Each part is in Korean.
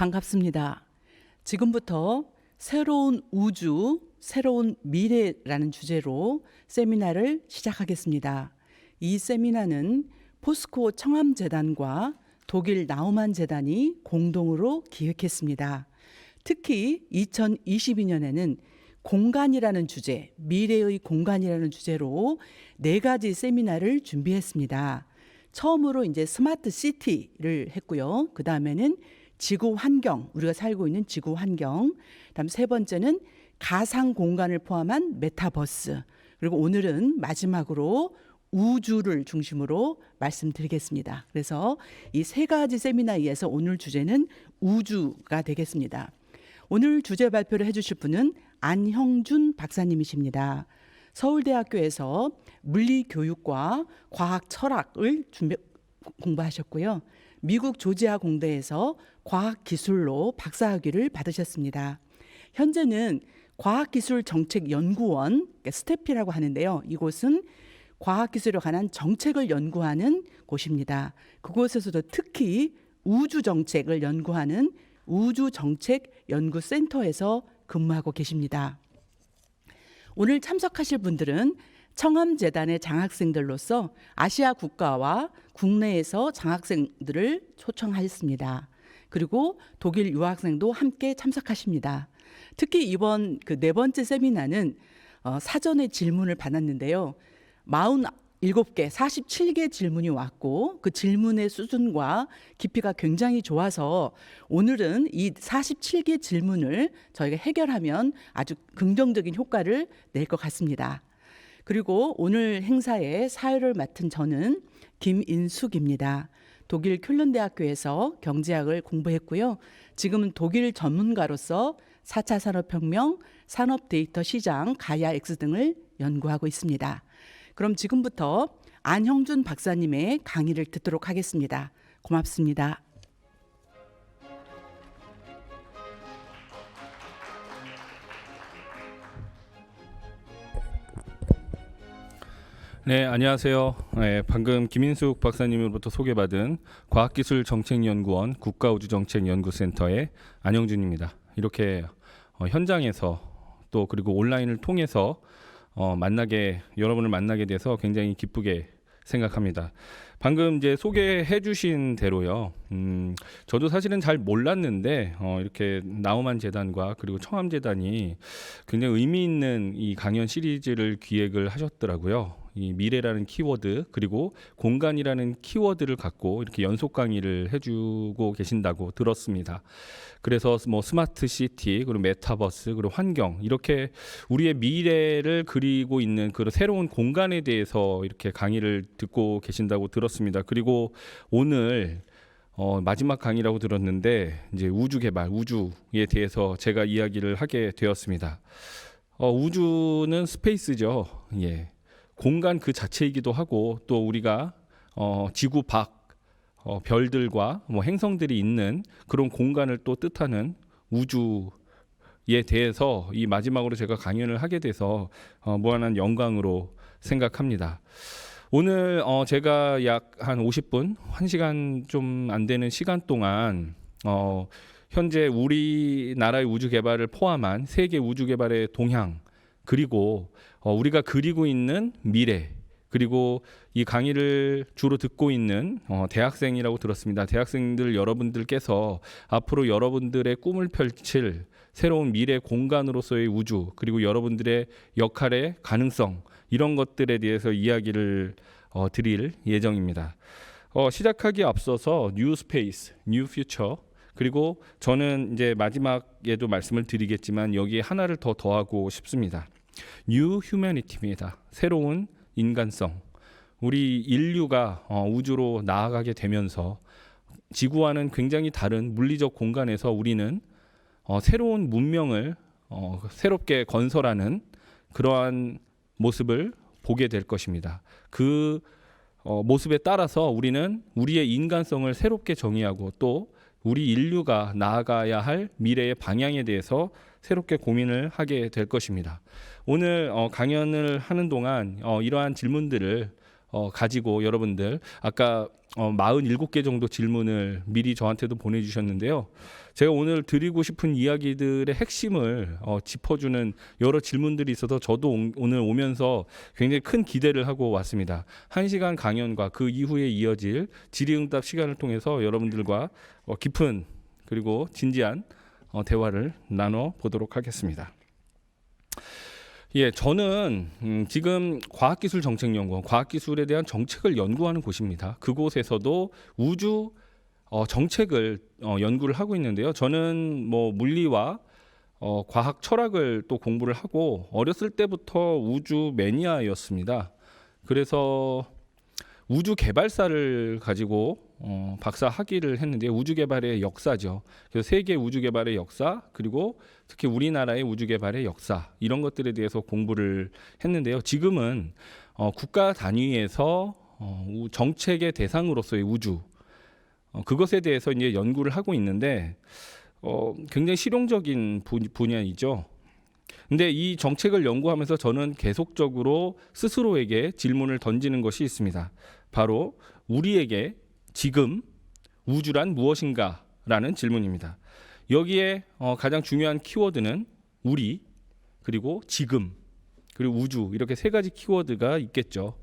반갑습니다. 지금부터 새로운 우주, 새로운 미래라는 주제로 세미나를 시작하겠습니다. 이 세미나는 포스코 청암재단과 독일 나우만 재단이 공동으로 기획했습니다. 특히 2022년에는 공간이라는 주제, 미래의 공간이라는 주제로 4가지 세미나를 준비했습니다. 처음으로 이제 스마트 시티를 했고요. 그 다음에는 지구 환경, 우리가 살고 있는 지구 환경. 다음 3번째는 가상 공간을 포함한 메타버스. 그리고 오늘은 마지막으로 우주를 중심으로 말씀드리겠습니다. 그래서 이 3가지 세미나에 의해서 오늘 주제는 우주가 되겠습니다. 오늘 주제 발표를 해주실 분은 안형준 박사님이십니다. 서울대학교에서 물리교육과 과학철학을 공부하셨고요. 미국 조지아 공대에서 과학기술로 박사학위를 받으셨습니다. 현재는 과학기술정책연구원, 스태피라고 하는데요. 이곳은 과학기술에 관한 정책을 연구하는 곳입니다. 그곳에서도 특히 우주정책을 연구하는 우주정책연구센터에서 근무하고 계십니다. 오늘 참석하실 분들은 청암재단의 장학생들로서 아시아 국가와 국내에서 장학생들을 초청하였습니다. 그리고 독일 유학생도 함께 참석하십니다. 특히 이번 그 4번째 세미나는 사전에 질문을 받았는데요. 47개, 47개 질문이 왔고 그 질문의 수준과 깊이가 굉장히 좋아서 오늘은 이 47개 질문을 저희가 해결하면 아주 긍정적인 효과를 낼 것 같습니다. 그리고 오늘 행사의 사회를 맡은 저는 김인숙입니다. 독일 쾰른대학교에서 경제학을 공부했고요. 지금은 독일 전문가로서 4차 산업혁명, 산업 데이터 시장, 가야 X 등을 연구하고 있습니다. 그럼 지금부터 안형준 박사님의 강의를 듣도록 하겠습니다. 고맙습니다. 네, 안녕하세요. 방금 김인숙 박사님으로부터 소개받은 과학기술정책연구원 국가우주정책연구센터의 안형준입니다. 이렇게 현장에서 또 그리고 온라인을 통해서 여러분을 만나게 돼서 굉장히 기쁘게 생각합니다. 방금 이제 소개해 주신 대로요. 저도 사실은 잘 몰랐는데 이렇게 나우만 재단과 그리고 청암재단이 굉장히 의미 있는 이 강연 시리즈를 기획을 하셨더라고요. 이 미래라는 키워드 그리고 공간이라는 키워드를 갖고 이렇게 연속 강의를 해주고 계신다고 들었습니다. 그래서 뭐 스마트 시티 그리고 메타버스 그리고 환경 이렇게 우리의 미래를 그리고 있는 그런 새로운 공간에 대해서 이렇게 강의를 듣고 계신다고 들었습니다. 그리고 오늘 마지막 강의라고 들었는데 이제 우주 개발, 우주에 대해서 제가 이야기를 하게 되었습니다. 우주는 스페이스죠. 예. 공간 그 자체이기도 하고 또 우리가 지구 밖 별들과 뭐 행성들이 있는 그런 공간을 또 뜻하는 우주에 대해서 이 마지막으로 제가 강연을 하게 돼서 무한한 영광으로 생각합니다. 오늘 제가 약 한 50분, 1시간 좀 안 되는 시간 동안 현재 우리나라의 우주 개발을 포함한 세계 우주 개발의 동향 그리고 우리가 그리고 있는 미래 그리고 이 강의를 주로 듣고 있는 대학생이라고 들었습니다. 대학생들 여러분들께서 앞으로 여러분들의 꿈을 펼칠 새로운 미래 공간으로서의 우주 그리고 여러분들의 역할의 가능성 이런 것들에 대해서 이야기를 드릴 예정입니다. 시작하기에 앞서서 뉴 스페이스, 뉴 퓨처 그리고 저는 이제 마지막에도 말씀을 드리겠지만 여기에 하나를 더 더하고 싶습니다. 뉴 휴머니티입니다. 새로운 인간성. 우리 인류가 우주로 나아가게 되면서 지구와는 굉장히 다른 물리적 공간에서 우리는 새로운 문명을 새롭게 건설하는 그러한 모습을 보게 될 것입니다. 그 모습에 따라서 우리는 우리의 인간성을 새롭게 정의하고 또 우리 인류가 나아가야 할 미래의 방향에 대해서 새롭게 고민을 하게 될 것입니다. 오늘 강연을 하는 동안 이러한 질문들을 가지고 여러분들 아까 47개 정도 질문을 미리 저한테도 보내주셨는데요. 제가 오늘 드리고 싶은 이야기들의 핵심을 짚어주는 여러 질문들이 있어서 저도 오늘 오면서 굉장히 큰 기대를 하고 왔습니다. 1시간 강연과 그 이후에 이어질 질의응답 시간을 통해서 여러분들과 깊은 그리고 진지한 대화를 나눠보도록 하겠습니다. 예, 저는 지금 과학기술정책연구원, 과학기술에 대한 정책을 연구하는 곳입니다. 그곳에서도 우주 정책을 연구를 하고 있는데요. 저는 뭐 물리와 과학 철학을 또 공부를 하고 어렸을 때부터 우주 매니아였습니다. 그래서 우주 개발사를 가지고 박사 학위를 했는데 우주 개발의 역사죠. 그래서 세계 우주 개발의 역사 그리고 특히 우리나라의 우주 개발의 역사 이런 것들에 대해서 공부를 했는데요. 지금은 국가 단위에서 정책의 대상으로서의 우주 그것에 대해서 이제 연구를 하고 있는데 굉장히 실용적인 분야이죠. 근데 이 정책을 연구하면서 저는 계속적으로 스스로에게 질문을 던지는 것이 있습니다. 바로 우리에게 지금 우주란 무엇인가? 라는 질문입니다. 여기에 가장 중요한 키워드는 우리, 그리고 지금, 그리고 우주 이렇게 세 가지 키워드가 있겠죠.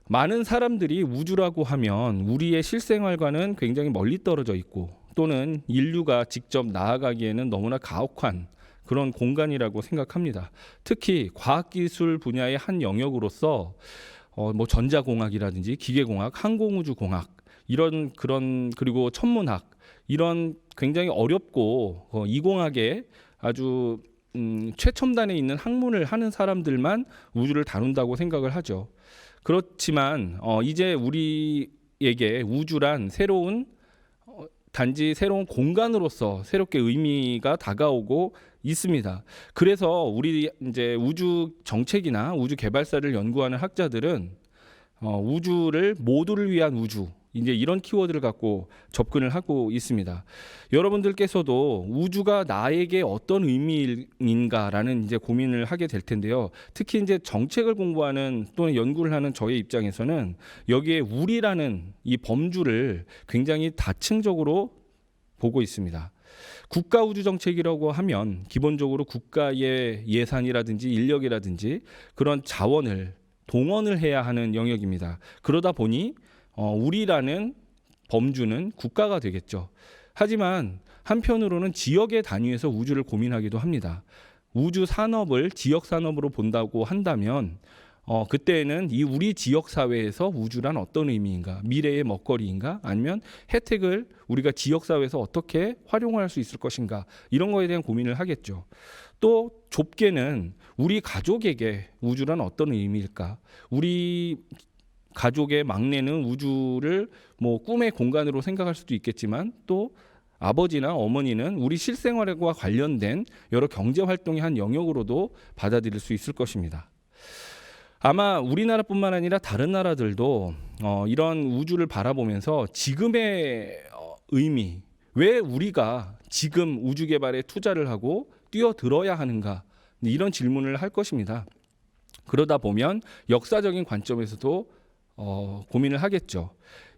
많은 사람들이 우주라고 하면 우리의 실생활과는 굉장히 멀리 떨어져 있고 또는 인류가 직접 나아가기에는 너무나 가혹한 그런 공간이라고 생각합니다. 특히 과학기술 분야의 한 영역으로서 뭐 전자공학이라든지 기계공학, 항공우주공학 이런 그런 그리고 천문학 이런 굉장히 어렵고 이공학에 아주 최첨단에 있는 학문을 하는 사람들만 우주를 다룬다고 생각을 하죠. 그렇지만 이제 우리에게 우주란 단지 새로운 공간으로서 새롭게 의미가 다가오고 있습니다. 그래서 우리 이제 우주 정책이나 우주 개발사를 연구하는 학자들은 우주를 모두를 위한 우주 이제 이런 키워드를 갖고 접근을 하고 있습니다. 여러분들께서도 우주가 나에게 어떤 의미인가라는 이제 고민을 하게 될 텐데요. 특히 이제 정책을 공부하는 또는 연구를 하는 저의 입장에서는 여기에 우리라는 이 범주를 굉장히 다층적으로 보고 있습니다. 국가 우주 정책이라고 하면 기본적으로 국가의 예산이라든지 인력이라든지 그런 자원을 동원을 해야 하는 영역입니다. 그러다 보니 우리라는 범주는 국가가 되겠죠. 하지만 한편으로는 지역의 단위에서 우주를 고민하기도 합니다. 우주 산업을 지역 산업으로 본다고 한다면 그때는 이 우리 지역 사회에서 우주란 어떤 의미인가, 미래의 먹거리인가, 아니면 혜택을 우리가 지역 사회에서 어떻게 활용할 수 있을 것인가 이런 거에 대한 고민을 하겠죠. 또 좁게는 우리 가족에게 우주란 어떤 의미일까? 우리 가족의 막내는 우주를 뭐 꿈의 공간으로 생각할 수도 있겠지만 또 아버지나 어머니는 우리 실생활과 관련된 여러 경제 활동의 한 영역으로도 받아들일 수 있을 것입니다. 아마 우리나라뿐만 아니라 다른 나라들도 이런 우주를 바라보면서 지금의 의미, 왜 우리가 지금 우주 개발에 투자를 하고 뛰어들어야 하는가 이런 질문을 할 것입니다. 그러다 보면 역사적인 관점에서도 고민을 하겠죠.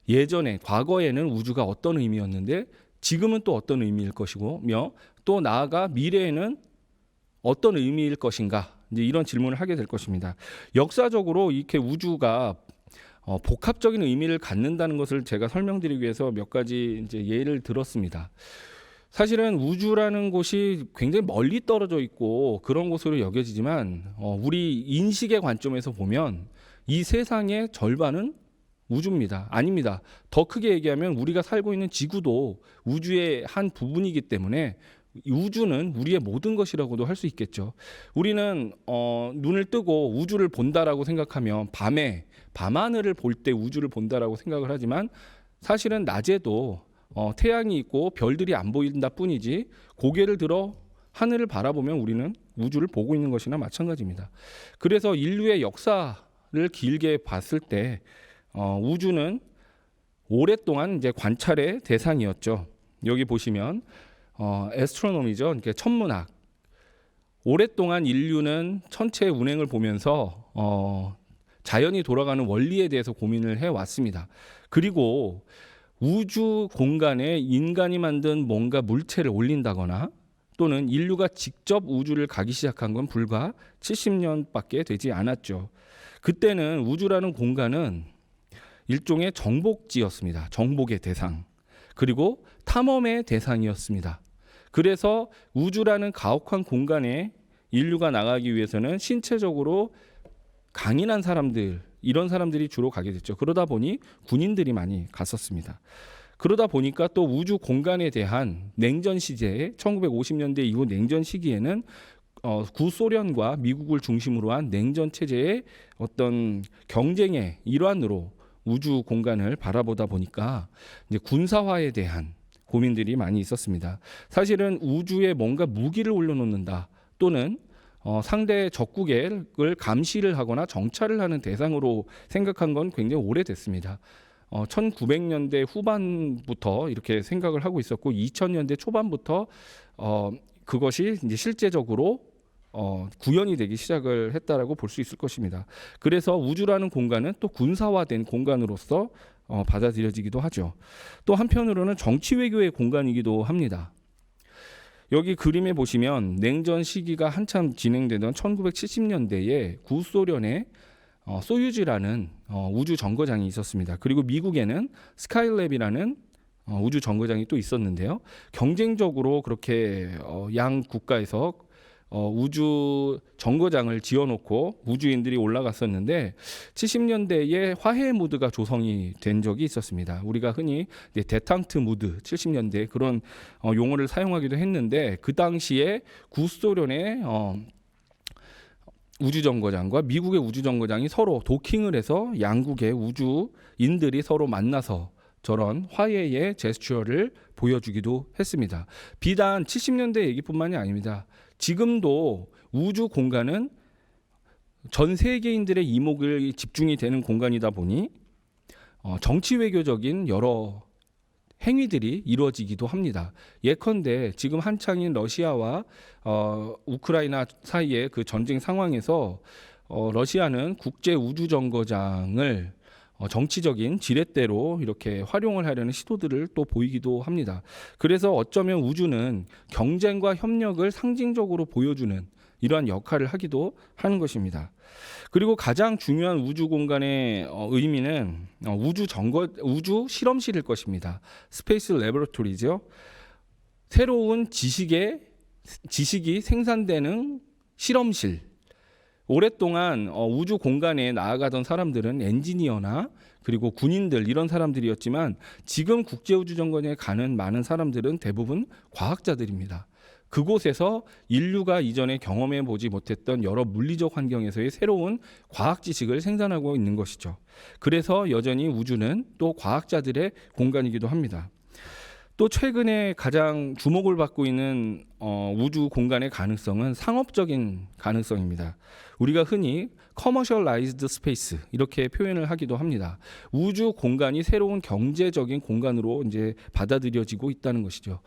예전에 과거에는 우주가 어떤 의미였는데 지금은 또 어떤 의미일 것이고며 또 나아가 미래에는 어떤 의미일 것인가 이제 이런 질문을 하게 될 것입니다. 역사적으로 이렇게 우주가 복합적인 의미를 갖는다는 것을 제가 설명드리기 위해서 몇 가지 이제 예를 들었습니다. 사실은 우주라는 곳이 굉장히 멀리 떨어져 있고 그런 곳으로 여겨지지만 우리 인식의 관점에서 보면 이 세상의 절반은 우주입니다. 아닙니다. 더 크게 얘기하면 우리가 살고 있는 지구도 우주의 한 부분이기 때문에 우주는 우리의 모든 것이라고도 할 수 있겠죠. 우리는 눈을 뜨고 우주를 본다라고 생각하면 밤하늘을 볼 때 우주를 본다라고 생각을 하지만 사실은 낮에도 태양이 있고 별들이 안 보인다 뿐이지 고개를 들어 하늘을 바라보면 우리는 우주를 보고 있는 것이나 마찬가지입니다. 그래서 인류의 역사를 길게 봤을 때 우주는 오랫동안 이제 관찰의 대상이었죠. 여기 보시면 애스트로노미죠. 그러니까 천문학. 오랫동안 인류는 천체 운행을 보면서 자연이 돌아가는 원리에 대해서 고민을 해왔습니다. 그리고 우주 공간에 인간이 만든 뭔가 물체를 올린다거나 또는 인류가 직접 우주를 가기 시작한 건 불과 70년밖에 되지 않았죠. 그때는 우주라는 공간은 일종의 정복지였습니다. 정복의 대상. 그리고 탐험의 대상이었습니다. 그래서 우주라는 가혹한 공간에 인류가 나가기 위해서는 신체적으로 강인한 사람들, 이런 사람들이 주로 가게 됐죠. 그러다 보니 군인들이 많이 갔었습니다. 그러다 보니까 또 우주 공간에 대한 냉전 시제에 1950년대 이후 냉전 시기에는 구소련과 미국을 중심으로 한 냉전 체제의 어떤 경쟁의 일환으로 우주 공간을 바라보다 보니까 이제 군사화에 대한 고민들이 많이 있었습니다. 사실은 우주에 뭔가 무기를 올려놓는다 또는 상대 적국을 감시를 하거나 정찰을 하는 대상으로 생각한 건 굉장히 오래됐습니다. 1900년대 후반부터 이렇게 생각을 하고 있었고 2000년대 초반부터 그것이 이제 실제적으로 구현이 되기 시작을 했다라고 볼 수 있을 것입니다. 그래서 우주라는 공간은 또 군사화된 공간으로서 받아들여지기도 하죠. 또 한편으로는 정치 외교의 공간이기도 합니다. 여기 그림에 보시면 냉전 시기가 한참 진행되던 1970년대에 구소련의 소유즈라는 우주 정거장이 있었습니다. 그리고 미국에는 스카이랩이라는 우주 정거장이 또 있었는데요. 경쟁적으로 그렇게 양 국가에서 우주 정거장을 지어놓고 우주인들이 올라갔었는데 70년대에 화해 무드가 조성이 된 적이 있었습니다. 우리가 흔히 데탕트 무드 70년대 그런 용어를 사용하기도 했는데 그 당시에 구소련의 우주정거장과 미국의 우주정거장이 서로 도킹을 해서 양국의 우주인들이 서로 만나서 저런 화해의 제스처를 보여주기도 했습니다. 비단 70년대 얘기뿐만이 아닙니다. 지금도 우주 공간은 전 세계인들의 이목을 집중이 되는 공간이다 보니 정치 외교적인 여러 행위들이 이루어지기도 합니다. 예컨대 지금 한창인 러시아와 우크라이나 사이의 그 전쟁 상황에서 러시아는 국제 우주 정거장을 정치적인 지렛대로 이렇게 활용을 하려는 시도들을 또 보이기도 합니다. 그래서 어쩌면 우주는 경쟁과 협력을 상징적으로 보여주는 이러한 역할을 하기도 하는 것입니다. 그리고 가장 중요한 우주 공간의 의미는 우주 실험실일 것입니다. 스페이스 레버토리죠. 새로운 지식이 생산되는 실험실. 오랫동안 우주 공간에 나아가던 사람들은 엔지니어나 그리고 군인들 이런 사람들이었지만 지금 국제우주정거장에 가는 많은 사람들은 대부분 과학자들입니다. 그곳에서 인류가 이전에 경험해 보지 못했던 여러 물리적 환경에서의 새로운 과학 지식을 생산하고 있는 것이죠. 그래서 여전히 우주는 또 과학자들의 공간이기도 합니다. 또 최근에 가장 주목을 받고 있는 우주 공간의 가능성은 상업적인 가능성입니다. 우리가 흔히 commercialized space 이렇게 표현을 하기도 합니다. 우주 공간이 새로운 경제적인 공간으로 이제 받아들여지고 있다는 것이죠.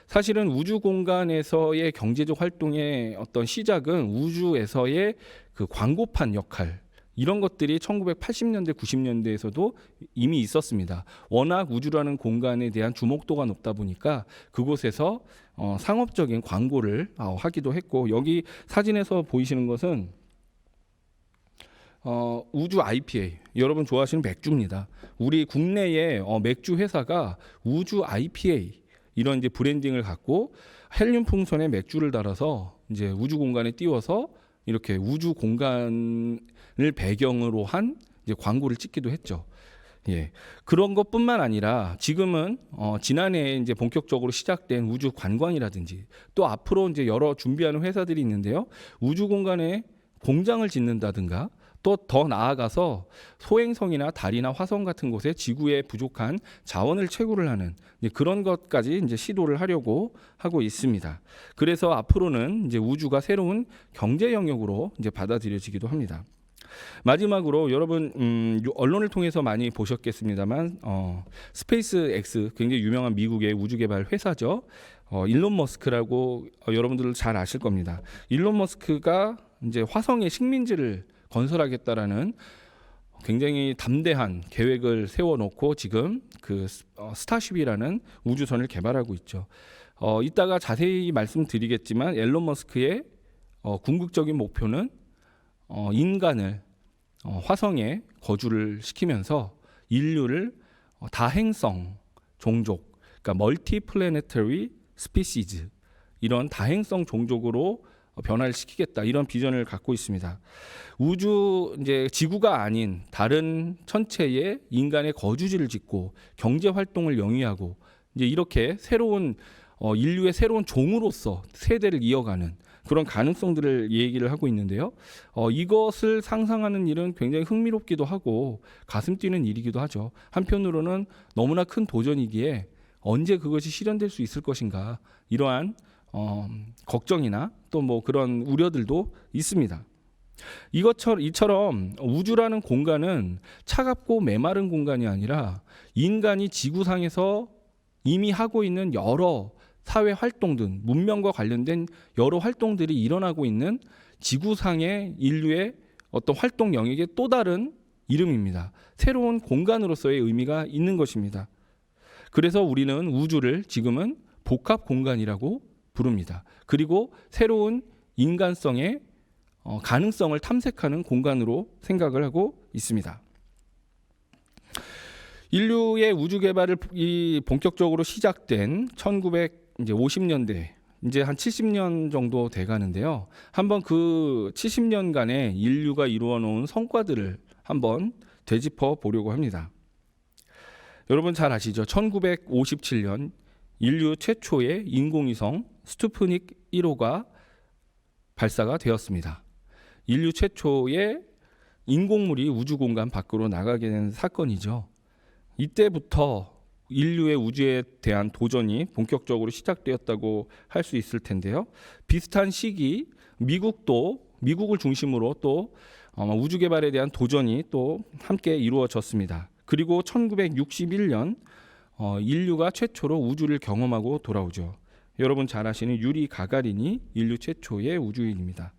사실은 우주 공간에서의 경제적 활동의 어떤 시작은 우주에서의 그 광고판 역할 이런 것들이 1980년대, 90년대에서도 이미 있었습니다. 워낙 우주라는 공간에 대한 주목도가 높다 보니까 그곳에서 상업적인 광고를 하기도 했고 여기 사진에서 보이시는 것은 우주 IPA 여러분 좋아하시는 맥주입니다. 우리 국내의 맥주 회사가 우주 IPA 이런 이제 브랜딩을 갖고 헬륨 풍선에 맥주를 달아서 이제 우주 공간에 띄워서 이렇게 우주 공간을 배경으로 한 이제 광고를 찍기도 했죠. 예, 그런 것뿐만 아니라 지금은 지난해 이제 본격적으로 시작된 우주 관광이라든지 또 앞으로 이제 여러 준비하는 회사들이 있는데요. 우주 공간에 공장을 짓는다든가 또 더 나아가서 소행성이나 달이나 화성 같은 곳에 지구에 부족한 자원을 채굴을 하는 그런 것까지 이제 시도를 하려고 하고 있습니다. 그래서 앞으로는 이제 우주가 새로운 경제 영역으로 이제 받아들여지기도 합니다. 마지막으로 여러분 언론을 통해서 많이 보셨겠습니다만 스페이스 X 굉장히 유명한 미국의 우주개발 회사죠. 일론 머스크라고 여러분들 잘 아실 겁니다. 일론 머스크가 이제 화성에 식민지를 건설하겠다라는 굉장히 담대한 계획을 세워놓고 지금 그 스타쉽이라는 우주선을 개발하고 있죠. 이따가 자세히 말씀드리겠지만 앨런 머스크의 궁극적인 목표는 인간을 화성에 거주를 시키면서 인류를 다행성 종족, 그러니까 멀티 플래네터리 스피시즈, 이런 다행성 종족으로 변화를 시키겠다, 이런 비전을 갖고 있습니다. 우주, 이제 지구가 아닌 다른 천체에 인간의 거주지를 짓고 경제 활동을 영위하고 이제 이렇게 새로운 인류의 새로운 종으로서 세대를 이어가는 그런 가능성들을 얘기를 하고 있는데요. 이것을 상상하는 일은 굉장히 흥미롭기도 하고 가슴 뛰는 일이기도 하죠. 한편으로는 너무나 큰 도전이기에 언제 그것이 실현될 수 있을 것인가, 이러한 걱정이나 또 뭐 그런 우려들도 있습니다. 이처럼 우주라는 공간은 차갑고 메마른 공간이 아니라 인간이 지구상에서 이미 하고 있는 여러 사회 활동들, 문명과 관련된 여러 활동들이 일어나고 있는 지구상의 인류의 어떤 활동 영역의 또 다른 이름입니다. 새로운 공간으로서의 의미가 있는 것입니다. 그래서 우리는 우주를 지금은 복합 공간이라고 부릅니다. 그리고 새로운 인간성의 가능성을 탐색하는 공간으로 생각을 하고 있습니다. 인류의 우주 개발이 본격적으로 시작된 1950년대, 이제 한 70년 정도 돼 가는데요. 한번 그 70년간의 인류가 이루어 놓은 성과들을 한번 되짚어 보려고 합니다. 여러분 잘 아시죠? 1957년 인류 최초의 인공위성 스푸트닉 1호가 발사가 되었습니다. 인류 최초의 인공물이 우주 공간 밖으로 나가게 된 사건이죠. 이때부터 인류의 우주에 대한 도전이 본격적으로 시작되었다고 할 수 있을 텐데요. 비슷한 시기 미국을 중심으로 또 우주 개발에 대한 도전이 또 함께 이루어졌습니다. 그리고 1961년 인류가 최초로 우주를 경험하고 돌아오죠. 여러분 잘 아시는 유리 가가린이 인류 최초의 우주인입니다.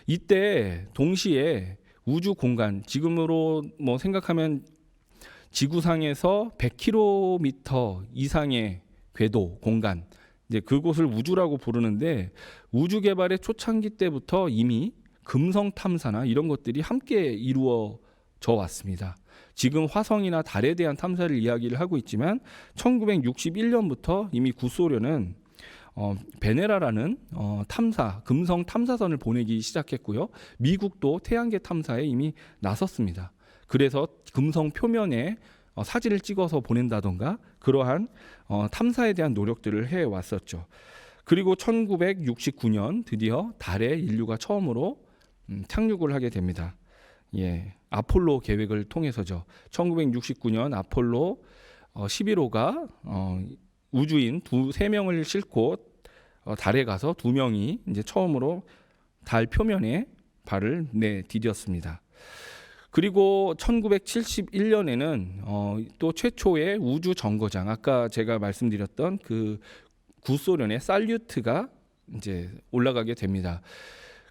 이때 동시에 우주 공간, 지금으로 뭐 생각하면 지구상에서 100km 이상의 궤도 공간, 이제 그곳을 우주라고 부르는데, 우주 개발의 초창기 때부터 이미 금성 탐사나 이런 것들이 함께 이루어져 왔습니다. 지금 화성이나 달에 대한 탐사를 이야기를 하고 있지만 1961년부터 이미 구소련은 베네라라는 금성 탐사선을 보내기 시작했고요. 미국도 태양계 탐사에 이미 나섰습니다. 그래서 금성 표면에 사진을 찍어서 보낸다던가 그러한 탐사에 대한 노력들을 해왔었죠. 그리고 1969년 드디어 달에 인류가 처음으로 착륙을 하게 됩니다. 아폴로 계획을 통해서죠. 1969년 아폴로 11호가 우주인 3명을 싣고 달에 가서 2명이 이제 처음으로 달 표면에 발을 내디뎠습니다. 그리고 1971년에는 또 최초의 우주 정거장, 아까 제가 말씀드렸던 그 구소련의 살류트가 이제 올라가게 됩니다.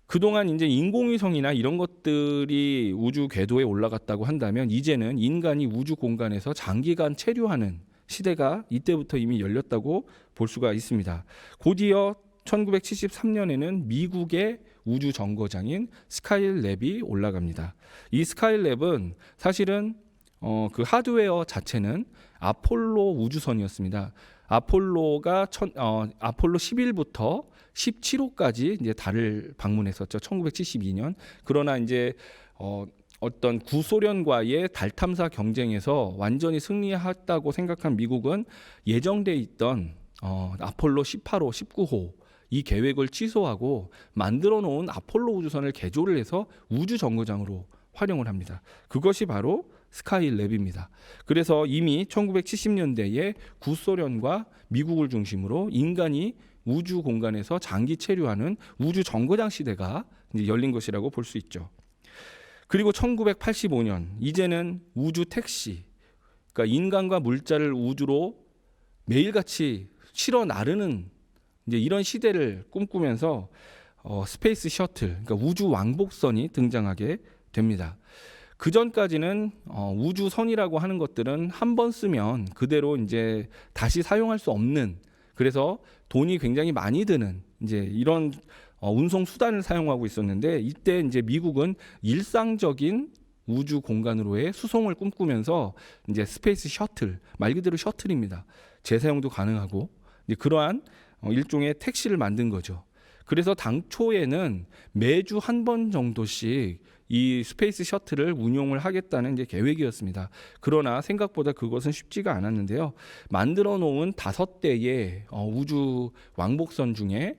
그동안 이제 인공위성이나 이런 것들이 우주 궤도에 올라갔다고 한다면 이제는 인간이 우주 공간에서 장기간 체류하는 시대가 이때부터 이미 열렸다고 볼 수가 있습니다. 곧이어 1973년에는 미국의 우주 정거장인 스카이랩이 올라갑니다. 이 스카이랩은 사실은 그 하드웨어 자체는 아폴로 우주선이었습니다. 아폴로가 아폴로 11부터 17호까지 이제 달을 방문했었죠. 1972년. 그러나 이제 어떤 구소련과의 달 탐사 경쟁에서 완전히 승리했다고 생각한 미국은 예정돼 있던 아폴로 18호, 19호 이 계획을 취소하고 만들어 놓은 아폴로 우주선을 개조를 해서 우주 정거장으로 활용을 합니다. 그것이 바로 스카이랩입니다. 그래서 이미 1970년대에 구소련과 미국을 중심으로 인간이 우주 공간에서 장기 체류하는 우주 정거장 시대가 이제 열린 것이라고 볼 수 있죠. 그리고 1985년 이제는 우주 택시, 그러니까 인간과 물자를 우주로 매일같이 실어 나르는 이제 이런 시대를 꿈꾸면서 스페이스 셔틀, 그러니까 우주 왕복선이 등장하게 됩니다. 그 전까지는 우주선이라고 하는 것들은 한 번 쓰면 그대로 이제 다시 사용할 수 없는, 그래서 돈이 굉장히 많이 드는 이제 이런 운송 수단을 사용하고 있었는데, 이때 이제 미국은 일상적인 우주 공간으로의 수송을 꿈꾸면서 이제 스페이스 셔틀, 말 그대로 셔틀입니다. 재사용도 가능하고 이제 그러한 일종의 택시를 만든 거죠. 그래서 당초에는 매주 한 번 정도씩 이 스페이스 셔틀을 운용을 하겠다는 이제 계획이었습니다. 그러나 생각보다 그것은 쉽지가 않았는데요. 만들어 놓은 5대의 우주 왕복선 중에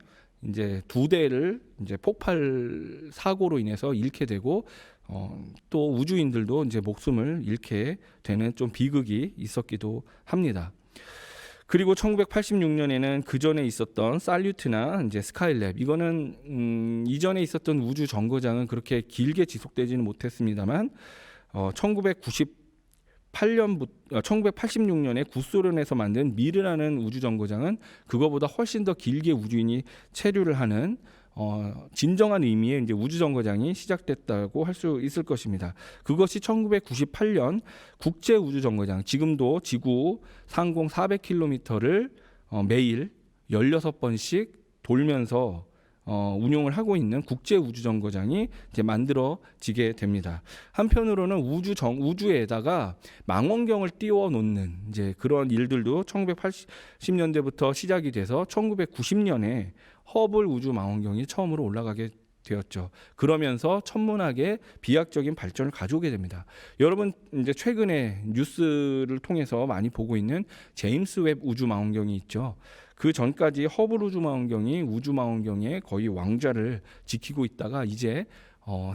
이제 2대를 이제 폭발 사고로 인해서 잃게 되고, 또 우주인들도 이제 목숨을 잃게 되는 좀 비극이 있었기도 합니다. 그리고 1986년에는 그 전에 있었던 살류트나 이제 스카이랩, 이거는 이전에 있었던 우주 정거장은 그렇게 길게 지속되지는 못했습니다만 1986년에 구소련에서 만든 미르라는 우주 정거장은 그거보다 훨씬 더 길게 우주인이 체류를 하는 진정한 의미의 이제 우주 정거장이 시작됐다고 할 수 있을 것입니다. 그것이 1998년 국제 우주 정거장, 지금도 지구 상공 400km를 매일 16번씩 돌면서 운용을 하고 있는 국제 우주 정거장이 이제 만들어지게 됩니다. 한편으로는 우주에다가 망원경을 띄워 놓는 이제 그런 일들도 1980년대부터 시작이 돼서 1990년에 허블 우주 망원경이 처음으로 올라가게 되었죠. 그러면서 천문학의 비약적인 발전을 가져오게 됩니다. 여러분 이제 최근에 뉴스를 통해서 많이 보고 있는 제임스 웹 우주 망원경이 있죠. 그 전까지 허블 우주 망원경이 우주 망원경의 거의 왕좌를 지키고 있다가 이제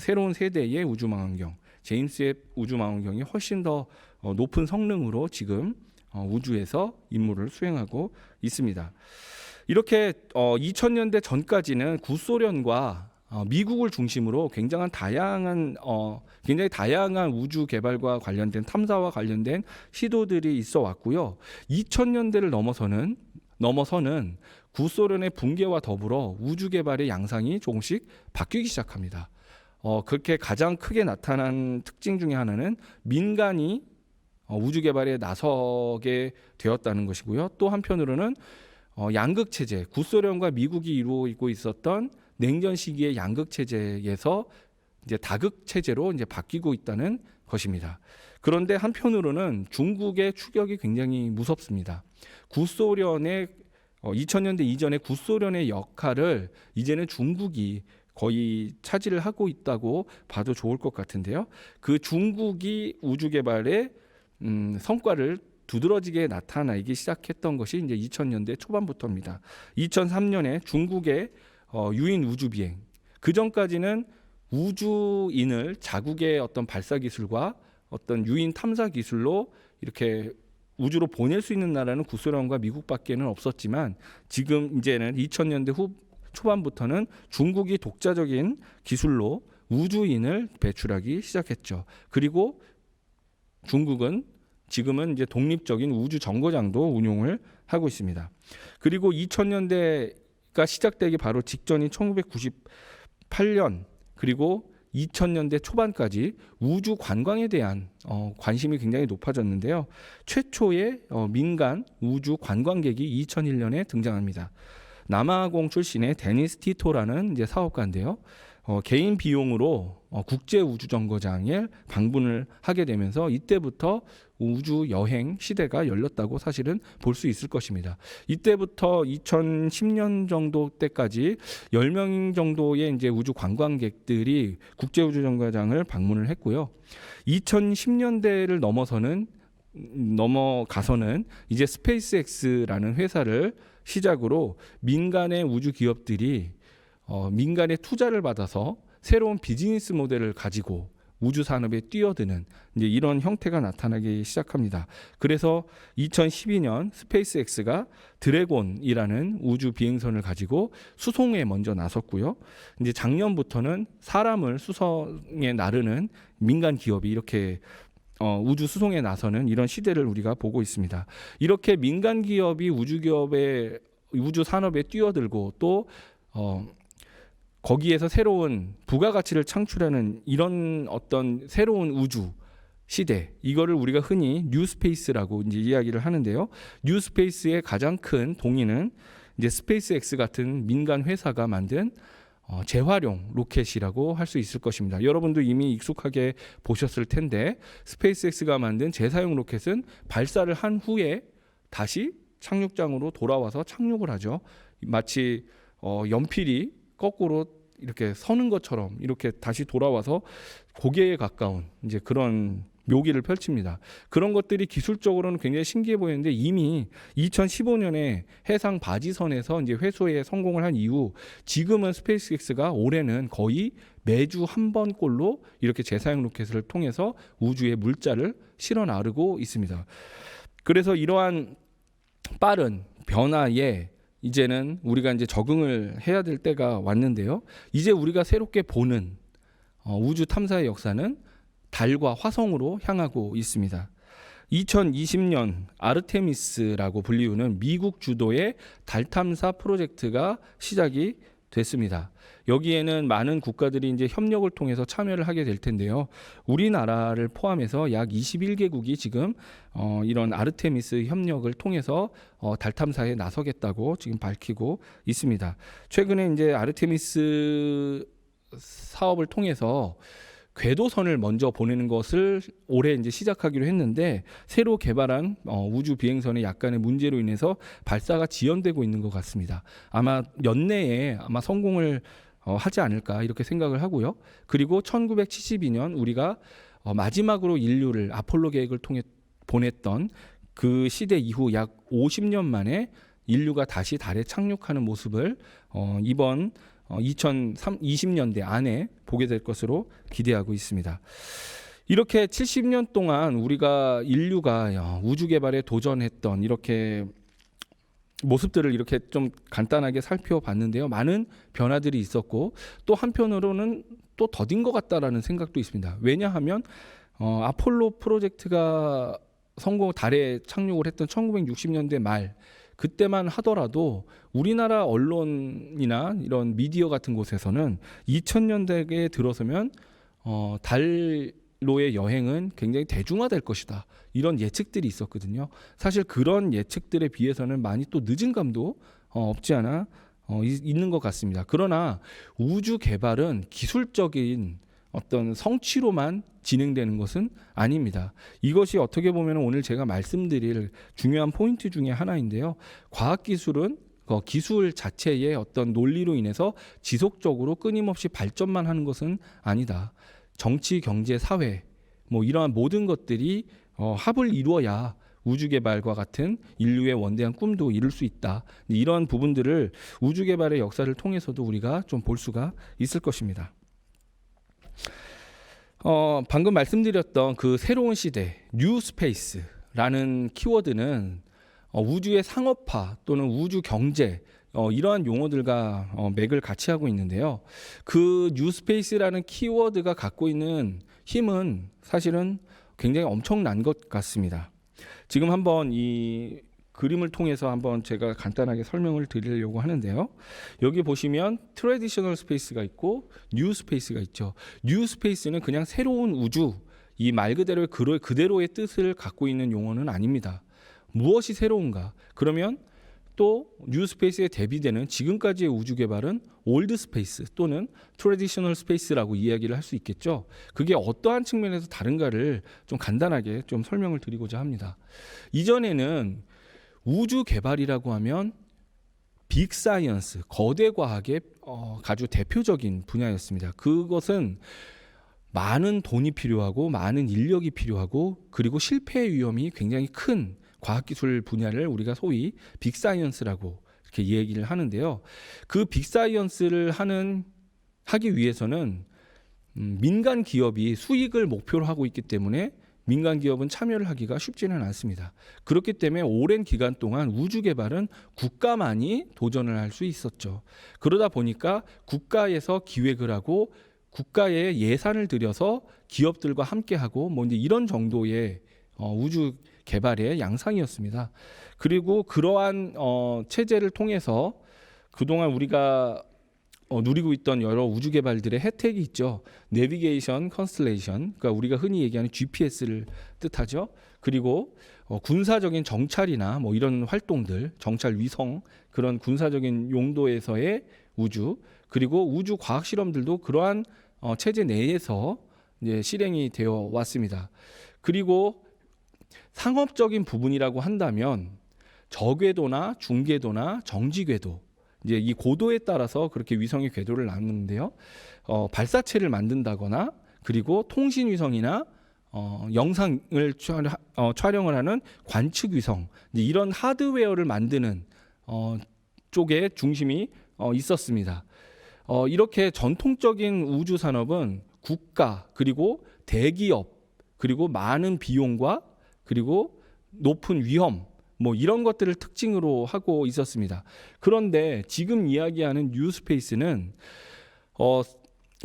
새로운 세대의 우주 망원경, 제임스 웹 우주 망원경이 훨씬 더 높은 성능으로 지금 우주에서 임무를 수행하고 있습니다. 이렇게 2000년대 전까지는 구소련과 미국을 중심으로 굉장히 다양한 우주 개발과 관련된 탐사와 관련된 시도들이 있어 왔고요. 2000년대를 넘어서는 구소련의 붕괴와 더불어 우주 개발의 양상이 조금씩 바뀌기 시작합니다. 그렇게 가장 크게 나타난 특징 중에 하나는 민간이 우주 개발에 나서게 되었다는 것이고요. 또 한편으로는 양극 체제, 구소련과 미국이 이루고 있었던 냉전 시기의 양극 체제에서 이제 다극 체제로 이제 바뀌고 있다는 것입니다. 그런데 한편으로는 중국의 추격이 굉장히 무섭습니다. 2000년대 이전에 구소련의 역할을 이제는 중국이 거의 차지를 하고 있다고 봐도 좋을 것 같은데요. 그 중국이 우주 개발의 성과를 두드러지게 나타나기 시작했던 것이 이제 2000년대 초반부터입니다. 2003년에 중국의 유인 우주 비행. 그 전까지는 우주인을 자국의 어떤 발사 기술과 어떤 유인 탐사 기술로 이렇게 우주로 보낼 수 있는 나라는 구소련과 미국밖에는 없었지만, 지금 이제는 2000년대 초반부터는 중국이 독자적인 기술로 우주인을 배출하기 시작했죠. 그리고 중국은 지금은 이제 독립적인 우주 정거장도 운용을 하고 있습니다. 그리고 2000년대가 시작되기 바로 직전인 1998년 그리고 2000년대 초반까지 우주 관광에 대한 관심이 굉장히 높아졌는데요. 최초의 민간 우주 관광객이 2001년에 등장합니다. 남아공 출신의 데니스 티토라는 이제 사업가인데요. 개인 비용으로 국제 우주 정거장에 방문을 하게 되면서 이때부터 우주 여행 시대가 열렸다고 사실은 볼 수 있을 것입니다. 이때부터 2010년 정도 때까지 10명 정도의 이제 우주 관광객들이 국제 우주 정거장을 방문을 했고요. 2010년대를 넘어가서는 이제 스페이스X라는 회사를 시작으로 민간의 우주 기업들이 민간의 투자를 받아서 새로운 비즈니스 모델을 가지고 우주 산업에 뛰어드는 이제 이런 형태가 나타나기 시작합니다. 그래서 2012년 스페이스X가 드래곤이라는 우주 비행선을 가지고 수송에 먼저 나섰고요. 이제 작년부터는 사람을 수성에 나르는 민간 기업이 이렇게 우주 수송에 나서는 이런 시대를 우리가 보고 있습니다. 이렇게 민간 기업이 우주 산업에 뛰어들고 또 거기에서 새로운 부가가치를 창출하는 이런 어떤 새로운 우주 시대, 이거를 우리가 흔히 뉴스페이스라고 이제 이야기를 하는데요. 뉴스페이스의 가장 큰 동의는 이제 스페이스X 같은 민간 회사가 만든 재활용 로켓이라고 할 수 있을 것입니다. 여러분도 이미 익숙하게 보셨을 텐데 스페이스X가 만든 재사용 로켓은 발사를 한 후에 다시 착륙장으로 돌아와서 착륙을 하죠. 마치 연필이 거꾸로 이렇게 서는 것처럼 이렇게 다시 돌아와서 고개에 가까운 이제 그런 묘기를 펼칩니다. 그런 것들이 기술적으로는 굉장히 신기해 보이는데 이미 2015년에 해상 바지선에서 이제 회수에 성공을 한 이후 지금은 스페이스X가 올해는 거의 매주 한 번꼴로 이렇게 재사용 로켓을 통해서 우주에 물자를 실어 나르고 있습니다. 그래서 이러한 빠른 변화에 이제는 우리가 이제 적응을 해야 될 때가 왔는데요. 이제 우리가 새롭게 보는 우주 탐사의 역사는 달과 화성으로 향하고 있습니다. 2020년 아르테미스라고 불리우는 미국 주도의 달 탐사 프로젝트가 시작이 됐습니다. 여기에는 많은 국가들이 이제 협력을 통해서 참여를 하게 될 텐데요. 우리나라를 포함해서 약 21개국이 지금 이런 아르테미스 협력을 통해서 달 탐사에 나서겠다고 지금 밝히고 있습니다. 최근에 이제 아르테미스 사업을 통해서 궤도선을 먼저 보내는 것을 올해 이제 시작하기로 했는데 새로 개발한 우주 비행선의 약간의 문제로 인해서 발사가 지연되고 있는 것 같습니다. 아마 연내에 아마 성공을 하지 않을까 이렇게 생각을 하고요. 그리고 1972년 우리가 마지막으로 인류를 아폴로 계획을 통해 보냈던 그 시대 이후 약 50년 만에 인류가 다시 달에 착륙하는 모습을 이번 2020년대 안에 보게 될 것으로 기대하고 있습니다. 이렇게 70년 동안 우리가 인류가 우주 개발에 도전했던 이렇게 모습들을 이렇게 좀 간단하게 살펴봤는데요. 많은 변화들이 있었고 또 한편으로는 또 더딘 것 같다라는 생각도 있습니다. 왜냐하면 아폴로 프로젝트가 달에 착륙을 했던 1960년대 말 그때만 하더라도 우리나라 언론이나 이런 미디어 같은 곳에서는 2000년대에 들어서면 달로의 여행은 굉장히 대중화될 것이다. 이런 예측들이 있었거든요. 사실 그런 예측들에 비해서는 많이 또 늦은 감도 없지 않아 있는 것 같습니다. 그러나 우주 개발은 기술적인 어떤 성취로만 진행되는 것은 아닙니다. 이것이 어떻게 보면 오늘 제가 말씀드릴 중요한 포인트 중에 하나인데요. 과학기술은 기술 자체의 어떤 논리로 인해서 지속적으로 끊임없이 발전만 하는 것은 아니다. 정치, 경제, 사회 뭐 이러한 모든 것들이 합을 이루어야 우주 개발과 같은 인류의 원대한 꿈도 이룰 수 있다. 이런 부분들을 우주 개발의 역사를 통해서도 우리가 좀 볼 수가 있을 것입니다. 방금 말씀드렸던 그 새로운 시대, 뉴 스페이스라는 키워드는 우주의 상업화 또는 우주 경제 이러한 용어들과 맥을 같이 하고 있는데요. 그 뉴 스페이스라는 키워드가 갖고 있는 힘은 사실은 굉장히 엄청난 것 같습니다. 지금 한번 이 그림을 통해서 한번 제가 간단하게 설명을 드리려고 하는데요. 여기 보시면 트래디셔널 스페이스가 있고 뉴 스페이스가 있죠. 뉴 스페이스는 그냥 새로운 우주, 이 말 그대로의 그대로의 뜻을 갖고 있는 용어는 아닙니다. 무엇이 새로운가? 그러면 또 뉴 스페이스에 대비되는 지금까지의 우주 개발은 올드 스페이스 또는 트래디셔널 스페이스라고 이야기를 할 수 있겠죠. 그게 어떠한 측면에서 다른가를 좀 간단하게 좀 설명을 드리고자 합니다. 이전에는 우주 개발이라고 하면 빅사이언스, 거대 과학의 아주 대표적인 분야였습니다. 그것은 많은 돈이 필요하고 많은 인력이 필요하고 그리고 실패의 위험이 굉장히 큰 과학기술 분야를 우리가 소위 빅사이언스라고 이렇게 얘기를 하는데요. 그 빅사이언스를 하기 위해서는 민간 기업이 수익을 목표로 하고 있기 때문에 민간 기업은 참여를 하기가 쉽지는 않습니다. 그렇기 때문에 오랜 기간 동안 우주 개발은 국가만이 도전을 할 수 있었죠. 그러다 보니까 국가에서 기획을 하고 국가의 예산을 들여서 기업들과 함께하고 뭐 이제 이런 정도의 우주 개발의 양상이었습니다. 그리고 그러한 체제를 통해서 그동안 우리가 누리고 있던 여러 우주 개발들의 혜택이 있죠. 내비게이션, 컨스텔레이션, 그러니까 우리가 흔히 얘기하는 GPS를 뜻하죠. 그리고 군사적인 정찰이나 뭐 이런 활동들, 정찰 위성 그런 군사적인 용도에서의 우주, 그리고 우주 과학 실험들도 그러한 체제 내에서 이제 실행이 되어 왔습니다. 그리고 상업적인 부분이라고 한다면 저궤도나 중궤도나 정지궤도, 이제 이 고도에 따라서 그렇게 위성의 궤도를 나누는데요. 발사체를 만든다거나 그리고 통신 위성이나 영상을 촬영을 하는 관측 위성, 이런 하드웨어를 만드는 쪽에 중심이 있었습니다. 이렇게 전통적인 우주 산업은 국가 그리고 대기업 그리고 많은 비용과 그리고 높은 위험 뭐 이런 것들을 특징으로 하고 있었습니다. 그런데 지금 이야기하는 뉴스페이스는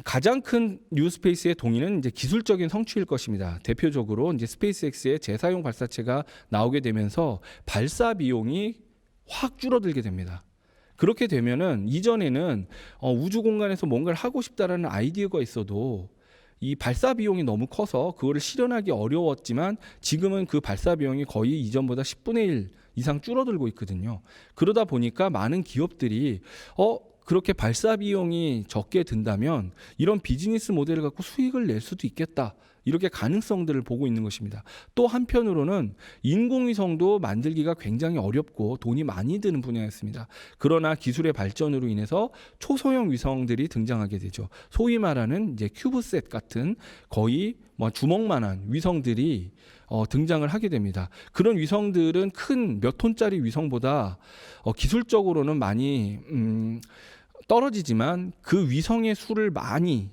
가장 큰 뉴스페이스의 동의는 이제 기술적인 성취일 것입니다. 대표적으로 이제 스페이스X의 재사용 발사체가 나오게 되면서 발사 비용이 확 줄어들게 됩니다. 그렇게 되면은 이전에는 우주 공간에서 뭔가를 하고 싶다라는 아이디어가 있어도 이 발사 비용이 너무 커서 그거를 실현하기 어려웠지만 지금은 그 발사 비용이 거의 이전보다 10분의 1 이상 줄어들고 있거든요. 그러다 보니까 많은 기업들이 그렇게 발사 비용이 적게 든다면 이런 비즈니스 모델을 갖고 수익을 낼 수도 있겠다. 이렇게 가능성들을 보고 있는 것입니다. 또 한편으로는 인공위성도 만들기가 굉장히 어렵고 돈이 많이 드는 분야였습니다. 그러나 기술의 발전으로 인해서 초소형 위성들이 등장하게 되죠. 소위 말하는 이제 큐브셋 같은 거의 뭐 주먹만한 위성들이 등장을 하게 됩니다. 그런 위성들은 큰 몇 톤짜리 위성보다 기술적으로는 많이 떨어지지만 그 위성의 수를 많이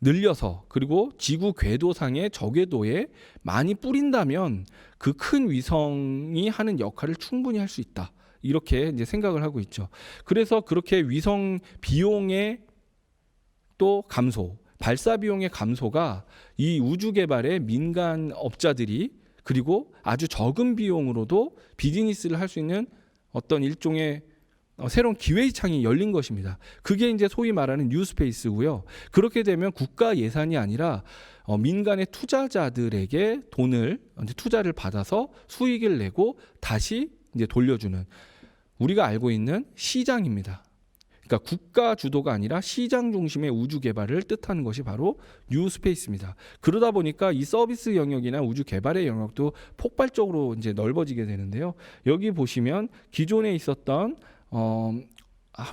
늘려서 그리고 지구 궤도상의 저궤도에 많이 뿌린다면 그 큰 위성이 하는 역할을 충분히 할 수 있다. 이렇게 이제 생각을 하고 있죠. 그래서 그렇게 위성 비용의 또 감소, 발사 비용의 감소가 이 우주 개발의 민간 업자들이 그리고 아주 적은 비용으로도 비즈니스를 할 수 있는 어떤 일종의 새로운 기회의 창이 열린 것입니다. 그게 이제 소위 말하는 뉴스페이스고요. 그렇게 되면 국가 예산이 아니라 민간의 투자자들에게 돈을 투자를 받아서 수익을 내고 다시 이제 돌려주는 우리가 알고 있는 시장입니다. 그러니까 국가 주도가 아니라 시장 중심의 우주 개발을 뜻하는 것이 바로 뉴스페이스입니다. 그러다 보니까 이 서비스 영역이나 우주 개발의 영역도 폭발적으로 이제 넓어지게 되는데요. 여기 보시면 기존에 있었던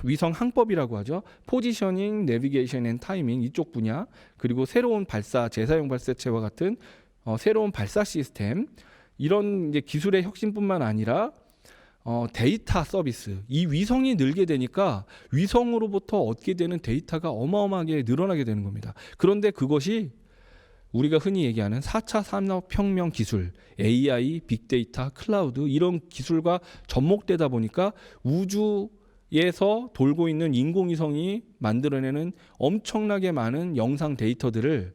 위성 항법이라고 하죠. 포지셔닝, 내비게이션 앤 타이밍 이쪽 분야, 그리고 새로운 발사, 재사용 발사체와 같은 새로운 발사 시스템, 이런 이제 기술의 혁신뿐만 아니라 데이터 서비스, 이 위성이 늘게 되니까 위성으로부터 얻게 되는 데이터가 어마어마하게 늘어나게 되는 겁니다. 그런데 그것이 우리가 흔히 얘기하는 4차 산업혁명 기술, AI, 빅데이터, 클라우드 이런 기술과 접목되다 보니까 우주에서 돌고 있는 인공위성이 만들어내는 엄청나게 많은 영상 데이터들을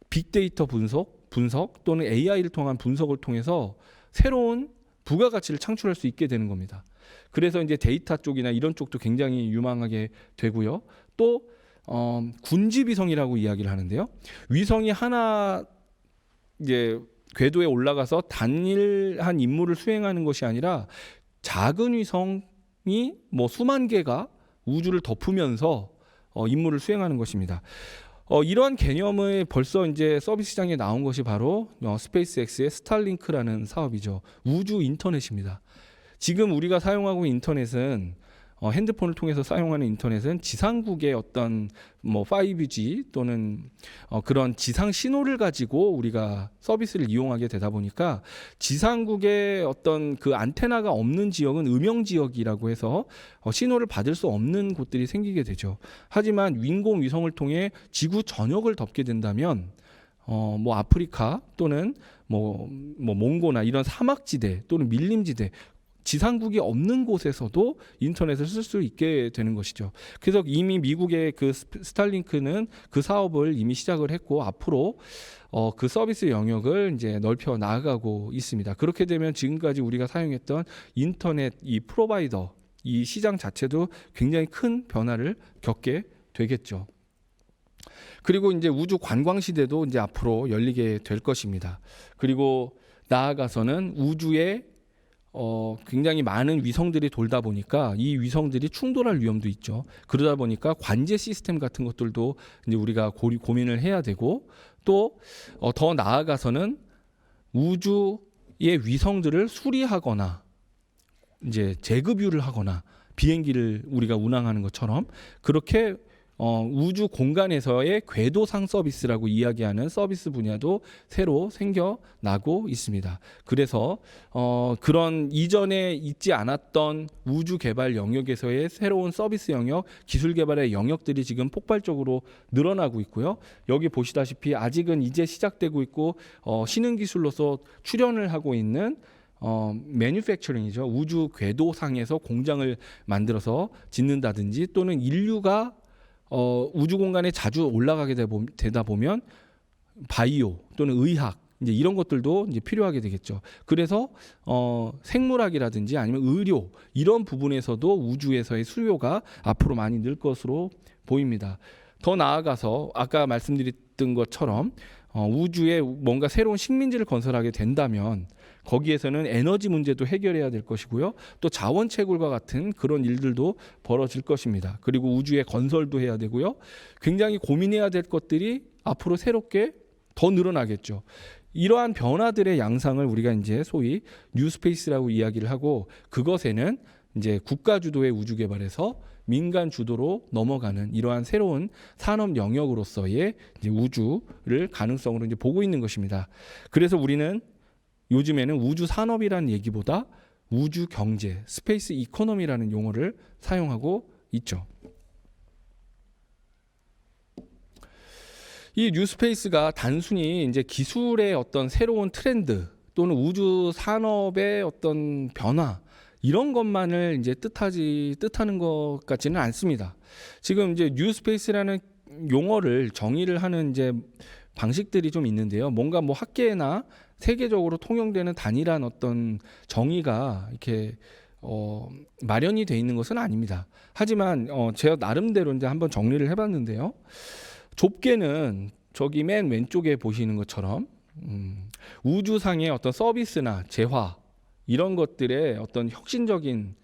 빅데이터 분석 또는 AI를 통한 분석을 통해서 새로운 부가가치를 창출할 수 있게 되는 겁니다. 그래서 이제 데이터 쪽이나 이런 쪽도 굉장히 유망하게 되고요. 또 군집 위성이라고 이야기를 하는데요. 위성이 하나 이제 궤도에 올라가서 단일한 임무를 수행하는 것이 아니라 작은 위성이 뭐 수만 개가 우주를 덮으면서 임무를 수행하는 것입니다. 이러한 개념을 벌써 이제 서비스 시장에 나온 것이 바로 스페이스X의 스타링크라는 사업이죠. 우주 인터넷입니다. 지금 우리가 사용하고 있는 인터넷은 핸드폰을 통해서 사용하는 인터넷은 지상국의 어떤 뭐 5G 또는 그런 지상 신호를 가지고 우리가 서비스를 이용하게 되다 보니까 지상국의 어떤 그 안테나가 없는 지역은 음영 지역이라고 해서 신호를 받을 수 없는 곳들이 생기게 되죠. 하지만 인공위성을 통해 지구 전역을 덮게 된다면 뭐 아프리카 또는 뭐 몽고나 이런 사막지대 또는 밀림지대 지상국이 없는 곳에서도 인터넷을 쓸 수 있게 되는 것이죠. 그래서 이미 미국의 그 스타링크는 그 사업을 이미 시작을 했고 앞으로 그 서비스 영역을 이제 넓혀 나아가고 있습니다. 그렇게 되면 지금까지 우리가 사용했던 인터넷 이 프로바이더 이 시장 자체도 굉장히 큰 변화를 겪게 되겠죠. 그리고 이제 우주 관광 시대도 이제 앞으로 열리게 될 것입니다. 그리고 나아가서는 우주에 굉장히 많은 위성들이 돌다 보니까 이 위성들이 충돌할 위험도 있죠. 그러다 보니까 관제 시스템 같은 것들도 이제 우리가 고민을 해야 되고, 또 더 나아가서는 우주의 위성들을 수리하거나 이제 재급유를 하거나 비행기를 우리가 운항하는 것처럼 그렇게 우주 공간에서의 궤도상 서비스라고 이야기하는 서비스 분야도 새로 생겨나고 있습니다. 그래서 그런 이전에 있지 않았던 우주 개발 영역에서의 새로운 서비스 영역, 기술 개발의 영역들이 지금 폭발적으로 늘어나고 있고요. 여기 보시다시피 아직은 이제 시작되고 있고 신흥 기술로서 출현을 하고 있는 매뉴팩처링이죠. 우주 궤도상에서 공장을 만들어서 짓는다든지, 또는 인류가 우주 공간에 자주 올라가게 되다 보면 바이오 또는 의학 이제 이런 것들도 이제 필요하게 되겠죠. 그래서 생물학이라든지 아니면 의료 이런 부분에서도 우주에서의 수요가 앞으로 많이 늘 것으로 보입니다. 더 나아가서 아까 말씀드렸던 것처럼 우주에 뭔가 새로운 식민지를 건설하게 된다면 거기에서는 에너지 문제도 해결해야 될 것이고요. 또 자원 채굴과 같은 그런 일들도 벌어질 것입니다. 그리고 우주의 건설도 해야 되고요. 굉장히 고민해야 될 것들이 앞으로 새롭게 더 늘어나겠죠. 이러한 변화들의 양상을 우리가 이제 소위 뉴스페이스라고 이야기를 하고, 그것에는 이제 국가 주도의 우주 개발에서 민간 주도로 넘어가는 이러한 새로운 산업 영역으로서의 이제 우주를 가능성으로 이제 보고 있는 것입니다. 그래서 우리는 요즘에는 우주 산업이라는 얘기보다 우주 경제, 스페이스 이코노미라는 용어를 사용하고 있죠. 이 뉴스페이스가 단순히 이제 기술의 어떤 새로운 트렌드 또는 우주 산업의 어떤 변화 이런 것만을 이제 뜻하는 것 같지는 않습니다. 지금 이제 뉴스페이스라는 용어를 정의를 하는 이제 방식들이 좀 있는데요. 뭔가 뭐 학계나 세계적으로 통용되는 단일한 어떤 정의가 이렇게 마련이 돼 있는 것은 아닙니다. 하지만 제가 나름대로 이제 한번 정리를 해봤는데요. 좁게는 저기 맨 왼쪽에 보시는 것처럼 우주상의 어떤 서비스나 재화 이런 것들의 어떤 혁신적인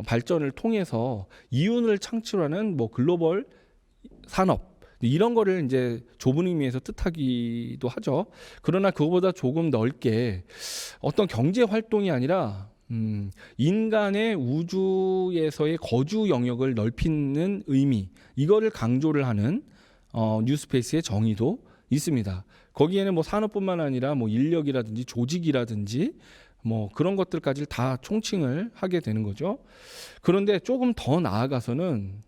발전을 통해서 이윤을 창출하는 뭐 글로벌 산업 이런 거를 이제 좁은 의미에서 뜻하기도 하죠. 그러나 그거보다 조금 넓게 어떤 경제 활동이 아니라 인간의 우주에서의 거주 영역을 넓히는 의미 이거를 강조를 하는 뉴스페이스의 정의도 있습니다. 거기에는 뭐 산업뿐만 아니라 뭐 인력이라든지 조직이라든지 뭐 그런 것들까지 다 총칭을 하게 되는 거죠. 그런데 조금 더 나아가서는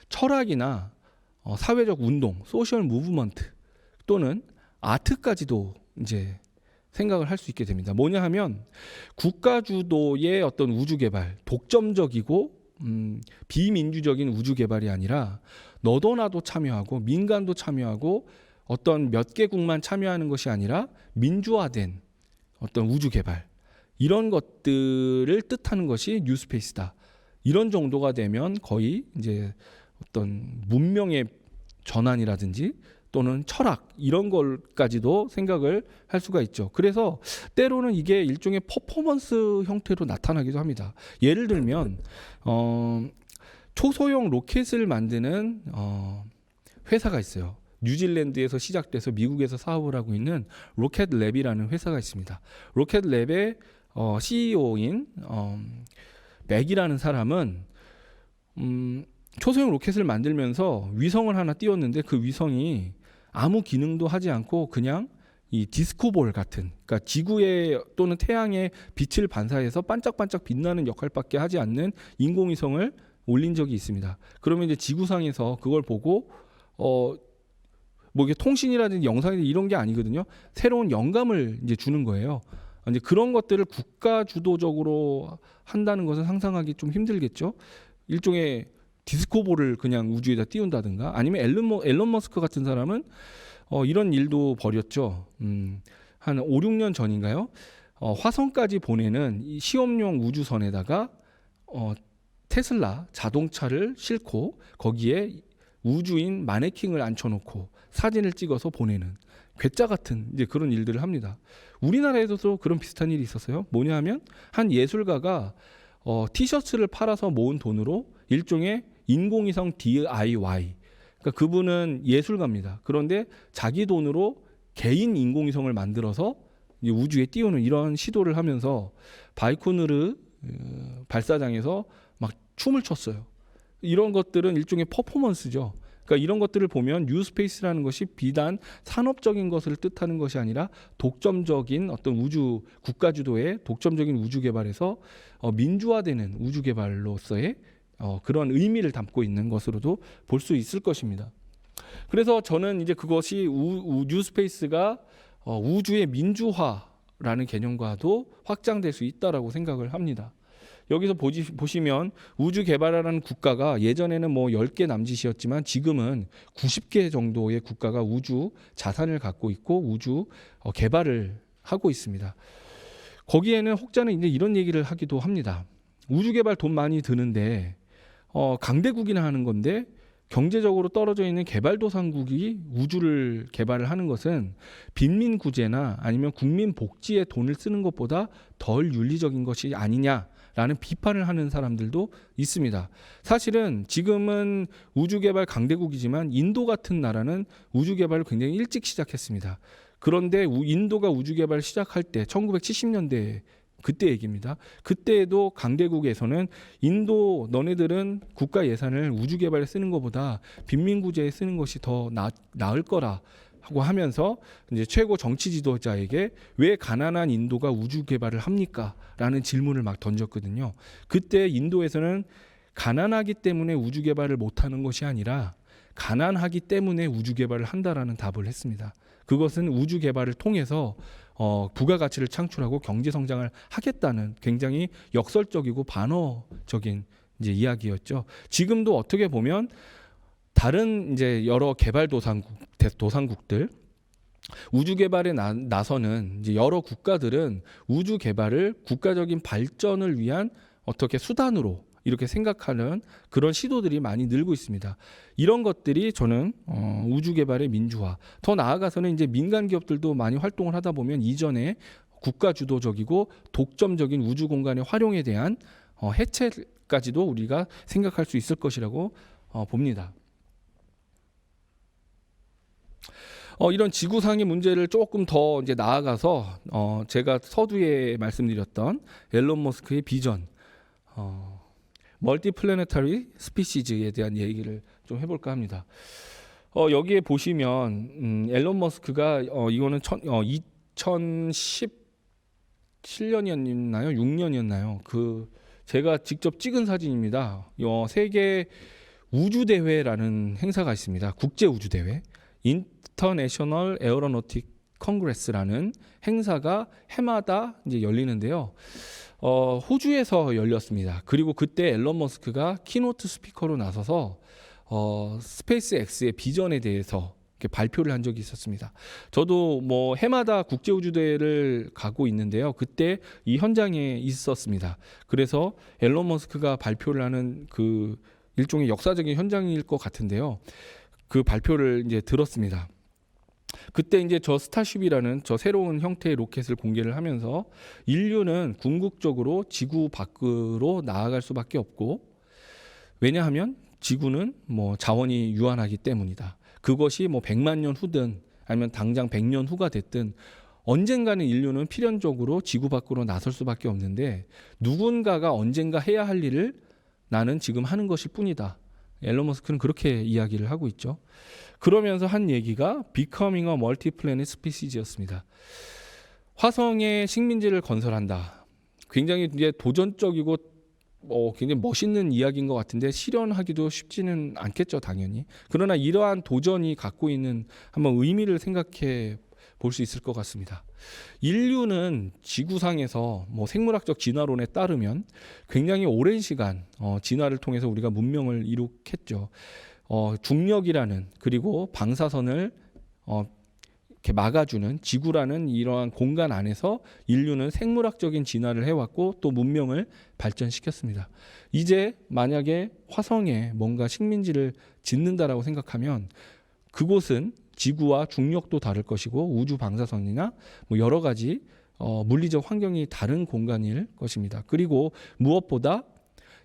철학이나 사회적 운동, 소셜 무브먼트 또는 아트까지도 이제 생각을 할 수 있게 됩니다. 뭐냐 하면 국가 주도의 어떤 우주 개발, 독점적이고 비민주적인 우주 개발이 아니라 너도 나도 참여하고 민간도 참여하고 어떤 몇 개국만 참여하는 것이 아니라 민주화된 어떤 우주 개발 이런 것들을 뜻하는 것이 뉴스페이스다. 이런 정도가 되면 거의 이제 어떤 문명의 전환이라든지 또는 철학 이런 걸까지도 생각을 할 수가 있죠. 그래서 때로는 이게 일종의 퍼포먼스 형태로 나타나기도 합니다. 예를 들면 초소형 로켓을 만드는 회사가 있어요. 뉴질랜드에서 시작돼서 미국에서 사업을 하고 있는 로켓랩이라는 회사가 있습니다. 로켓랩의 CEO인 맥이라는 사람은 초소형 로켓을 만들면서 위성을 하나 띄웠는데 그 위성이 아무 기능도 하지 않고 그냥 이 디스코볼 같은, 그러니까 지구의 또는 태양의 빛을 반사해서 반짝반짝 빛나는 역할밖에 하지 않는 인공위성을 올린 적이 있습니다. 그러면 이제 지구상에서 그걸 보고 뭐 이게 통신이라든지 영상이라든지 이런 게 아니거든요. 새로운 영감을 이제 주는 거예요. 이제 그런 것들을 국가 주도적으로 한다는 것은 상상하기 좀 힘들겠죠. 일종의 디스코볼을 그냥 우주에다 띄운다든가 아니면 앨런 머스크 같은 사람은 이런 일도 벌였죠. 한 5, 6년 전인가요? 화성까지 보내는 이 시험용 우주선에다가 테슬라 자동차를 싣고 거기에 우주인 마네킹을 앉혀놓고 사진을 찍어서 보내는 괴짜 같은 이제 그런 일들을 합니다. 우리나라에서도 그런 비슷한 일이 있었어요. 뭐냐하면 한 예술가가 티셔츠를 팔아서 모은 돈으로 일종의 인공위성 DIY, 그러니까 그분은 예술가입니다. 그런데 자기 돈으로 개인 인공위성을 만들어서 이제 우주에 띄우는 이런 시도를 하면서 바이코누르 발사장에서 막 춤을 췄어요. 이런 것들은 일종의 퍼포먼스죠. 그러니까 이런 것들을 보면 뉴스페이스라는 것이 비단 산업적인 것을 뜻하는 것이 아니라 독점적인 어떤 우주 국가 주도의 독점적인 우주 개발에서 민주화되는 우주 개발로서의 그런 의미를 담고 있는 것으로도 볼 수 있을 것입니다. 그래서 저는 이제 그것이 뉴스페이스가 우주의 민주화라는 개념과도 확장될 수 있다라고 생각을 합니다. 여기서 보시면 우주 개발하는 국가가 예전에는 뭐 10개 남짓이었지만 지금은 90개 정도의 국가가 우주 자산을 갖고 있고 우주 개발을 하고 있습니다. 거기에는 혹자는 이제 이런 얘기를 하기도 합니다. 우주 개발 돈 많이 드는데 강대국이나 하는 건데 경제적으로 떨어져 있는 개발도상국이 우주를 개발을 하는 것은 빈민 구제나 아니면 국민 복지에 돈을 쓰는 것보다 덜 윤리적인 것이 아니냐라는 비판을 하는 사람들도 있습니다. 사실은 지금은 우주 개발 강대국이지만 인도 같은 나라는 우주 개발을 굉장히 일찍 시작했습니다. 그런데 인도가 우주 개발을 시작할 때 1970년대 그때 얘기입니다. 그때에도 강대국에서는 인도 너네들은 국가 예산을 우주 개발에 쓰는 것보다 빈민구제에 쓰는 것이 더 나을 거라 하고 하면서 이제 최고 정치 지도자에게 왜 가난한 인도가 우주 개발을 합니까? 라는 질문을 막 던졌거든요. 그때 인도에서는 가난하기 때문에 우주 개발을 못하는 것이 아니라 가난하기 때문에 우주 개발을 한다라는 답을 했습니다. 그것은 우주 개발을 통해서 부가가치를 창출하고 경제 성장을 하겠다는 굉장히 역설적이고 반어적인 이제 이야기였죠. 지금도 어떻게 보면 다른 이제 여러 도상국들 우주 개발에 나서는 이제 여러 국가들은 우주 개발을 국가적인 발전을 위한 어떻게 수단으로 이렇게 생각하는 그런 시도들이 많이 늘고 있습니다. 이런 것들이 저는 우주 개발의 민주화, 더 나아가서는 이제 민간 기업들도 많이 활동을 하다 보면 이전에 국가 주도적이고 독점적인 우주 공간의 활용에 대한 해체까지도 우리가 생각할 수 있을 것이라고 봅니다. 이런 지구상의 문제를 조금 더 이제 나아가서 제가 서두에 말씀드렸던 앨런 머스크의 비전, 멀티플래네터리 스피시즈에 대한 얘기를 좀 해볼까 합니다. 여기에 보시면 앨런 머스크가 이거는 2017년이었나요? 6년이었나요? 제가 직접 찍은 사진입니다. 세계 우주 대회라는 행사가 있습니다. 국제 우주 대회, 인터내셔널 에어로노틱 컨그레스라는 행사가 해마다 이제 열리는데요. 호주에서 열렸습니다. 그리고 그때 앨런 머스크가 키노트 스피커로 나서서 스페이스 X의 비전에 대해서 이렇게 발표를 한 적이 있었습니다. 저도 뭐 해마다 국제 우주 대회를 가고 있는데요. 그때 이 현장에 있었습니다. 그래서 앨런 머스크가 발표를 하는 그 일종의 역사적인 현장일 것 같은데요. 그 발표를 이제 들었습니다. 그때 이제 저 스타쉽이라는 저 새로운 형태의 로켓을 공개를 하면서 인류는 궁극적으로 지구 밖으로 나아갈 수밖에 없고, 왜냐하면 지구는 뭐 자원이 유한하기 때문이다. 그것이 뭐 100만 년 후든 아니면 당장 100년 후가 됐든 언젠가는 인류는 필연적으로 지구 밖으로 나설 수밖에 없는데 누군가가 언젠가 해야 할 일을 나는 지금 하는 것일 뿐이다. 앨런 머스크는 그렇게 이야기를 하고 있죠. 그러면서 한 얘기가 Becoming a Multi-Planet Species였습니다. 화성에 식민지를 건설한다. 굉장히 이제 도전적이고 굉장히 멋있는 이야기인 것 같은데 실현하기도 쉽지는 않겠죠, 당연히. 그러나 이러한 도전이 갖고 있는 한번 의미를 생각해 볼 수 있을 것 같습니다. 인류는 지구상에서 뭐 생물학적 진화론에 따르면 굉장히 오랜 시간 진화를 통해서 우리가 문명을 이룩했죠. 중력이라는 그리고 방사선을 이렇게 막아주는 지구라는 이러한 공간 안에서 인류는 생물학적인 진화를 해왔고 또 문명을 발전시켰습니다. 이제 만약에 화성에 뭔가 식민지를 짓는다라고 생각하면 그곳은 지구와 중력도 다를 것이고 우주 방사선이나 뭐 여러 가지 물리적 환경이 다른 공간일 것입니다. 그리고 무엇보다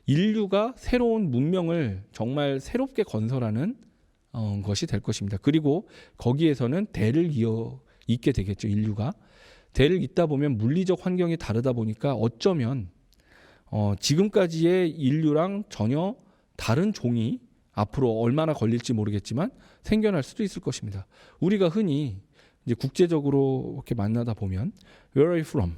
인류가 새로운 문명을 정말 새롭게 건설하는 것이 될 것입니다. 그리고 거기에서는 대를 잇게 되겠죠. 인류가 대를 잇다 보면 물리적 환경이 다르다 보니까 어쩌면 지금까지의 인류랑 전혀 다른 종이 앞으로 얼마나 걸릴지 모르겠지만 생겨날 수도 있을 것입니다. 우리가 흔히 이제 국제적으로 이렇게 만나다 보면 Where are you from?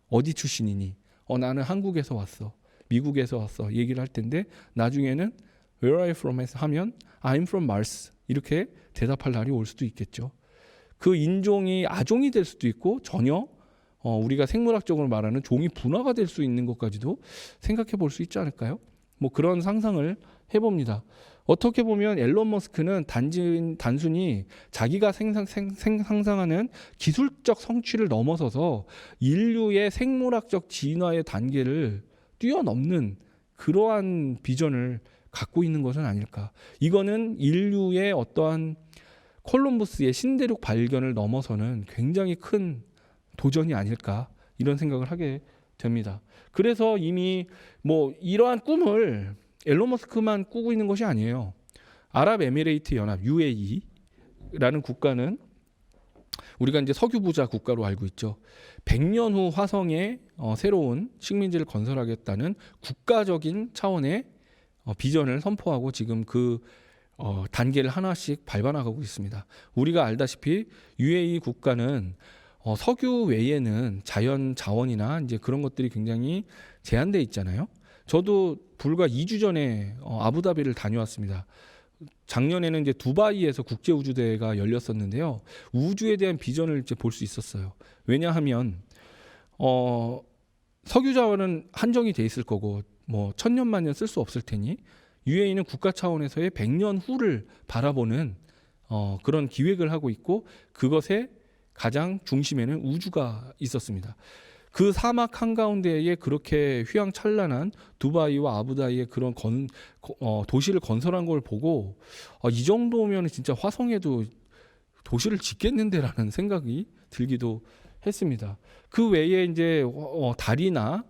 어디 출신이니? 나는 한국에서 왔어. 미국에서 왔어. 얘기를 할 텐데 나중에는 Where are you from? 해서 하면 I'm from Mars. 이렇게 대답할 날이 올 수도 있겠죠. 그 인종이 아종이 될 수도 있고 전혀 우리가 생물학적으로 말하는 종이 분화가 될 수 있는 것까지도 생각해 볼 수 있지 않을까요? 뭐 그런 상상을 해봅니다. 어떻게 보면 앨런 머스크는 단순히 자기가 상상하는 기술적 성취를 넘어서서 인류의 생물학적 진화의 단계를 뛰어넘는 그러한 비전을 갖고 있는 것은 아닐까. 이거는 인류의 어떠한 콜럼버스의 신대륙 발견을 넘어서는 굉장히 큰 도전이 아닐까 이런 생각을 하게 됩니다. 그래서 이미 뭐 이러한 꿈을 앨런 머스크만 꾸고 있는 것이 아니에요. 아랍에미레이트 연합 UAE라는 국가는 우리가 이제 석유 부자 국가로 알고 있죠. 100년 후 화성에 새로운 식민지를 건설하겠다는 국가적인 차원의 비전을 선포하고 지금 그 단계를 하나씩 밟아나가고 있습니다. 우리가 알다시피 UAE 국가는 석유 외에는 자연 자원이나 이제 그런 것들이 굉장히 제한돼 있잖아요. 저도 불과 2주 전에 아부다비를 다녀왔습니다. 작년에는 이제 두바이에서 국제우주대회가 열렸었는데요. 우주에 대한 비전을 이제 볼 수 있었어요. 왜냐하면 석유 자원은 한정이 돼 있을 거고 뭐 천년만년 쓸 수 없을 테니 UAE는 국가 차원에서의 100년 후를 바라보는 그런 기획을 하고 있고 그것의 가장 중심에는 우주가 있었습니다. 그 사막 한가운데에 그렇게 휘황찬란한 두바이와 아부다비의 그런 도시를 건설한 걸 보고 이 정도면 진짜 화성에도 도시를 짓겠는데라는 생각이 들기도 했습니다. 그 외에 이제 달이나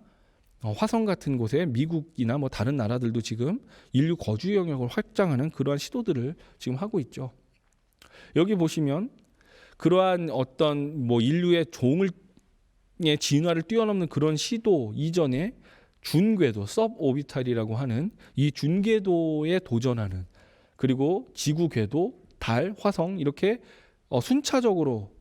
화성 같은 곳에 미국이나 뭐 다른 나라들도 지금 인류 거주 영역을 확장하는 그러한 시도들을 지금 하고 있죠. 여기 보시면 그러한 어떤 뭐 인류의 종의 진화를 뛰어넘는 그런 시도 이전에 준궤도, 서브오비탈이라고 하는 이 준궤도에 도전하는 그리고 지구 궤도, 달, 화성 이렇게 순차적으로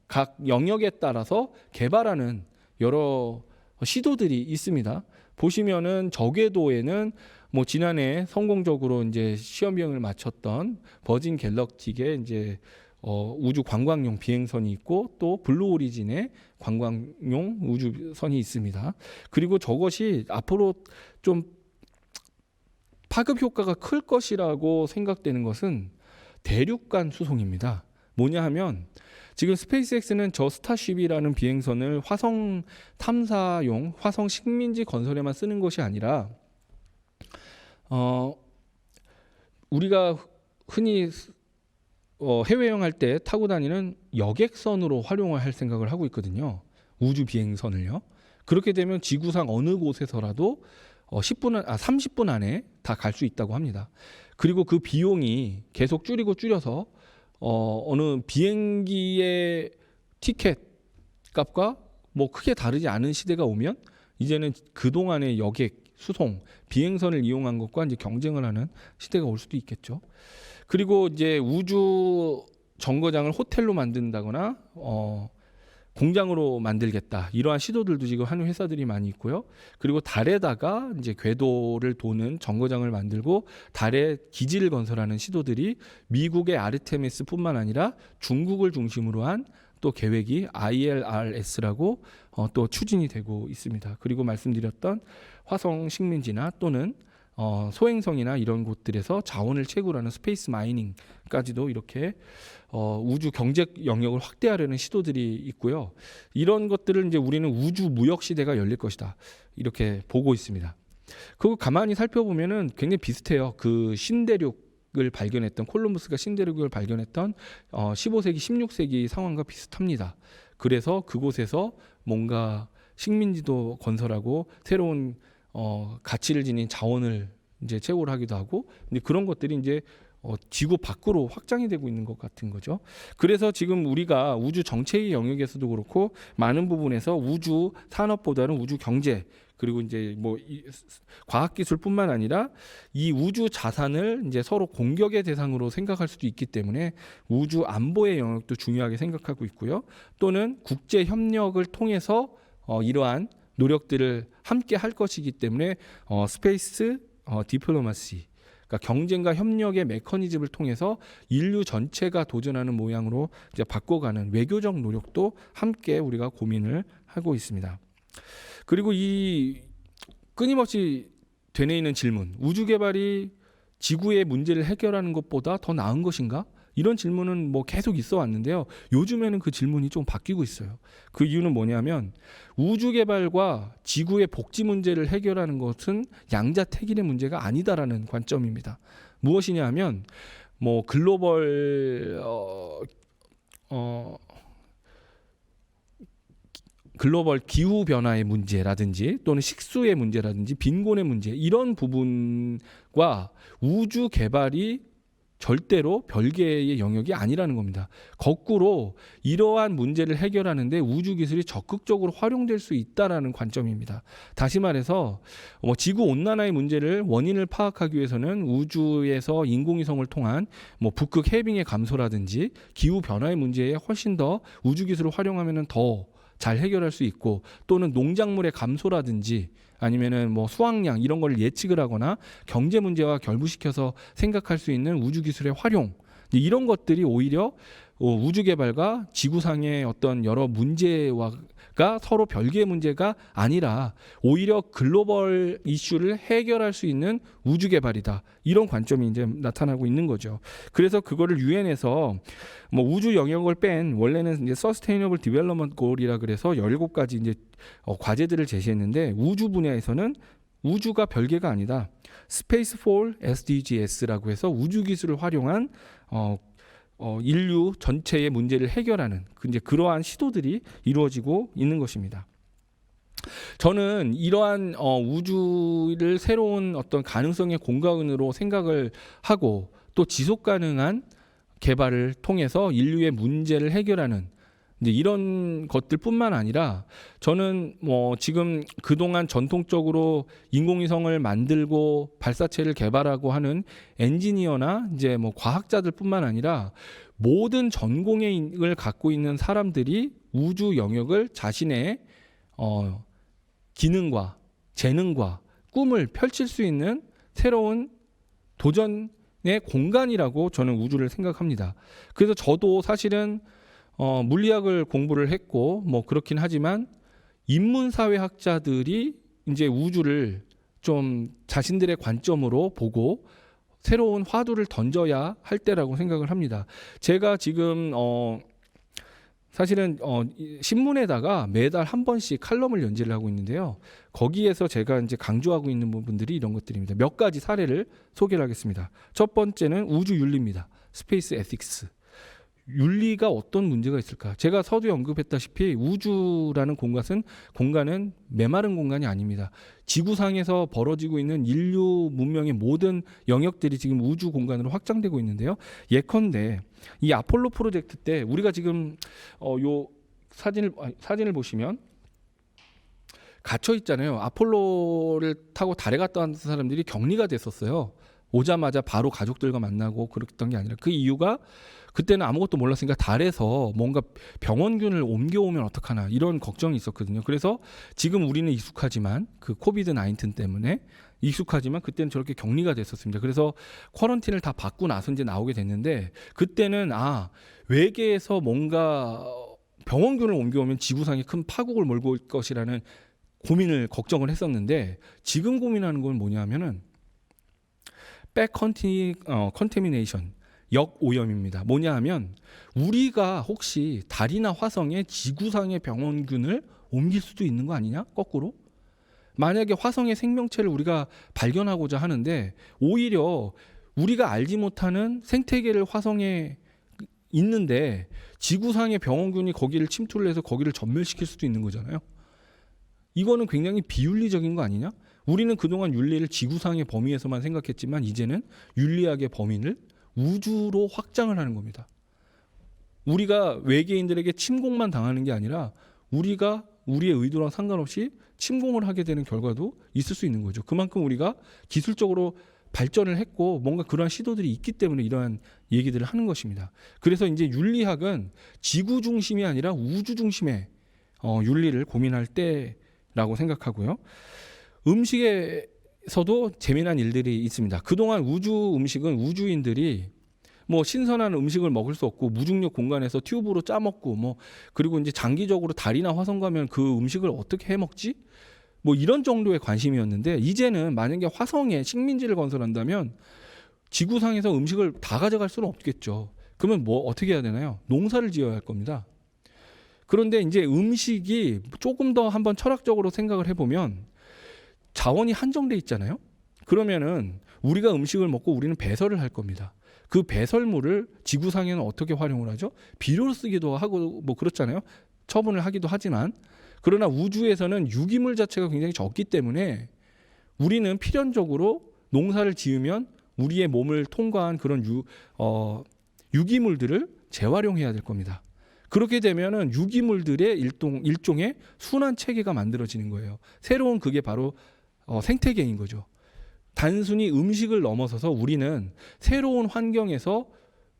각 영역에 따라서 개발하는 여러 시도들이 있습니다. 보시면은 저궤도에는 뭐 지난해 성공적으로 이제 시험 비행을 마쳤던 버진 갤럭틱의 이제 우주 관광용 비행선이 있고 또 블루 오리진의 관광용 우주선이 있습니다. 그리고 저것이 앞으로 좀 파급 효과가 클 것이라고 생각되는 것은 대륙간 수송입니다. 뭐냐 하면 지금 스페이스X는 저 스타쉽이라는 비행선을 화성 탐사용 화성 식민지 건설에만 쓰는 것이 아니라 우리가 흔히 해외여행할 때 타고 다니는 여객선으로 활용을 할 생각을 하고 있거든요. 우주 비행선을요. 그렇게 되면 지구상 어느 곳에서라도 30분 안에 다 갈 수 있다고 합니다. 그리고 그 비용이 계속 줄여서 어느 비행기의 티켓 값과 뭐 크게 다르지 않은 시대가 오면 이제는 그동안의 여객, 수송, 비행선을 이용한 것과 이제 경쟁을 하는 시대가 올 수도 있겠죠. 그리고 이제 우주 정거장을 호텔로 만든다거나 공장으로 만들겠다 이러한 시도들도 지금 하는 회사들이 많이 있고요. 그리고 달에다가 이제 궤도를 도는 정거장을 만들고 달에 기지를 건설하는 시도들이 미국의 아르테미스뿐만 아니라 중국을 중심으로 한 또 계획이 ILRS라고 또 추진이 되고 있습니다. 그리고 말씀드렸던 화성 식민지나 또는 소행성이나 이런 곳들에서 자원을 채굴하는 스페이스 마이닝까지도 이렇게 우주 경제 영역을 확대하려는 시도들이 있고요. 이런 것들을 이제 우리는 우주 무역 시대가 열릴 것이다 이렇게 보고 있습니다. 그거 가만히 살펴보면은 굉장히 비슷해요. 그 신대륙을 발견했던 콜럼버스가 신대륙을 발견했던 15세기, 16세기 상황과 비슷합니다. 그래서 그곳에서 뭔가 식민지도 건설하고 새로운 가치를 지닌 자원을 이제 채굴 하기도 하고, 근데 그런 것들이 이제 지구 밖으로 확장이 되고 있는 것 같은 거죠. 그래서 지금 우리가 우주 정체의 영역에서도 그렇고 많은 부분에서 우주 산업보다는 우주 경제, 그리고 이제 뭐 과학 기술뿐만 아니라 이 우주 자산을 이제 서로 공격의 대상으로 생각할 수도 있기 때문에 우주 안보의 영역도 중요하게 생각하고 있고요. 또는 국제 협력을 통해서 이러한 노력들을 함께 할 것이기 때문에 스페이스 디플로마시, 그러니까 경쟁과 협력의 메커니즘을 통해서 인류 전체가 도전하는 모양으로 이제 바꿔가는 외교적 노력도 함께 우리가 고민을 하고 있습니다. 그리고 이 끊임없이 되뇌이는 질문, 우주 개발이 지구의 문제를 해결하는 것보다 더 나은 것인가? 이런 질문은 뭐 계속 있어 왔는데요. 요즘에는 그 질문이 좀 바뀌고 있어요. 그 이유는 뭐냐면 우주 개발과 지구의 복지 문제를 해결하는 것은 양자택일의 문제가 아니다라는 관점입니다. 무엇이냐 하면 뭐 글로벌 기후 변화의 문제라든지 또는 식수의 문제라든지 빈곤의 문제, 이런 부분과 우주 개발이 절대로 별개의 영역이 아니라는 겁니다. 거꾸로 이러한 문제를 해결하는데 우주 기술이 적극적으로 활용될 수 있다라는 관점입니다. 다시 말해서 지구 온난화의 문제를 원인을 파악하기 위해서는 우주에서 인공위성을 통한 북극 해빙의 감소라든지 기후 변화의 문제에 훨씬 더 우주 기술을 활용하면은 더 잘 해결할 수 있고, 또는 농작물의 감소라든지 아니면은 수확량 이런 걸 예측을 하거나 경제 문제와 결부시켜서 생각할 수 있는 우주 기술의 활용, 이런 것들이 오히려 우주 개발과 지구상의 어떤 여러 문제가 서로 별개의 문제가 아니라 오히려 글로벌 이슈를 해결할 수 있는 우주 개발이다, 이런 관점이 이제 나타나고 있는 거죠. 그래서 그거를 유엔에서 우주 영역을 뺀, 원래는 이제 Sustainable Development Goal이라 그래서 17가지 이제 과제들을 제시했는데, 우주 분야에서는 우주가 별개가 아니다, Space for SDGs라고 해서 우주 기술을 활용한 인류 전체의 문제를 해결하는 이제 그러한 시도들이 이루어지고 있는 것입니다. 저는 이러한 우주를 새로운 어떤 가능성의 공간으로 생각을 하고, 또 지속 가능한 개발을 통해서 인류의 문제를 해결하는 이제 이런 것들뿐만 아니라, 저는 지금 그동안 전통적으로 인공위성을 만들고 발사체를 개발하고 하는 엔지니어나 이제 과학자들뿐만 아니라 모든 전공을 갖고 있는 사람들이 우주 영역을 자신의 기능과 재능과 꿈을 펼칠 수 있는 새로운 도전의 공간이라고 저는 우주를 생각합니다. 그래서 저도 사실은 물리학을 공부를 했고 그렇긴 하지만 인문사회학자들이 이제 우주를 좀 자신들의 관점으로 보고 새로운 화두를 던져야 할 때라고 생각을 합니다. 제가 지금 사실은 신문에다가 매달 한 번씩 칼럼을 연재를 하고 있는데요. 거기에서 제가 이제 강조하고 있는 부분들이 이런 것들입니다. 몇 가지 사례를 소개를 하겠습니다. 첫 번째는 우주 윤리입니다. 스페이스 에틱스. 윤리가 어떤 문제가 있을까? 제가 서두에 언급했다시피 우주라는 공간은 메마른 공간이 아닙니다. 지구상에서 벌어지고 있는 인류 문명의 모든 영역들이 지금 우주 공간으로 확장되고 있는데요. 예컨대 이 아폴로 프로젝트 때 우리가 지금 요 사진을 보시면 갇혀 있잖아요. 아폴로를 타고 달에 갔다 온 사람들이 격리가 됐었어요. 오자마자 바로 가족들과 만나고 그랬던 게 아니라, 그 이유가 그때는 아무것도 몰랐으니까 달에서 뭔가 병원균을 옮겨오면 어떡하나 이런 걱정이 있었거든요. 그래서 지금 우리는 익숙하지만 그 코비드 19 때문에 익숙하지만 그때는 저렇게 격리가 됐었습니다. 그래서 쿼런틴을 다 받고 나서 이제 나오게 됐는데, 그때는 외계에서 뭔가 병원균을 옮겨오면 지구상에 큰 파국을 몰고 올 것이라는 걱정을 했었는데, 지금 고민하는 건 뭐냐면은 컨테미네이션, 역오염입니다. 뭐냐 하면 우리가 혹시 달이나 화성에 지구상의 병원균을 옮길 수도 있는 거 아니냐? 거꾸로. 만약에 화성의 생명체를 우리가 발견하고자 하는데 오히려 우리가 알지 못하는 생태계를 화성에 있는데 지구상의 병원균이 거기를 침투를 해서 거기를 전멸시킬 수도 있는 거잖아요. 이거는 굉장히 비윤리적인 거 아니냐? 우리는 그동안 윤리를 지구상의 범위에서만 생각했지만 이제는 윤리학의 범위를 우주로 확장을 하는 겁니다. 우리가 외계인들에게 침공만 당하는 게 아니라 우리가 우리의 의도랑 상관없이 침공을 하게 되는 결과도 있을 수 있는 거죠. 그만큼 우리가 기술적으로 발전을 했고 뭔가 그러한 시도들이 있기 때문에 이러한 얘기들을 하는 것입니다. 그래서 이제 윤리학은 지구 중심이 아니라 우주 중심의 윤리를 고민할 때라고 생각하고요. 음식에서도 재미난 일들이 있습니다. 그동안 우주 음식은 우주인들이 뭐 신선한 음식을 먹을 수 없고 무중력 공간에서 튜브로 짜 먹고 그리고 이제 장기적으로 달이나 화성 가면 그 음식을 어떻게 해 먹지? 뭐 이런 정도의 관심이었는데 이제는 만약에 화성에 식민지를 건설한다면 지구상에서 음식을 다 가져갈 수는 없겠죠. 그러면 뭐 어떻게 해야 되나요? 농사를 지어야 할 겁니다. 그런데 이제 음식이 조금 더 한번 철학적으로 생각을 해보면 자원이 한정돼 있잖아요. 그러면은 우리가 음식을 먹고 우리는 배설을 할 겁니다. 그 배설물을 지구상에는 어떻게 활용을 하죠? 비료로 쓰기도 하고 뭐 그렇잖아요. 처분을 하기도 하지만 그러나 우주에서는 유기물 자체가 굉장히 적기 때문에 우리는 필연적으로 농사를 지으면 우리의 몸을 통과한 그런 유기물들을 재활용해야 될 겁니다. 그렇게 되면은 유기물들의 일종의 순환 체계가 만들어지는 거예요. 새로운 그게 바로 생태계인 거죠. 단순히 음식을 넘어서서 우리는 새로운 환경에서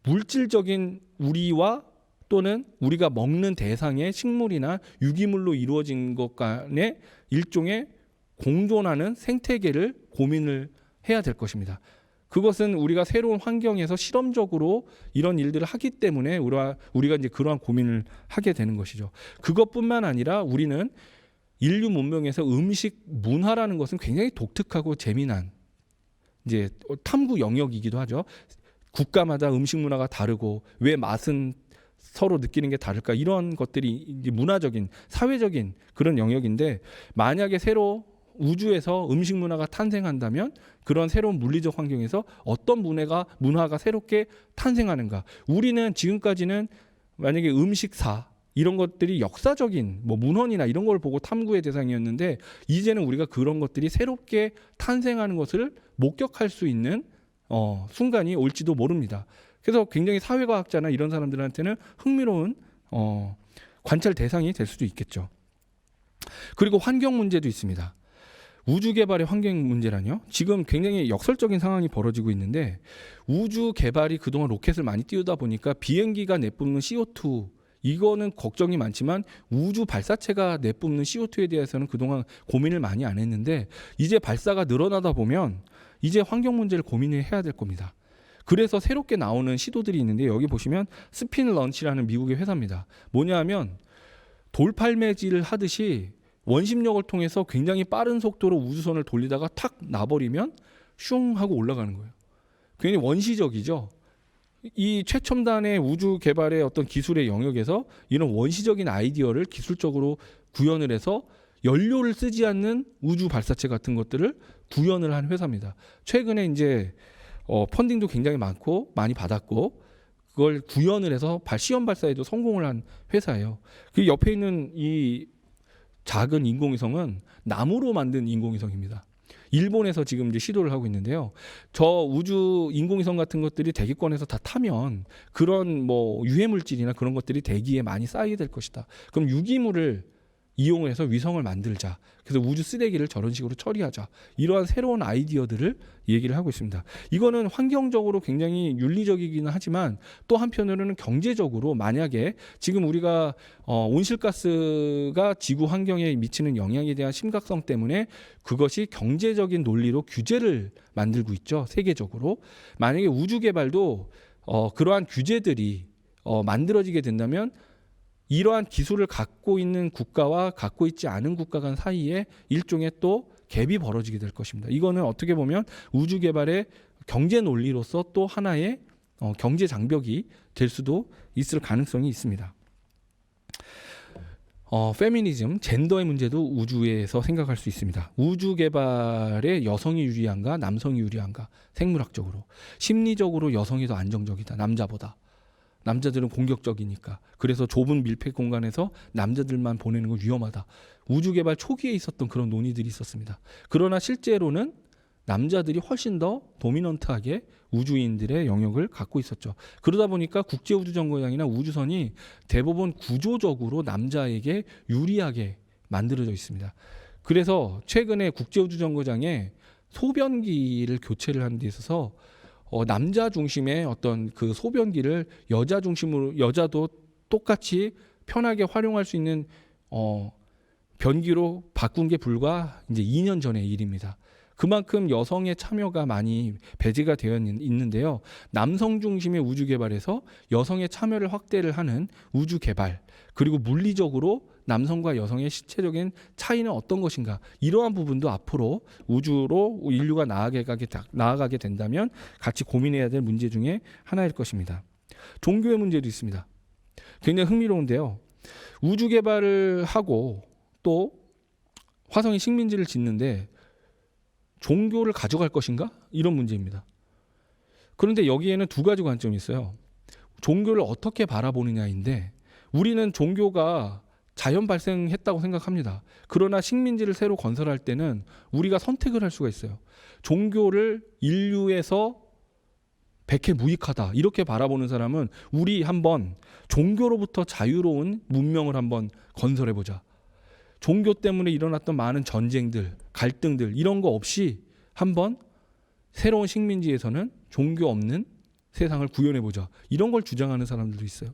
물질적인 우리와 또는 우리가 먹는 대상의 식물이나 유기물로 이루어진 것 간의 일종의 공존하는 생태계를 고민을 해야 될 것입니다. 그것은 우리가 새로운 환경에서 실험적으로 이런 일들을 하기 때문에 우리가 이제 그러한 고민을 하게 되는 것이죠. 그것뿐만 아니라 우리는 인류 문명에서 음식 문화라는 것은 굉장히 독특하고 재미난 이제 탐구 영역이기도 하죠. 국가마다 음식 문화가 다르고 왜 맛은 서로 느끼는 게 다를까 이런 것들이 이제 문화적인 사회적인 그런 영역인데 만약에 새로 우주에서 음식 문화가 탄생한다면 그런 새로운 물리적 환경에서 어떤 문화가 새롭게 탄생하는가. 우리는 지금까지는 만약에 음식사 이런 것들이 역사적인 뭐 문헌이나 이런 걸 보고 탐구의 대상이었는데 이제는 우리가 그런 것들이 새롭게 탄생하는 것을 목격할 수 있는 순간이 올지도 모릅니다. 그래서 굉장히 사회과학자나 이런 사람들한테는 흥미로운 관찰 대상이 될 수도 있겠죠. 그리고 환경 문제도 있습니다. 우주 개발의 환경 문제라뇨? 지금 굉장히 역설적인 상황이 벌어지고 있는데 우주 개발이 그동안 로켓을 많이 띄우다 보니까 비행기가 내뿜는 CO2 이거는 걱정이 많지만 우주 발사체가 내뿜는 CO2에 대해서는 그동안 고민을 많이 안 했는데 이제 발사가 늘어나다 보면 이제 환경 문제를 고민해야 될 겁니다. 그래서 새롭게 나오는 시도들이 있는데 여기 보시면 스핀 런치라는 미국의 회사입니다. 뭐냐 하면 돌팔매질을 하듯이 원심력을 통해서 굉장히 빠른 속도로 우주선을 돌리다가 탁 놔버리면 슝 하고 올라가는 거예요. 굉장히 원시적이죠. 이 최첨단의 우주 개발의 어떤 기술의 영역에서 이런 원시적인 아이디어를 기술적으로 구현을 해서 연료를 쓰지 않는 우주 발사체 같은 것들을 구현을 한 회사입니다. 최근에 이제 펀딩도 굉장히 많고 많이 받았고 그걸 구현을 해서 시험 발사에도 성공을 한 회사예요. 그 옆에 있는 이 작은 인공위성은 나무로 만든 인공위성입니다. 일본에서 지금 이제 시도를 하고 있는데요. 저 우주 인공위성 같은 것들이 대기권에서 다 타면 그런 뭐 유해물질이나 그런 것들이 대기에 많이 쌓이게 될 것이다. 그럼 유기물을 이용해서 위성을 만들자. 그래서 우주 쓰레기를 저런 식으로 처리하자. 이러한 새로운 아이디어들을 얘기를 하고 있습니다. 이거는 환경적으로 굉장히 윤리적이기는 하지만 또 한편으로는 경제적으로 만약에 지금 우리가 온실가스가 지구 환경에 미치는 영향에 대한 심각성 때문에 그것이 경제적인 논리로 규제를 만들고 있죠. 세계적으로. 만약에 우주 개발도 그러한 규제들이 만들어지게 된다면 이러한 기술을 갖고 있는 국가와 갖고 있지 않은 국가 간 사이에 일종의 또 갭이 벌어지게 될 것입니다. 이거는 어떻게 보면 우주 개발의 경제 논리로서 또 하나의 경제 장벽이 될 수도 있을 가능성이 있습니다. 페미니즘, 젠더의 문제도 우주에서 생각할 수 있습니다. 우주 개발에 여성이 유리한가 남성이 유리한가, 생물학적으로. 심리적으로 여성이 더 안정적이다, 남자보다. 남자들은 공격적이니까. 그래서 좁은 밀폐 공간에서 남자들만 보내는 건 위험하다. 우주 개발 초기에 있었던 그런 논의들이 있었습니다. 그러나 실제로는 남자들이 훨씬 더 도미넌트하게 우주인들의 영역을 갖고 있었죠. 그러다 보니까 국제우주정거장이나 우주선이 대부분 구조적으로 남자에게 유리하게 만들어져 있습니다. 그래서 최근에 국제우주정거장에 소변기를 교체를 하는 데 있어서 남자 중심의 어떤 그 소변기를 여자 중심으로, 여자도 똑같이 편하게 활용할 수 있는 변기로 바꾼 게 불과 이제 2년 전의 일입니다. 그만큼 여성의 참여가 많이 배제가 되어 있는데요. 남성 중심의 우주 개발에서 여성의 참여를 확대를 하는 우주 개발, 그리고 물리적으로 남성과 여성의 신체적인 차이는 어떤 것인가, 이러한 부분도 앞으로 우주로 인류가 나아가게 된다면 같이 고민해야 될 문제 중에 하나일 것입니다. 종교의 문제도 있습니다. 굉장히 흥미로운데요. 우주 개발을 하고 또 화성에 식민지를 짓는데 종교를 가져갈 것인가? 이런 문제입니다. 그런데 여기에는 두 가지 관점이 있어요. 종교를 어떻게 바라보느냐인데, 우리는 종교가 자연 발생했다고 생각합니다. 그러나 식민지를 새로 건설할 때는 우리가 선택을 할 수가 있어요. 종교를 인류에서 백해무익하다 이렇게 바라보는 사람은 우리 한번 종교로부터 자유로운 문명을 한번 건설해보자. 종교 때문에 일어났던 많은 전쟁들, 갈등들 이런 거 없이 한번 새로운 식민지에서는 종교 없는 세상을 구현해보자. 이런 걸 주장하는 사람들도 있어요.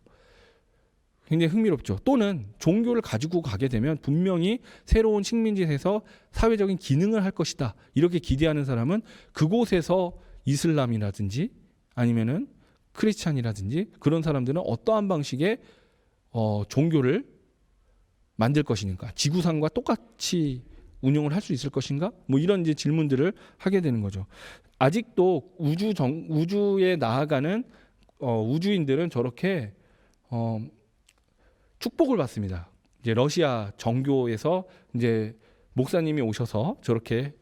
굉장히 흥미롭죠. 또는 종교를 가지고 가게 되면 분명히 새로운 식민지에서 사회적인 기능을 할 것이다. 이렇게 기대하는 사람은 그곳에서 이슬람이라든지 아니면은 크리스찬이라든지 그런 사람들은 어떠한 방식의 종교를 만들 것인가, 지구상과 똑같이 운영을 할 수 있을 것인가, 뭐 이런 이제 질문들을 하게 되는 거죠. 아직도 우주에 나아가는 우주인들은 저렇게 축복을 받습니다. 이제 러시아 정교에서 이제 목사님이 오셔서 저렇게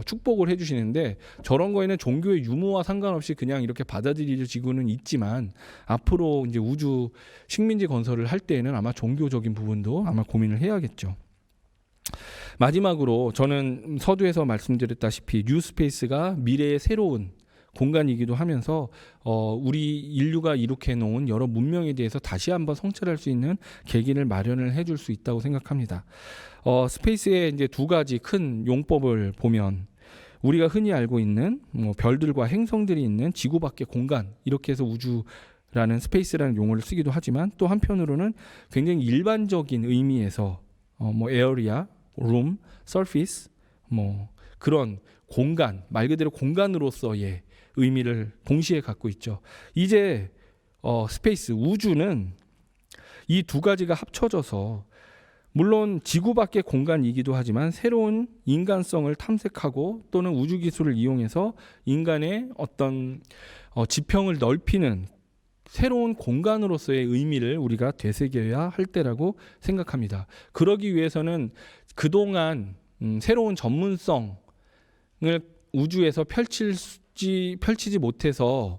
축복을 해주시는데, 저런 거에는 종교의 유무와 상관없이 그냥 이렇게 받아들여지고는 있지만 앞으로 이제 우주 식민지 건설을 할 때에는 아마 종교적인 부분도 아마 고민을 해야겠죠. 마지막으로 저는 서두에서 말씀드렸다시피 뉴스페이스가 미래의 새로운 공간이기도 하면서 우리 인류가 이룩해 놓은 여러 문명에 대해서 다시 한번 성찰할 수 있는 계기를 마련을 해줄 수 있다고 생각합니다. 스페이스의 이제 두 가지 큰 용법을 보면, 우리가 흔히 알고 있는 별들과 행성들이 있는 지구 밖의 공간, 이렇게 해서 우주라는 스페이스라는 용어를 쓰기도 하지만, 또 한편으로는 굉장히 일반적인 의미에서 에어리아, 룸, 서피스, 그런 공간, 말 그대로 공간으로서의 의미를 동시에 갖고 있죠. 이제 스페이스, 우주는 이 두 가지가 합쳐져서 물론 지구 밖의 공간이기도 하지만 새로운 인간성을 탐색하고 또는 우주 기술을 이용해서 인간의 어떤 지평을 넓히는 새로운 공간으로서의 의미를 우리가 되새겨야 할 때라고 생각합니다. 그러기 위해서는 그동안 새로운 전문성을 우주에서 펼치지 못해서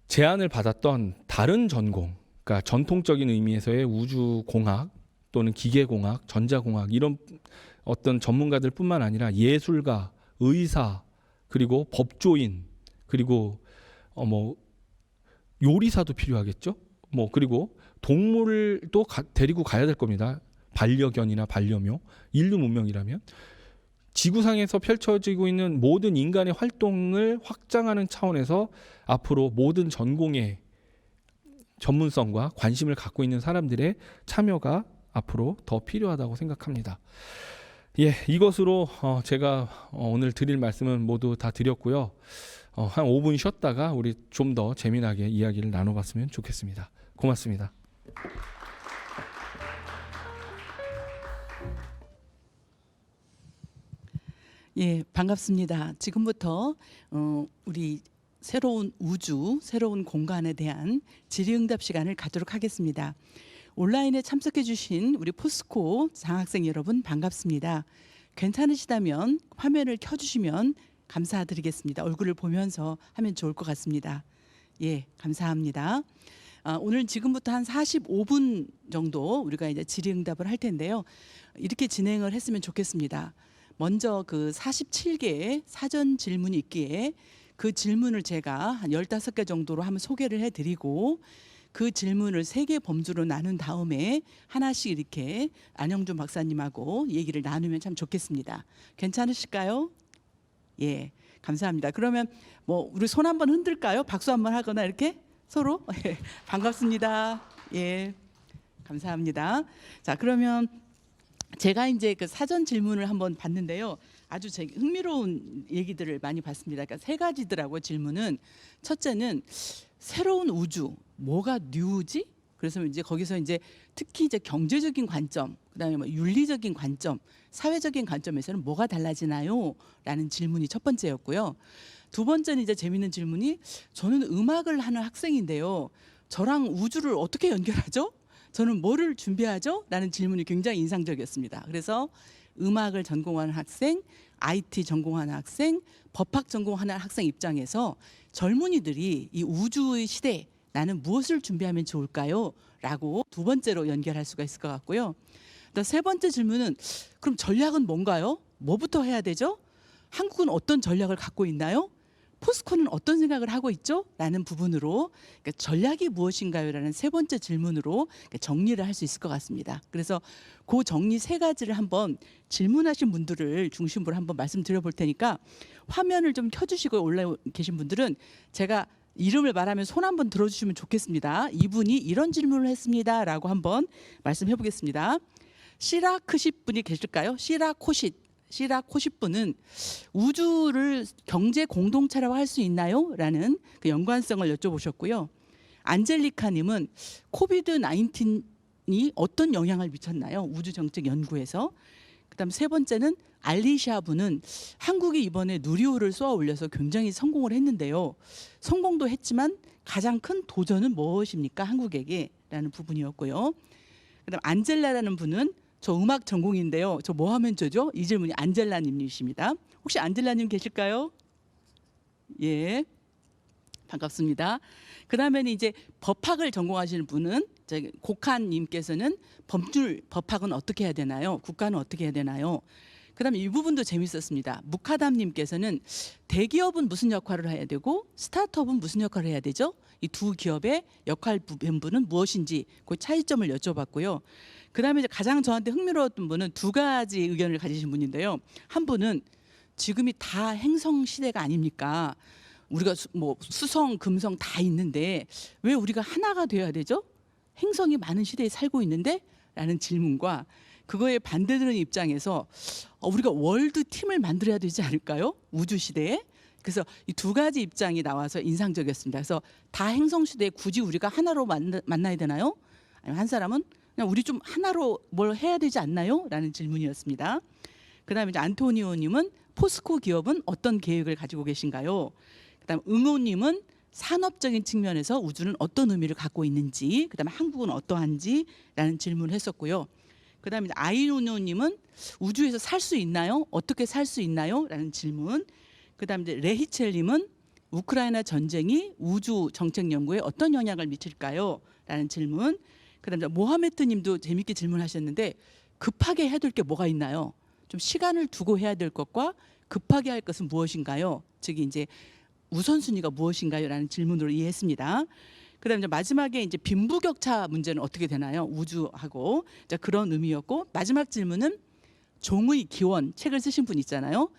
제안을 받았던 다른 전공, 그러니까 전통적인 의미에서의 우주공학 또는 기계공학, 전자공학 이런 어떤 전문가들뿐만 아니라 예술가, 의사, 그리고 법조인, 그리고 요리사도 필요하겠죠. 그리고 동물도 데리고 가야 될 겁니다. 반려견이나 반려묘, 인류 문명이라면. 지구상에서 펼쳐지고 있는 모든 인간의 활동을 확장하는 차원에서 앞으로 모든 전공의 전문성과 관심을 갖고 있는 사람들의 참여가 앞으로 더 필요하다고 생각합니다. 예, 이것으로 제가 오늘 드릴 말씀은 모두 다 드렸고요. 한 5분 쉬었다가 우리 좀 더 재미나게 이야기를 나눠봤으면 좋겠습니다. 고맙습니다. 예, 반갑습니다. 지금부터 우리 새로운 우주, 새로운 공간에 대한 질의응답 시간을 갖도록 하겠습니다. 온라인에 참석해 주신 우리 포스코 장학생 여러분 반갑습니다. 괜찮으시다면 화면을 켜주시면 감사드리겠습니다. 얼굴을 보면서 하면 좋을 것 같습니다. 예, 감사합니다. 오늘 지금부터 한 45분 정도 우리가 이제 질의응답을 할 텐데요. 이렇게 진행을 했으면 좋겠습니다. 먼저 그 47개의 사전 질문이 있기에 그 질문을 제가 한 15개 정도로 한번 소개를 해드리고 그 질문을 3개 범주로 나눈 다음에 하나씩 이렇게 안영준 박사님하고 얘기를 나누면 참 좋겠습니다. 괜찮으실까요? 예, 감사합니다. 그러면 뭐 우리 손 한번 흔들까요? 박수 한번 하거나 이렇게 서로 반갑습니다. 예, 감사합니다. 자, 그러면 제가 이제 그 사전 질문을 한번 봤는데요. 아주 흥미로운 얘기들을 많이 봤습니다. 그러니까 3가지더라고요. 질문은 첫째는 새로운 우주, 뭐가 뉴지? 그래서 이제 거기서 이제 특히 이제 경제적인 관점, 그다음에 뭐 윤리적인 관점, 사회적인 관점에서는 뭐가 달라지나요? 라는 질문이 첫 번째였고요. 두 번째는 이제 재밌는 질문이 저는 음악을 하는 학생인데요. 저랑 우주를 어떻게 연결하죠? 저는 뭐를 준비하죠? 라는 질문이 굉장히 인상적이었습니다. 그래서 음악을 전공하는 학생, IT 전공하는 학생, 법학 전공하는 학생 입장에서 젊은이들이 이 우주의 시대 나는 무엇을 준비하면 좋을까요? 라고 두 번째로 연결할 수가 있을 것 같고요. 세 번째 질문은 그럼 전략은 뭔가요? 뭐부터 해야 되죠? 한국은 어떤 전략을 갖고 있나요? 포스코는 어떤 생각을 하고 있죠? 라는 부분으로 그러니까 전략이 무엇인가요? 라는 세 번째 질문으로 정리를 할 수 있을 것 같습니다. 그래서 그 정리 3가지를 한번 질문하신 분들을 중심으로 한번 말씀드려 볼 테니까 화면을 좀 켜주시고 올라 계신 분들은 제가 이름을 말하면 손 한번 들어주시면 좋겠습니다. 이분이 이런 질문을 했습니다. 라고 한번 말씀해 보겠습니다. 시라크십 분이 계실까요? 시라코십 분은 우주를 경제 공동체라고 할 수 있나요? 라는 그 연관성을 여쭤보셨고요. 안젤리카님은 코비드 19이 어떤 영향을 미쳤나요? 우주 정책 연구에서. 그다음 세 번째는 알리샤 분은 한국이 이번에 누리호를 쏘아 올려서 굉장히 성공을 했는데요. 성공도 했지만 가장 큰 도전은 무엇입니까? 한국에게 라는 부분이었고요. 그다음 안젤라라는 분은 저 음악 전공인데요. 저 뭐 하면 되죠? 이 질문이 안젤라님이십니다. 혹시 안젤라님 계실까요? 예, 반갑습니다. 그다음에 이제 법학을 전공하시는 분은 곡한님께서는 법학은 어떻게 해야 되나요? 국가는 어떻게 해야 되나요? 그다음에 이 부분도 재밌었습니다. 무카담님께서는 대기업은 무슨 역할을 해야 되고 스타트업은 무슨 역할을 해야 되죠? 이 두 기업의 역할 분부는 무엇인지 그 차이점을 여쭤봤고요. 그다음에 이제 가장 저한테 흥미로웠던 분은 2가지 의견을 가지신 분인데요. 한 분은 지금이 다 행성 시대가 아닙니까? 우리가 뭐 수성, 금성 다 있는데 왜 우리가 하나가 돼야 되죠? 행성이 많은 시대에 살고 있는데? 라는 질문과 그거에 반대되는 입장에서 우리가 월드 팀을 만들어야 되지 않을까요? 우주 시대에. 그래서 이 2가지 입장이 나와서 인상적이었습니다. 그래서 다 행성 시대에 굳이 우리가 하나로 만나야 되나요? 아니면 한 사람은 그냥 우리 좀 하나로 뭘 해야 되지 않나요? 라는 질문이었습니다. 그다음에 이제 안토니오님은 포스코 기업은 어떤 계획을 가지고 계신가요? 그다음 응호님은 산업적인 측면에서 우주는 어떤 의미를 갖고 있는지, 그다음에 한국은 어떠한지라는 질문을 했었고요. 그다음에 아이노노님은 우주에서 살 수 있나요? 어떻게 살 수 있나요? 라는 질문. 그다음에 이제 레히첼님은 우크라이나 전쟁이 우주 정책 연구에 어떤 영향을 미칠까요? 라는 질문. 그다음에 모하메트님도 재밌게 질문하셨는데 급하게 해야 될 게 뭐가 있나요? 좀 시간을 두고 해야 될 것과 급하게 할 것은 무엇인가요? 즉 이제 우선순위가 무엇인가요?라는 질문으로 이해했습니다. 그다음에 이제 마지막에 이제 빈부격차 문제는 어떻게 되나요? 우주하고 자, 그런 의미였고 마지막 질문은 종의 기원 책을 쓰신 분 있잖아요.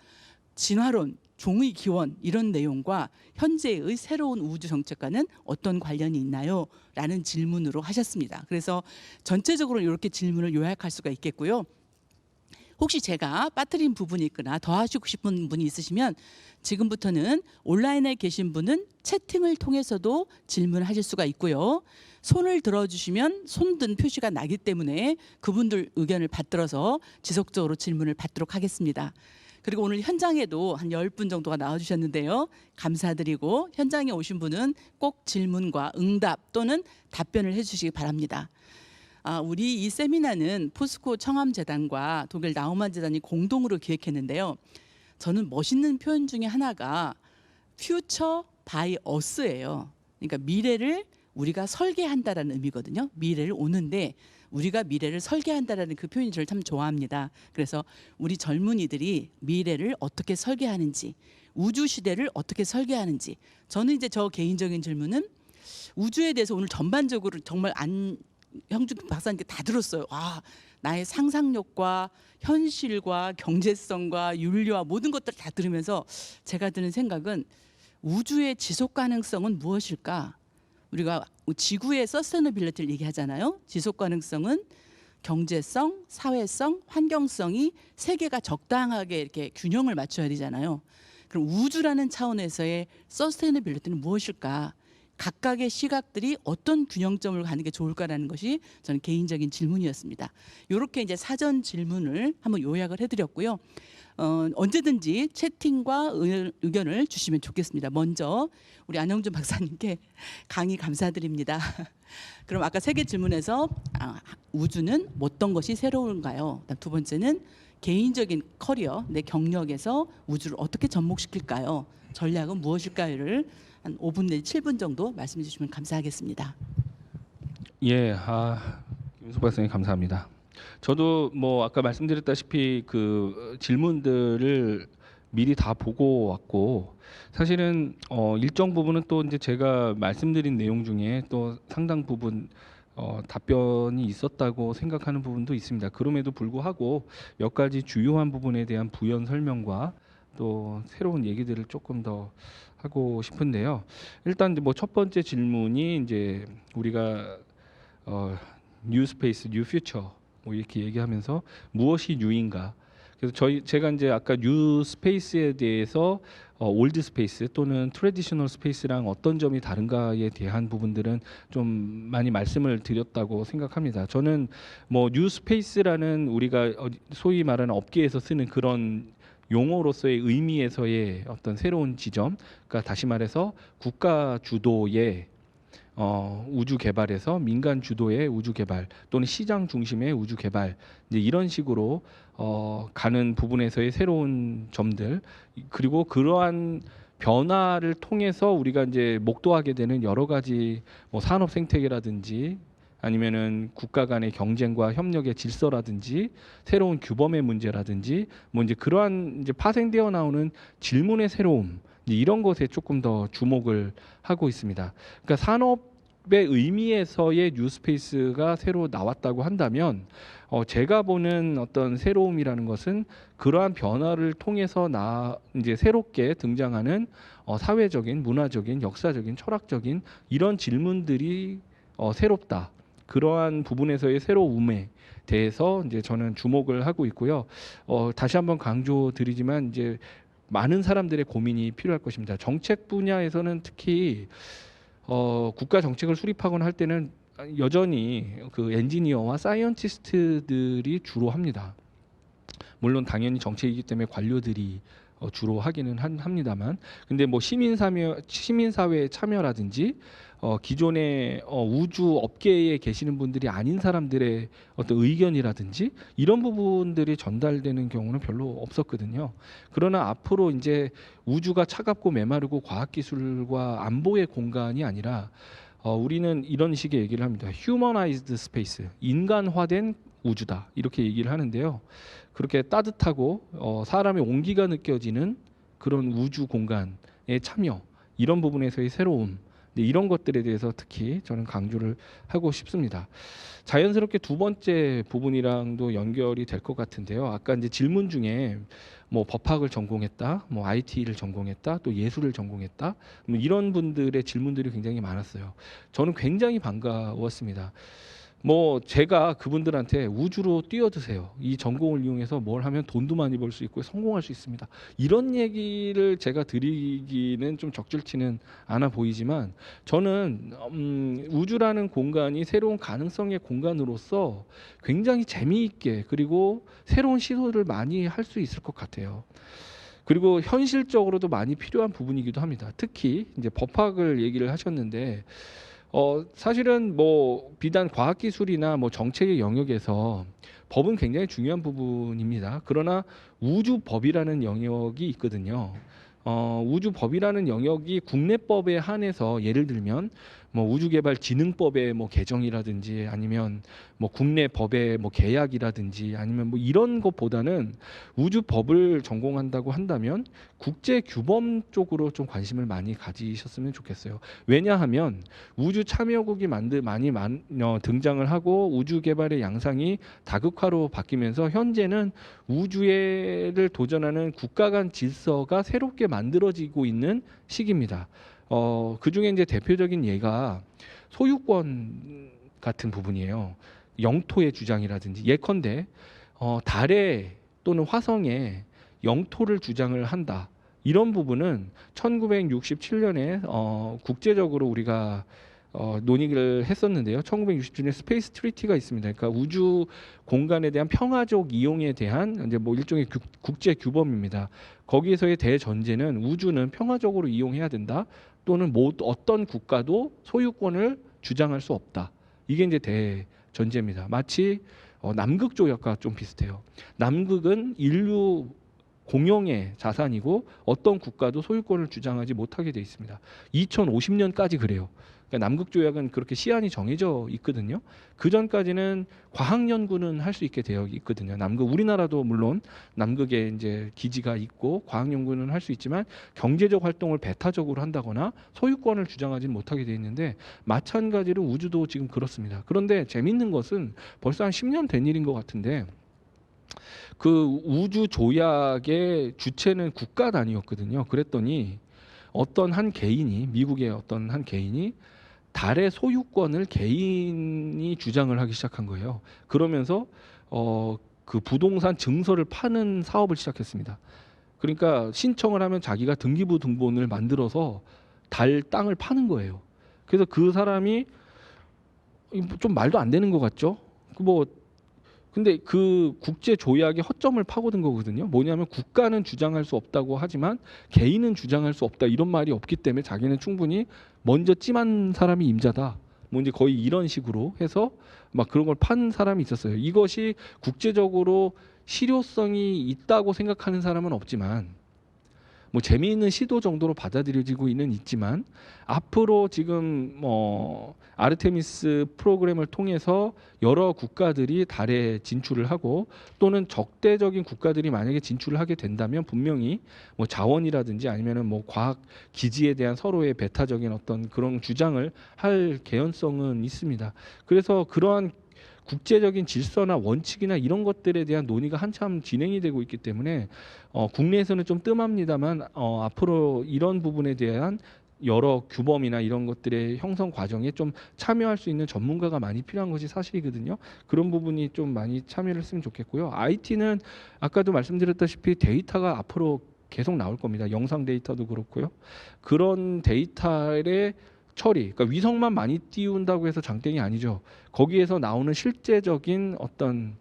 진화론, 종의 기원 이런 내용과 현재의 새로운 우주 정책과는 어떤 관련이 있나요? 라는 질문으로 하셨습니다. 그래서 전체적으로 이렇게 질문을 요약할 수가 있겠고요. 혹시 제가 빠뜨린 부분이 있거나 더 하시고 싶은 분이 있으시면 지금부터는 온라인에 계신 분은 채팅을 통해서도 질문하실 수가 있고요. 손을 들어주시면 손든 표시가 나기 때문에 그분들 의견을 받들어서 지속적으로 질문을 받도록 하겠습니다. 그리고 오늘 현장에도 한 10분 정도가 나와주셨는데요. 감사드리고 현장에 오신 분은 꼭 질문과 응답 또는 답변을 해주시기 바랍니다. 우리 이 세미나는 포스코 청암재단과 독일 나우만 재단이 공동으로 기획했는데요. 저는 멋있는 표현 중에 하나가 퓨처 바이 어스예요. 그러니까 미래를 우리가 설계한다라는 의미거든요. 미래를 오는데 우리가 미래를 설계한다라는 그 표현이 저를 참 좋아합니다. 그래서 우리 젊은이들이 미래를 어떻게 설계하는지, 우주 시대를 어떻게 설계하는지. 저는 이제 저 개인적인 질문은 우주에 대해서 오늘 전반적으로 정말 형준 박사님께 다 들었어요. 나의 상상력과 현실과 경제성과 윤리와 모든 것들을 다 들으면서 제가 드는 생각은 우주의 지속 가능성은 무엇일까? 우리가 지구의 서스테너빌리티를 얘기하잖아요. 지속 가능성은 경제성, 사회성, 환경성이 세 개가 적당하게 이렇게 균형을 맞춰야 되잖아요. 그럼 우주라는 차원에서의 서스테너빌리티는 무엇일까? 각각의 시각들이 어떤 균형점을 가는 게 좋을까라는 것이 저는 개인적인 질문이었습니다. 이렇게 이제 사전 질문을 한번 요약을 해드렸고요. 언제든지 채팅과 의견을 주시면 좋겠습니다. 먼저 우리 안영준 박사님께 강의 감사드립니다. 그럼 아까 세 개 질문에서 우주는 어떤 것이 새로운가요? 두 번째는 개인적인 커리어, 내 경력에서 우주를 어떻게 접목시킬까요? 전략은 무엇일까요를 한 5분 내지 7분 정도 말씀해 주시면 감사하겠습니다. 예, 김인숙 박사님 감사합니다. 저도 뭐 아까 말씀드렸다시피 그 질문들을 미리 다 보고 왔고 사실은 일정 부분은 또 이제 제가 말씀드린 내용 중에 또 상당 부분 답변이 있었다고 생각하는 부분도 있습니다. 그럼에도 불구하고 몇 가지 주요한 부분에 대한 부연 설명과 또 새로운 얘기들을 조금 더 하고 싶은데요. 일단 뭐 첫 번째 질문이 이제 우리가 뉴 스페이스, 뉴 퓨처 뭐 이렇게 얘기하면서 무엇이 뉴인가? 그래서 제가 이제 아까 뉴 스페이스에 대해서 올드 스페이스 또는 트래디셔널 스페이스랑 어떤 점이 다른가에 대한 부분들은 좀 많이 말씀을 드렸다고 생각합니다. 저는 뭐 뉴 스페이스라는 우리가 소위 말하는 업계에서 쓰는 그런 용어로서의 의미에서의 어떤 새로운 지점, 그러니까 다시 말해서 국가 주도의 우주 개발에서 민간 주도의 우주 개발 또는 시장 중심의 우주 개발 이제 이런 식으로 가는 부분에서의 새로운 점들 그리고 그러한 변화를 통해서 우리가 이제 목도하게 되는 여러 가지 뭐 산업 생태계라든지 아니면은 국가 간의 경쟁과 협력의 질서라든지 새로운 규범의 문제라든지 뭐 이제 그러한 이제 파생되어 나오는 질문의 새로움 이런 것에 조금 더 주목을 하고 있습니다. 그러니까 산업의 의미에서의 뉴스페이스가 새로 나왔다고 한다면 제가 보는 어떤 새로움이라는 것은 그러한 변화를 통해서 이제 새롭게 등장하는 사회적인, 문화적인, 역사적인, 철학적인 이런 질문들이 새롭다. 그러한 부분에서의 새로움에 대해서 이제 저는 주목을 하고 있고요. 다시 한번 강조드리지만 이제 많은 사람들의 고민이 필요할 것입니다. 정책 분야에서는 특히 국가 정책을 수립하거나 할 때는 여전히 그 엔지니어와 사이언티스트들이 주로 합니다. 물론 당연히 정책이기 때문에 관료들이 주로 하기는 합니다만, 근데 뭐 시민사회의 참여라든지 기존의 우주 업계에 계시는 분들이 아닌 사람들의 어떤 의견이라든지 이런 부분들이 전달되는 경우는 별로 없었거든요. 그러나 앞으로 이제 우주가 차갑고 메마르고 과학기술과 안보의 공간이 아니라 우리는 이런 식의 얘기를 합니다. Humanized Space, 인간화된 우주다 이렇게 얘기를 하는데요. 그렇게 따뜻하고 사람의 온기가 느껴지는 그런 우주 공간의 참여 이런 부분에서의 새로움 이런 것들에 대해서 특히 저는 강조를 하고 싶습니다. 자연스럽게 두 번째 부분이랑도 연결이 될 것 같은데요. 아까 이제 질문 중에 뭐 법학을 전공했다, 뭐 IT를 전공했다, 또 예술을 전공했다, 뭐 이런 분들의 질문들이 굉장히 많았어요. 저는 굉장히 반가웠습니다. 뭐 제가 그분들한테 우주로 뛰어드세요. 이 전공을 이용해서 뭘 하면 돈도 많이 벌 수 있고 성공할 수 있습니다. 이런 얘기를 제가 드리기는 좀 적절치는 않아 보이지만 저는 우주라는 공간이 새로운 가능성의 공간으로서 굉장히 재미있게 그리고 새로운 시도를 많이 할 수 있을 것 같아요. 그리고 현실적으로도 많이 필요한 부분이기도 합니다. 특히 이제 법학을 얘기를 하셨는데 사실은 뭐 비단 과학기술이나 뭐 정책의 영역에서 법은 굉장히 중요한 부분입니다. 그러나 우주법이라는 영역이 있거든요. 우주법이라는 영역이 국내법에 한해서 예를 들면 뭐 우주개발진흥법의 뭐 개정이라든지 아니면 뭐 국내 법의 뭐 계약이라든지 아니면 뭐 이런 것보다는 우주법을 전공한다고 한다면 국제규범 쪽으로 좀 관심을 많이 가지셨으면 좋겠어요. 왜냐하면 우주 참여국이 많이 등장을 하고 우주 개발의 양상이 다극화로 바뀌면서 현재는 우주를 도전하는 국가 간 질서가 새롭게 만들어지고 있는 시기입니다. 그 중에 이제 대표적인 예가 소유권 같은 부분이에요. 영토의 주장이라든지 예컨대 달에 또는 화성에 영토를 주장을 한다. 이런 부분은 1967년에 국제적으로 우리가 논의를 했었는데요. 1967년 스페이스 트리티가 있습니다. 그러니까 우주 공간에 대한 평화적 이용에 대한 이제 뭐 일종의 국제 규범입니다. 거기에서의 대전제는 우주는 평화적으로 이용해야 된다. 또는 어떤 국가도 소유권을 주장할 수 없다. 이게 이제 대전제입니다. 마치 남극 조약과 좀 비슷해요. 남극은 인류 공용의 자산이고 어떤 국가도 소유권을 주장하지 못하게 돼 있습니다. 2050년까지 그래요. 그러니까 남극 조약은 그렇게 시한이 정해져 있거든요. 그 전까지는 과학 연구는 할 수 있게 되어 있거든요. 우리나라도 물론 남극에 이제 기지가 있고 과학 연구는 할 수 있지만 경제적 활동을 배타적으로 한다거나 소유권을 주장하지 못하게 돼 있는데 마찬가지로 우주도 지금 그렇습니다. 그런데 재밌는 것은 벌써 한 10년 된 일인 것 같은데 그 우주 조약의 주체는 국가 단위였거든요. 그랬더니 어떤 한 개인이 미국의 어떤 한 개인이 달의 소유권을 개인이 주장을 하기 시작한 거예요. 그러면서 그 부동산 증서를 파는 사업을 시작했습니다. 그러니까 신청을 하면 자기가 등기부 등본을 만들어서 달 땅을 파는 거예요. 그래서 그 사람이 좀 말도 안 되는 것 같죠? 근데 그 국제 조약의 허점을 파고든 거거든요. 뭐냐면 국가는 주장할 수 없다고 하지만 개인은 주장할 수 없다. 이런 말이 없기 때문에 자기는 충분히 먼저 찜한 사람이 임자다. 뭐 이제 거의 이런 식으로 해서 막 그런 걸 판 사람이 있었어요. 이것이 국제적으로 실효성이 있다고 생각하는 사람은 없지만 뭐 재미있는 시도 정도로 받아들여지고 있지만 앞으로 지금 아르테미스 프로그램을 통해서 여러 국가들이 달에 진출을 하고 또는 적대적인 국가들이 만약에 진출을 하게 된다면 분명히 뭐 자원이라든지 아니면은 뭐 과학 기지에 대한 서로의 배타적인 어떤 그런 주장을 할 개연성은 있습니다. 그래서 그러한 국제적인 질서나 원칙이나 이런 것들에 대한 논의가 한참 진행이 되고 있기 때문에 국내에서는 좀 뜸합니다만 앞으로 이런 부분에 대한 여러 규범이나 이런 것들의 형성 과정에 좀 참여할 수 있는 전문가가 많이 필요한 것이 사실이거든요. 그런 부분이 좀 많이 참여를 했으면 좋겠고요. IT는 아까도 말씀드렸다시피 데이터가 앞으로 계속 나올 겁니다. 영상 데이터도 그렇고요. 그런 데이터의 처리, 그러니까 위성만 많이 띄운다고 해서 장땡이 아니죠. 거기에서 나오는 실제적인 어떤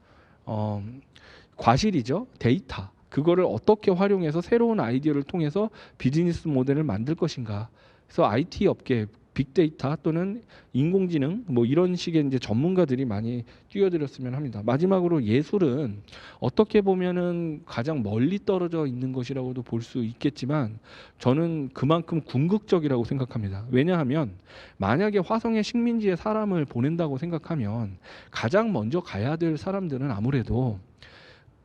과실이죠. 데이터. 그거를 어떻게 활용해서 새로운 아이디어를 통해서 비즈니스 모델을 만들 것인가. 그래서 IT 업계, 빅데이터 또는 인공지능 뭐 이런 식의 이제 전문가들이 많이 뛰어들었으면 합니다. 마지막으로 예술은 어떻게 보면은 가장 멀리 떨어져 있는 것이라고도 볼 수 있겠지만 저는 그만큼 궁극적이라고 생각합니다. 왜냐하면 만약에 화성의 식민지에 사람을 보낸다고 생각하면 가장 먼저 가야 될 사람들은 아무래도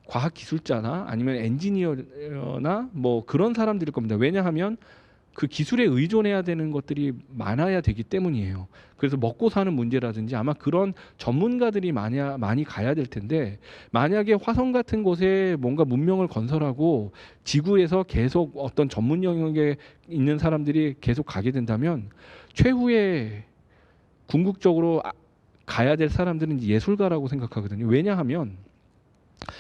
과학 기술자나 아니면 엔지니어나 뭐 그런 사람들일 겁니다. 왜냐하면 그 기술에 의존해야 되는 것들이 많아야 되기 때문이에요. 그래서 먹고 사는 문제라든지 아마 그런 전문가들이 많이 가야 될 텐데 만약에 화성 같은 곳에 뭔가 문명을 건설하고 지구에서 계속 어떤 전문 영역에 있는 사람들이 계속 가게 된다면 최후의 궁극적으로 가야 될 사람들은 예술가라고 생각하거든요. 왜냐하면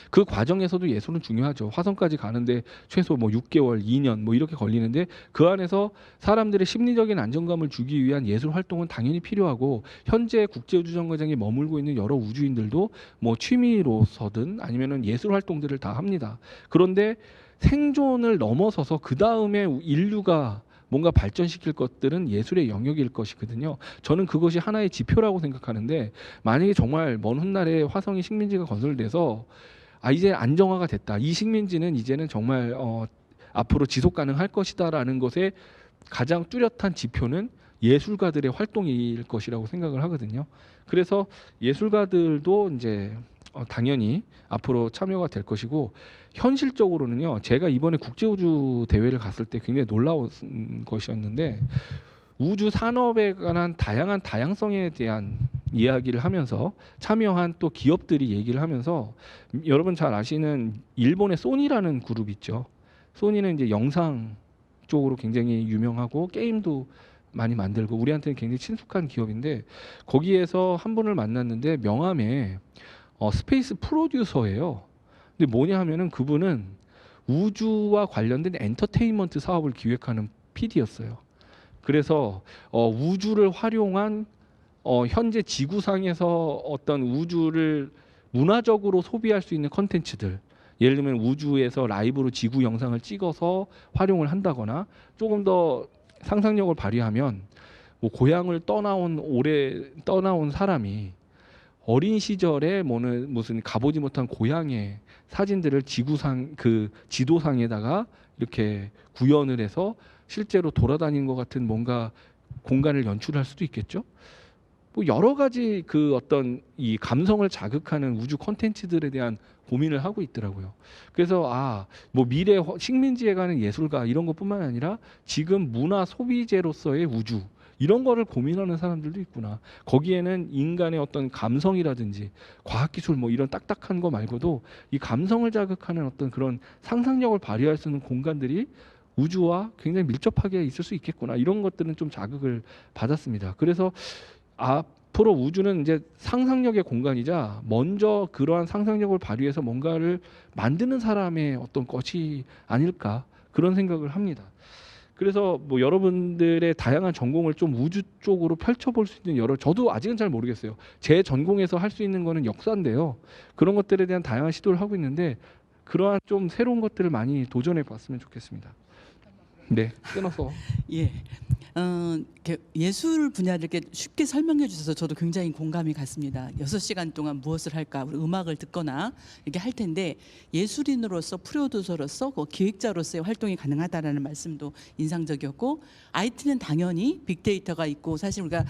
그 과정에서도 예술은 중요하죠. 화성까지 가는데 최소 뭐 6개월, 2년 뭐 이렇게 걸리는데 그 안에서 사람들의 심리적인 안정감을 주기 위한 예술 활동은 당연히 필요하고 현재 국제우주정거장에 머물고 있는 여러 우주인들도 뭐 취미로서든 아니면은 예술 활동들을 다 합니다. 그런데 생존을 넘어서서 그 다음에 인류가 뭔가 발전시킬 것들은 예술의 영역일 것이거든요. 저는 그것이 하나의 지표라고 생각하는데 만약에 정말 먼 훗날에 화성의 식민지가 건설돼서 이제 안정화가 됐다. 이 식민지는 이제는 정말 앞으로 지속 가능할 것이다라는 것에 가장 뚜렷한 지표는 예술가들의 활동일 것이라고 생각을 하거든요. 그래서 예술가들도 이제 당연히 앞으로 참여가 될 것이고 현실적으로는요. 제가 이번에 국제우주 대회를 갔을 때 굉장히 놀라운 것이었는데 우주 산업에 관한 다양한 다양성에 대한 이야기를 하면서 참여한 또 기업들이 얘기를 하면서 여러분 잘 아시는 일본의 소니라는 그룹 있죠. 소니는 이제 영상 쪽으로 굉장히 유명하고 게임도 많이 만들고 우리한테는 굉장히 친숙한 기업인데 거기에서 한 분을 만났는데 명함에 스페이스 프로듀서예요. 근데 뭐냐 하면은 그분은 우주와 관련된 엔터테인먼트 사업을 기획하는 PD였어요. 그래서 우주를 활용한 현재 지구상에서 어떤 우주를 문화적으로 소비할 수 있는 컨텐츠들 예를 들면 우주에서 라이브로 지구 영상을 찍어서 활용을 한다거나 조금 더 상상력을 발휘하면 뭐 고향을 떠나온 사람이 어린 시절에 무슨 가보지 못한 고향의 사진들을 지구상 그 지도상에다가 이렇게 구현을 해서 실제로 돌아다니는 것 같은 뭔가 공간을 연출할 수도 있겠죠. 뭐 여러 가지 그 어떤 이 감성을 자극하는 우주 콘텐츠들에 대한 고민을 하고 있더라고요. 그래서 뭐 미래 식민지에 가는 예술가 이런 것뿐만 아니라 지금 문화 소비재로서의 우주 이런 거를 고민하는 사람들도 있구나. 거기에는 인간의 어떤 감성이라든지 과학기술 뭐 이런 딱딱한 거 말고도 이 감성을 자극하는 어떤 그런 상상력을 발휘할 수 있는 공간들이 우주와 굉장히 밀접하게 있을 수 있겠구나. 이런 것들은 좀 자극을 받았습니다. 그래서 앞으로 우주는 이제 상상력의 공간이자 먼저 그러한 상상력을 발휘해서 뭔가를 만드는 사람의 어떤 것이 아닐까 그런 생각을 합니다. 그래서 뭐 여러분들의 다양한 전공을 좀 우주 쪽으로 펼쳐볼 수 있는 저도 아직은 잘 모르겠어요. 제 전공에서 할 수 있는 거는 역사인데요. 그런 것들에 대한 다양한 시도를 하고 있는데 그러한 좀 새로운 것들을 많이 도전해 봤으면 좋겠습니다. 네, 끊어서. 예. 이렇게 예술 분야를 이렇게 쉽게 설명해 주셔서 저도 굉장히 공감이 갔습니다. 6시간 동안 무엇을 할까? 우리 음악을 듣거나 이렇게 할 텐데 예술인으로서 프로듀서로서 기획자로서의 활동이 가능하다라는 말씀도 인상적이었고 IT는 당연히 빅데이터가 있고 사실 우리가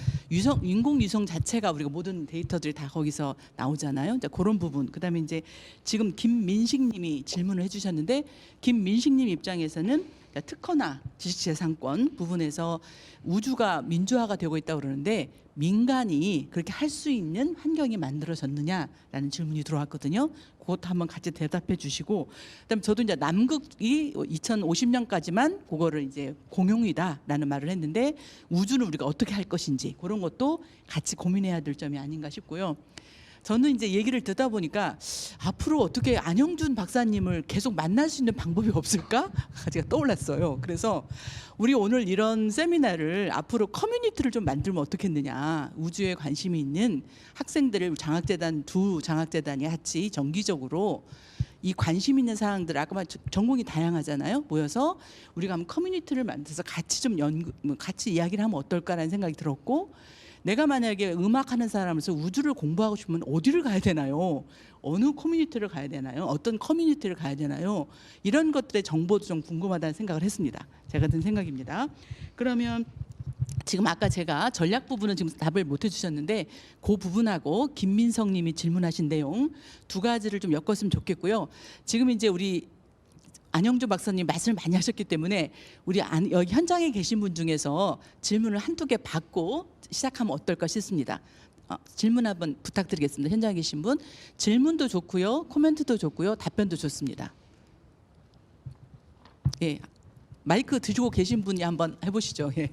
인공위성 자체가 우리가 모든 데이터들이 다 거기서 나오잖아요. 이제 그런 부분. 그다음에 이제 지금 김민식님이 질문을 해주셨는데 김민식님 입장에서는 특허나 지식재산권 부분에서 우주가 민주화가 되고 있다고 그러는데 민간이 그렇게 할 수 있는 환경이 만들어졌느냐라는 질문이 들어왔거든요. 그것도 한번 같이 대답해 주시고 그다음에 저도 이제 남극이 2050년까지만 그거를 이제 공용이다라는 말을 했는데 우주는 우리가 어떻게 할 것인지 그런 것도 같이 고민해야 될 점이 아닌가 싶고요. 저는 이제 얘기를 듣다 보니까 앞으로 어떻게 안영준 박사님을 계속 만날 수 있는 방법이 없을까? 제가 떠올랐어요. 그래서 우리 오늘 이런 세미나를 앞으로 커뮤니티를 좀 만들면 어떻겠느냐. 우주에 관심이 있는 학생들을 두 장학재단이 같이 정기적으로 이 관심 있는 사항들 아까 전공이 다양하잖아요. 모여서 우리가 한번 커뮤니티를 만들어서 같이 좀 같이 이야기를 하면 어떨까라는 생각이 들었고 내가 만약에 음악하는 사람으로서 우주를 공부하고 싶으면 어디를 가야 되나요? 어느 커뮤니티를 가야 되나요? 어떤 커뮤니티를 가야 되나요? 이런 것들의 정보도 좀 궁금하다는 생각을 했습니다. 제가 든 생각입니다. 그러면 지금 아까 제가 전략 부분은 지금 답을 못 해주셨는데 그 부분하고 김민성 님이 질문하신 내용 두 가지를 좀 엮었으면 좋겠고요. 지금 이제 우리 안영준 박사님 말씀을 많이 하셨기 때문에 우리 여기 현장에 계신 분 중에서 질문을 한두 개 받고 시작하면 어떨까 싶습니다. 질문 한번 부탁드리겠습니다. 현장에 계신 분 질문도 좋고요, 코멘트도 좋고요, 답변도 좋습니다. 예, 마이크 드시고 계신 분이 한번 해보시죠. 예,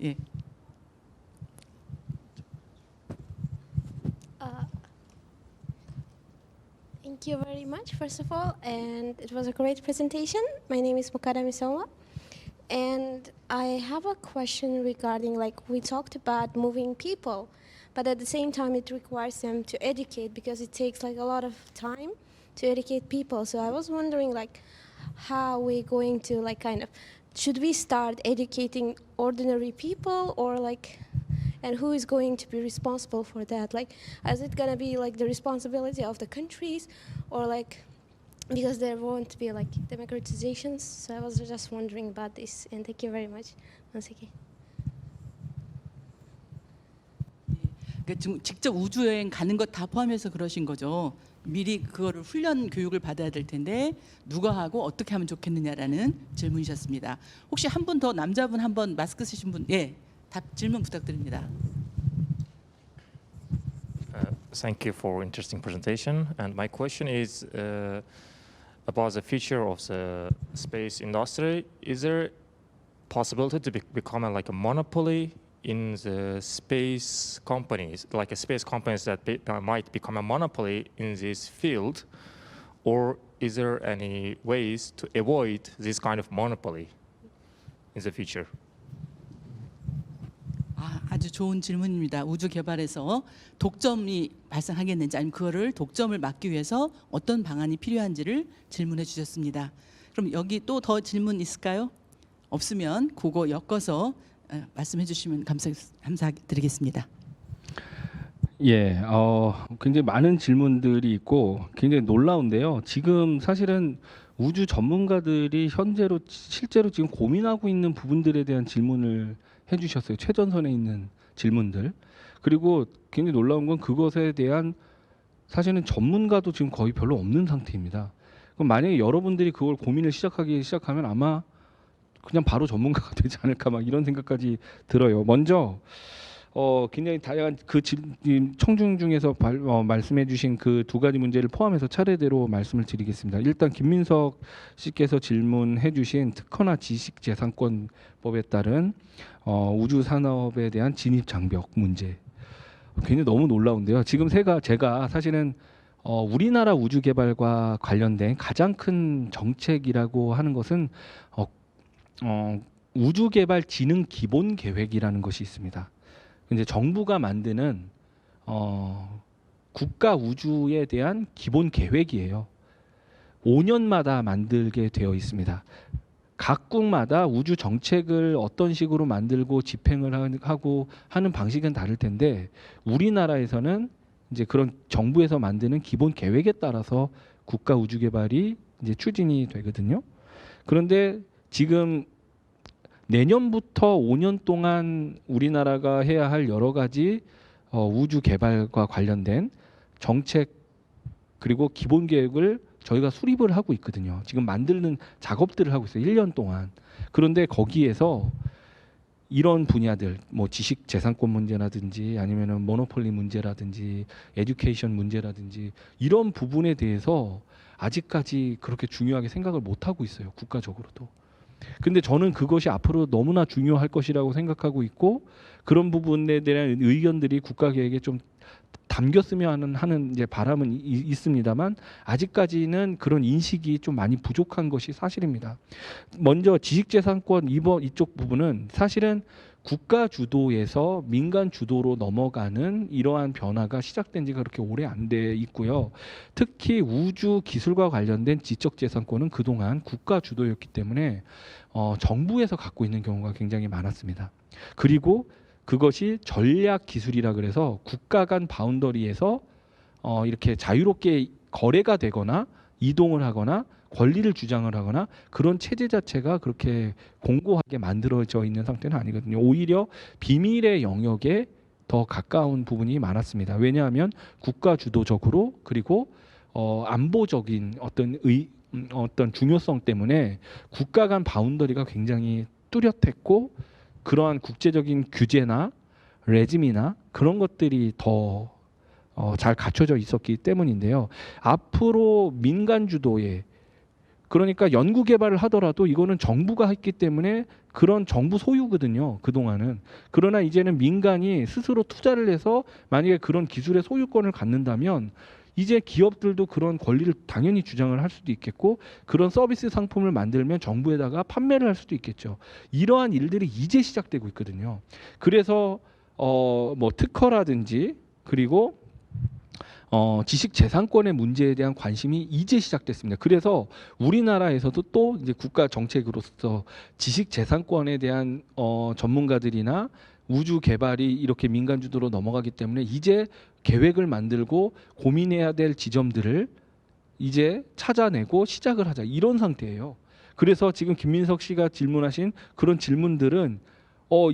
예. Thank you very much, first of all, and it was a great presentation. My name is Mukara Misawa, and I have a question regarding, like, we talked about moving people, but at the same time it requires them to educate because it takes like a lot of time to educate people. So I was wondering, like, how we're going to, like, kind of, should we start educating ordinary people, or like, and who is going to be responsible for that? Like, is it gonna be like the responsibility of the countries, or like, because there won't be like democratizations? So I was just wondering about this, and thank you very much once again. 그러니까 지금 직접 우주 여행 가는 것 다 포함해서 그러신 거죠. 미리 그거를 훈련 교육을 받아야 될 텐데 누가 하고 어떻게 하면 좋겠느냐라는 질문이셨습니다. 혹시 한 분 더, 남자분 한 번, 마스크 쓰신 분, 예, 답 질문 부탁드립니다. Thank you for interesting presentation. And my question is about the future of the space industry. Is there possibility to become like a monopoly in the space companies, like a space companies that might become a monopoly in this field, or is there any ways to avoid this kind of monopoly in the future? 아주 좋은 질문입니다. 우주 개발에서 독점이 발생하겠는지, 아니면 그거를 독점을 막기 위해서 어떤 방안이 필요한지를 질문해 주셨습니다. 그럼 여기 또 더 질문 있을까요? 없으면 그거 엮어서 말씀해 주시면 감사드리겠습니다. 예, 굉장히 많은 질문들이 있고 굉장히 놀라운데요. 지금 사실은 우주 전문가들이 실제로 지금 고민하고 있는 부분들에 대한 질문을 해주셨어요. 최전선에 있는 질문들. 그리고 굉장히 놀라운 건 그것에 대한 사실은 전문가도 지금 거의 별로 없는 상태입니다. 그럼 만약에 여러분들이 그걸 고민을 시작하면 아마 그냥 바로 전문가가 되지 않을까, 막 이런 생각까지 들어요. 먼저 굉장히 다양한 청중 중에서 말씀해주신 그 두 가지 문제를 포함해서 차례대로 말씀을 드리겠습니다. 일단 김민석 씨께서 질문해주신 특허나 지식재산권법에 따른 우주 산업에 대한 진입 장벽 문제, 굉장히 너무 놀라운데요. 지금 제가 사실은 우리나라 우주 개발과 관련된 가장 큰 정책이라고 하는 것은 우주개발 진흥 기본 계획이라는 것이 있습니다. 이제 정부가 만드는 국가 우주에 대한 기본 계획이에요. 5년마다 만들게 되어 있습니다. 각국마다 우주 정책을 어떤 식으로 만들고 집행을 하고 하는 방식은 다를 텐데, 우리나라에서는 이제 그런 정부에서 만드는 기본 계획에 따라서 국가 우주 개발이 이제 추진이 되거든요. 그런데 지금 내년부터 5년 동안 우리나라가 해야 할 여러 가지 우주 개발과 관련된 정책 그리고 기본 계획을 저희가 수립을 하고 있거든요. 지금 만드는 작업들을 하고 있어요. 1년 동안. 그런데 거기에서 이런 분야들, 뭐 지식 재산권 문제라든지 아니면은 모노폴리 문제라든지 에듀케이션 문제라든지 이런 부분에 대해서 아직까지 그렇게 중요하게 생각을 못 하고 있어요. 국가적으로도. 근데 저는 그것이 앞으로 너무나 중요할 것이라고 생각하고 있고, 그런 부분에 대한 의견들이 국가 계획에 좀 담겼으면 하는 이제 바람은 있습니다만, 아직까지는 그런 인식이 좀 많이 부족한 것이 사실입니다. 먼저 지식재산권 이쪽 부분은 사실은 국가 주도에서 민간 주도로 넘어가는 이러한 변화가 시작된 지가 그렇게 오래 안 돼 있고요. 특히 우주 기술과 관련된 지적재산권은 그동안 국가 주도였기 때문에 정부에서 갖고 있는 경우가 굉장히 많았습니다. 그리고 그것이 전략 기술이라 그래서 국가 간 바운더리에서 이렇게 자유롭게 거래가 되거나 이동을 하거나 권리를 주장을 하거나 그런 체제 자체가 그렇게 공고하게 만들어져 있는 상태는 아니거든요. 오히려 비밀의 영역에 더 가까운 부분이 많았습니다. 왜냐하면 국가 주도적으로, 그리고 안보적인 어떤 중요성 때문에 국가 간 바운더리가 굉장히 뚜렷했고, 그러한 국제적인 규제나 레짐이나 그런 것들이 더 잘 갖춰져 있었기 때문인데요. 앞으로 민간 주도의, 그러니까 연구 개발을 하더라도 이거는 정부가 했기 때문에 그런 정부 소유거든요. 그동안은. 그러나 이제는 민간이 스스로 투자를 해서 만약에 그런 기술의 소유권을 갖는다면 이제 기업들도 그런 권리를 당연히 주장을 할 수도 있겠고 그런 서비스 상품을 만들면 정부에다가 판매를 할 수도 있겠죠. 이러한 일들이 이제 시작되고 있거든요. 그래서 뭐 특허라든지 그리고 지식재산권의 문제에 대한 관심이 이제 시작됐습니다. 그래서 우리나라에서도 또 이제 국가 정책으로서 지식재산권에 대한 전문가들이나 우주 개발이 이렇게 민간 주도로 넘어가기 때문에 이제 계획을 만들고 고민해야 될 지점들을 이제 찾아내고 시작을 하자 이런 상태예요. 그래서 지금 김민석 씨가 질문하신 그런 질문들은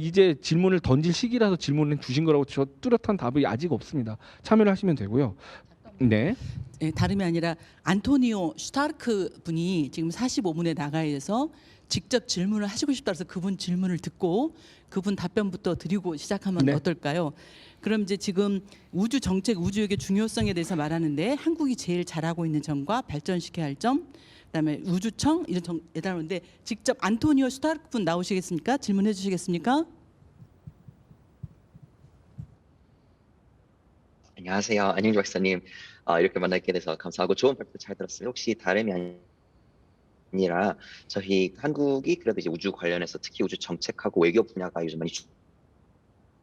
이제 질문을 던질 시기라서 질문을 주신 거라고 저 뚜렷한 답이 아직 없습니다. 참여를 하시면 되고요. 네. 예, 다름이 아니라 안토니오 슈타르크 분이 지금 45분에 나가야 해서 직접 질문을 하시고 싶다 해서 그분 질문을 듣고 그분 답변부터 드리고 시작하면 네. 어떨까요? 그럼 이제 지금 우주 정책, 우주역의 중요성에 대해서 말하는데 한국이 제일 잘하고 있는 점과 발전시켜야 할 점, 그다음에 우주청 이런 점에 다루는데 직접 안토니오 슈타르크 분 나오시겠습니까? 질문해 주시겠습니까? 안녕하세요. 안영주 박사님. 이렇게 만나게 돼서 감사하고 좋은 발표 잘 들었습니다. 혹시 다름이 아니라 저희 한국이 그래도 이제 우주 관련해서 특히 우주 정책하고 외교 분야가 요즘 많이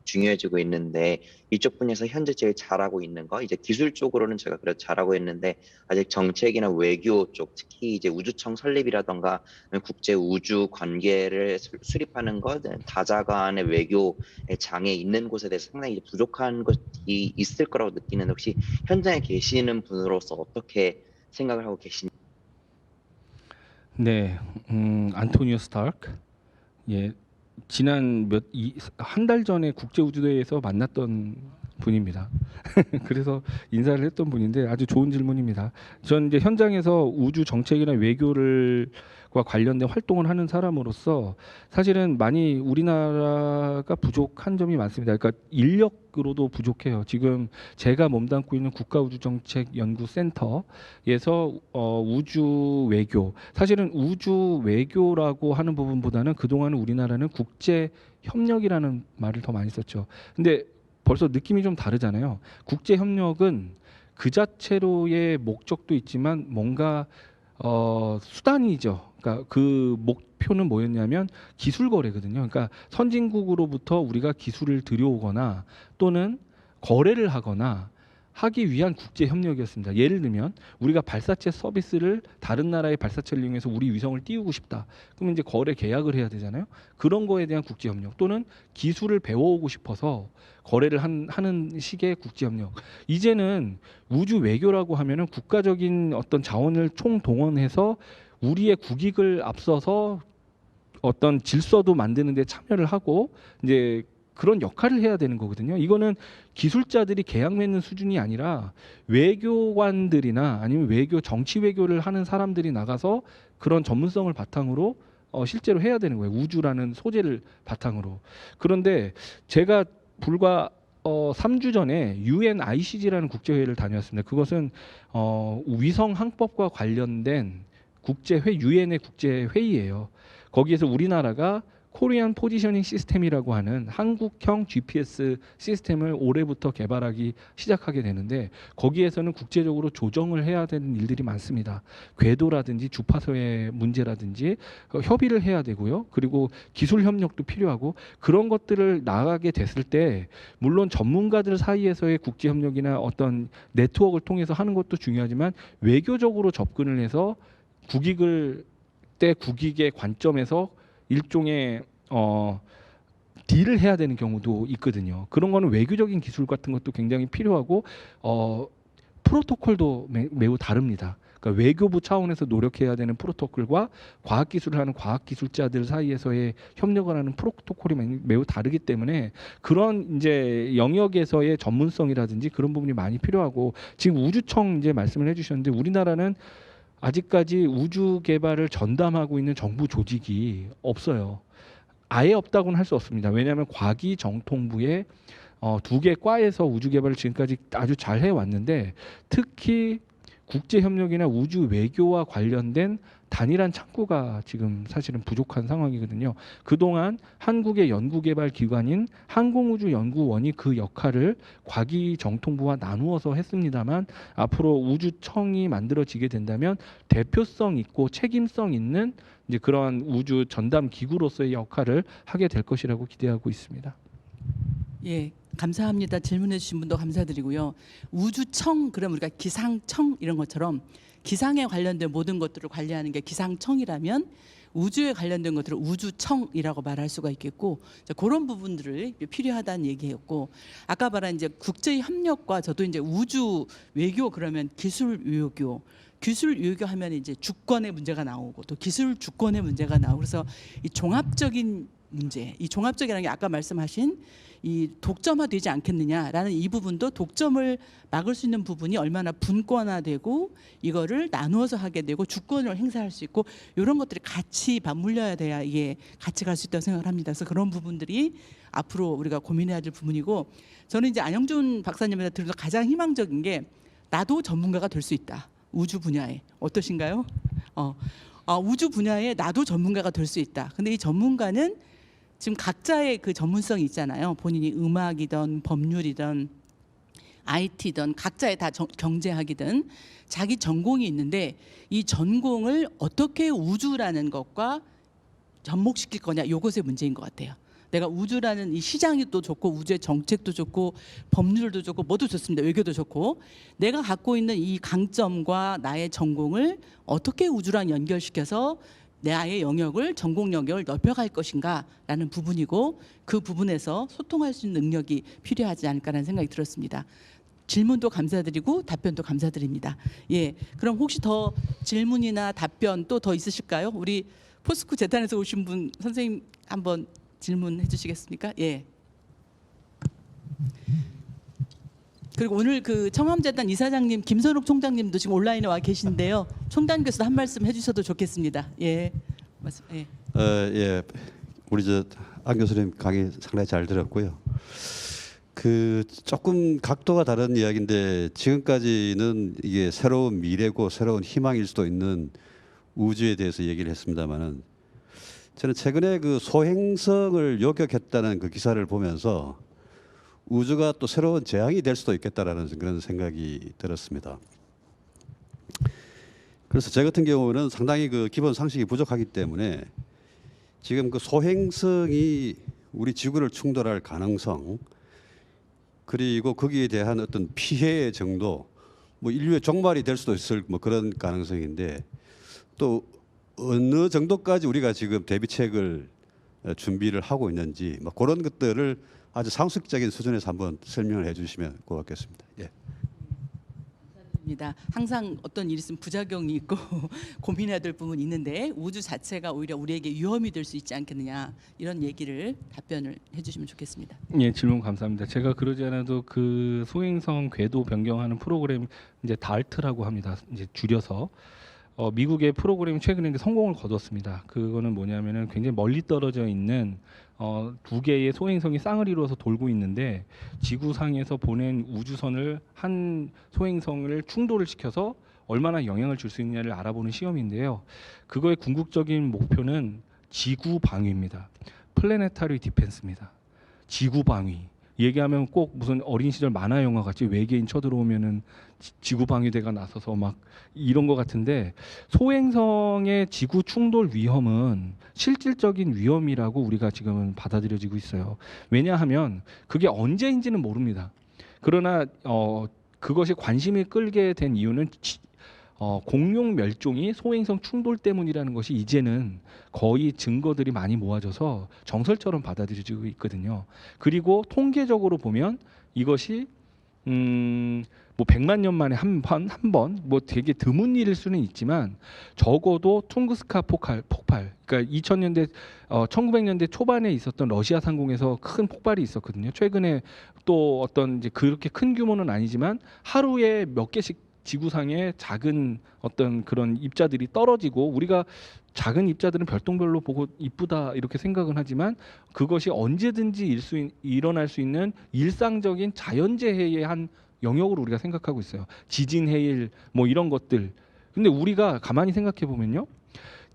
중요해지고 있는데 이쪽 분야에서 현재 제일 잘하고 있는 거 이제 기술 쪽으로는 제가 그래도 잘하고 있는데 아직 정책이나 외교 쪽 특히 이제 우주청 설립이라던가 국제 우주 관계를 수립하는 것 다자간의 외교의 장애 있는 곳에 대해서 상당히 부족한 것이 있을 거라고 느끼는데 혹시 현장에 계시는 분으로서 어떻게 생각을 하고 계신지? 네. 안토니오 스타크. 예. 지난 한 달 전에 국제우주대회에서 만났던 분입니다. 그래서 인사를 했던 분인데 아주 좋은 질문입니다. 전 이제 현장에서 우주 정책이나 외교를과 관련된 활동을 하는 사람으로서 사실은 많이 우리나라가 부족한 점이 많습니다. 그러니까 인력으로도 부족해요. 지금 제가 몸담고 있는 국가우주정책연구센터에서 우주 외교, 사실은 우주 외교라고 하는 부분보다는 그동안은 우리나라는 국제 협력이라는 말을 더 많이 썼죠. 근데 벌써 느낌이 좀 다르잖아요. 국제 협력은 그 자체로의 목적도 있지만 뭔가 수단이죠. 그러니까 그 목표는 뭐였냐면 기술 거래거든요. 그러니까 선진국으로부터 우리가 기술을 들여오거나 또는 거래를 하거나 하기 위한 국제 협력이었습니다. 예를 들면 우리가 발사체 서비스를 다른 나라의 발사체를 이용해서 우리 위성을 띄우고 싶다. 그러면 이제 거래 계약을 해야 되잖아요. 그런 거에 대한 국제 협력 또는 기술을 배워오고 싶어서 거래를 하는 식의 국제 협력. 이제는 우주 외교라고 하면은 국가적인 어떤 자원을 총동원해서 우리의 국익을 앞서서 어떤 질서도 만드는 데 참여를 하고 이제 그런 역할을 해야 되는 거거든요. 이거는 기술자들이 계약 맺는 수준이 아니라 외교관들이나 아니면 정치 외교를 하는 사람들이 나가서 그런 전문성을 바탕으로 실제로 해야 되는 거예요. 우주라는 소재를 바탕으로. 그런데 제가 불과 3주 전에 UNICG라는 국제회의를 다녀왔습니다. 그것은 위성 항법과 관련된 UN의 국제회의예요. 거기에서 우리나라가 코리안 포지셔닝 시스템이라고 하는 한국형 GPS 시스템을 올해부터 개발하기 시작하게 되는데 거기에서는 국제적으로 조정을 해야 되는 일들이 많습니다. 궤도라든지 주파수의 문제라든지 협의를 해야 되고요. 그리고 기술 협력도 필요하고 그런 것들을 나가게 됐을 때 물론 전문가들 사이에서의 국제 협력이나 어떤 네트워크를 통해서 하는 것도 중요하지만 외교적으로 접근을 해서 국익의 관점에서 일종의 딜을 해야 되는 경우도 있거든요. 그런 거는 외교적인 기술 같은 것도 굉장히 필요하고 프로토콜도 매우 다릅니다. 그러니까 외교부 차원에서 노력해야 되는 프로토콜과 과학기술을 하는 과학기술자들 사이에서의 협력을 하는 프로토콜이 매우 다르기 때문에 그런 이제 영역에서의 전문성이라든지 그런 부분이 많이 필요하고 지금 우주청 이제 말씀을 해주셨는데 우리나라는 아직까지 우주 개발을 전담하고 있는 정부 조직이 없어요. 아예 없다고는 할 수 없습니다. 왜냐하면 과기정통부의 2개 과에서 우주 개발을 지금까지 아주 잘 해왔는데 특히 국제 협력이나 우주 외교와 관련된 단일한 창구가 지금 사실은 부족한 상황이거든요. 그동안 한국의 연구개발기관인 항공우주연구원이 그 역할을 과기정통부와 나누어서 했습니다만 앞으로 우주청이 만들어지게 된다면 대표성 있고 책임성 있는 이제 그러한 우주 전담 기구로서의 역할을 하게 될 것이라고 기대하고 있습니다. 예, 감사합니다. 질문해 주신 분도 감사드리고요. 우주청, 그럼 우리가 기상청 이런 것처럼 기상에 관련된 모든 것들을 관리하는 게 기상청이라면 우주에 관련된 것들을 우주청이라고 말할 수가 있겠고, 그런 부분들을 필요하다는 얘기였고, 아까 말한 이제 국제 협력과 저도 이제 우주 외교 그러면 기술 외교, 기술 외교 하면 이제 주권의 문제가 나오고 또 기술 주권의 문제가 나오고, 그래서 이 종합적인 문제, 이 종합적이라는 게 아까 말씀하신 이 독점화되지 않겠느냐라는 이 부분도 독점을 막을 수 있는 부분이 얼마나 분권화되고 이거를 나누어서 하게 되고 주권을 행사할 수 있고 이런 것들이 같이 맞물려야 돼야 이게 같이 갈 수 있다고 생각을 합니다. 그래서 그런 부분들이 앞으로 우리가 고민해야 될 부분이고, 저는 이제 안영준 박사님한테 들으면서 가장 희망적인 게 나도 전문가가 될 수 있다. 우주 분야에 어떠신가요? 우주 분야에 나도 전문가가 될 수 있다. 근데 이 전문가는 지금 각자의 그 전문성이 있잖아요. 본인이 음악이든 법률이든 IT든 각자의 다 경제학이든 자기 전공이 있는데 이 전공을 어떻게 우주라는 것과 접목시킬 거냐, 이것의 문제인 것 같아요. 내가 우주라는 이 시장이 또 좋고 우주의 정책도 좋고 법률도 좋고 뭐도 좋습니다. 외교도 좋고 내가 갖고 있는 이 강점과 나의 전공을 어떻게 우주랑 연결시켜서 나의 영역을 전공 영역을 넓혀갈 것인가라는 부분이고, 그 부분에서 소통할 수 있는 능력이 필요하지 않을까라는 생각이 들었습니다. 질문도 감사드리고 답변도 감사드립니다. 예, 그럼 혹시 더 질문이나 답변 또 더 있으실까요? 우리 포스코 재단에서 오신 분 선생님 한번 질문해 주시겠습니까? 예. 그리고 오늘 그 청암재단 이사장님 김선욱 총장님도 지금 온라인에 와 계신데요. 총장님께서도 한 말씀 해주셔도 좋겠습니다. 예, 말씀. 예. 예, 우리 안 교수님 강의 상당히 잘 들었고요. 그 조금 각도가 다른 이야기인데 지금까지는 이게 새로운 미래고 새로운 희망일 수도 있는 우주에 대해서 얘기를 했습니다만은 저는 최근에 그 소행성을 요격했다는 그 기사를 보면서 우주가 또 새로운 재앙이 될 수도 있겠다라는 그런 생각이 들었습니다. 그래서 제 같은 경우는 상당히 그 기본 상식이 부족하기 때문에 지금 그 소행성이 우리 지구를 충돌할 가능성, 그리고 거기에 대한 어떤 피해 정도, 뭐 인류의 종말이 될 수도 있을 뭐 그런 가능성인데 또 어느 정도까지 우리가 지금 대비책을 준비를 하고 있는지 뭐 그런 것들을 아주 상식적인 수준에서 한번 설명을 해주시면 고맙겠습니다. 예. 감사드립니다. 항상 어떤 일이 있으면 부작용이 있고 고민해야 될 부분이 있는데 우주 자체가 오히려 우리에게 위험이 될 수 있지 않겠느냐, 이런 얘기를 답변을 해주시면 좋겠습니다. 예, 질문 감사합니다. 제가 그러지 않아도 그 소행성 궤도 변경하는 프로그램 이제 DART라고 합니다. 이제 줄여서 미국의 프로그램이 최근에 성공을 거뒀습니다. 그거는 뭐냐면은 굉장히 멀리 떨어져 있는 두 개의 소행성이 쌍을 이루어서 돌고 있는데 지구상에서 보낸 우주선을 한 소행성을 충돌을 시켜서 얼마나 영향을 줄 수 있느냐를 알아보는 시험인데요. 그거의 궁극적인 목표는 지구 방위입니다. 플래네타리 디펜스입니다. 지구 방위. 얘기하면 꼭 무슨 어린 시절 만화 영화 같이 외계인 쳐들어오면은 지구 방위대가 나서서 막 이런 것 같은데, 소행성의 지구 충돌 위험은 실질적인 위험이라고 우리가 지금은 받아들여지고 있어요. 왜냐하면 그게 언제인지는 모릅니다. 그러나 그것이 관심을 끌게 된 이유는 공룡 멸종이 소행성 충돌 때문이라는 것이 이제는 거의 증거들이 많이 모아져서 정설처럼 받아들여지고 있거든요. 그리고 통계적으로 보면 이것이 뭐 100만 년 만에 한 번 뭐 되게 드문 일일 수는 있지만 적어도 퉁구스카 폭발, 그러니까 2000년대 1900년대 초반에 있었던 러시아 상공에서 큰 폭발이 있었거든요. 최근에 또 어떤 이제 그렇게 큰 규모는 아니지만 하루에 몇 개씩 지구상에 작은 어떤 그런 입자들이 떨어지고, 우리가 작은 입자들은 별똥별로 보고 이쁘다 이렇게 생각은 하지만 그것이 언제든지 일어날 수 있는 일상적인 자연재해의 한 영역으로 우리가 생각하고 있어요. 지진, 해일 뭐 이런 것들. 근데 우리가 가만히 생각해 보면요,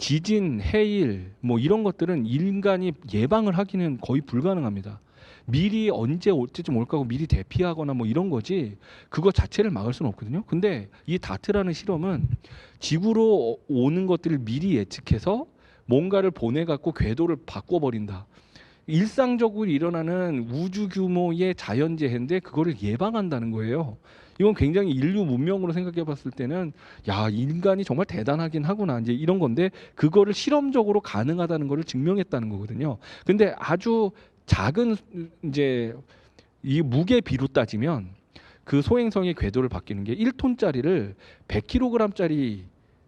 지진, 해일 뭐 이런 것들은 인간이 예방을 하기는 거의 불가능합니다. 미리 언제 올지좀 올까 하고 미리 대피하거나 뭐 이런 거지 그거 자체를 막을 수는 없거든요. 근데 이 다트라는 실험은 지구로 오는 것들을 미리 예측해서 뭔가를 보내갖고 궤도를 바꿔버린다. 일상적으로 일어나는 우주 규모의 자연재해인데 그거를 예방한다는 거예요. 이건 굉장히 인류 문명으로 생각해 봤을 때는 야, 인간이 정말 대단하긴 하구나. 이제 이런 건데 그거를 실험적으로 가능하다는 거를 증명했다는 거거든요. 근데 아주 작은 이제 이 무게 비로 따지면 그 소행성의 궤도를 바뀌는 게 1톤짜리를 100kg짜리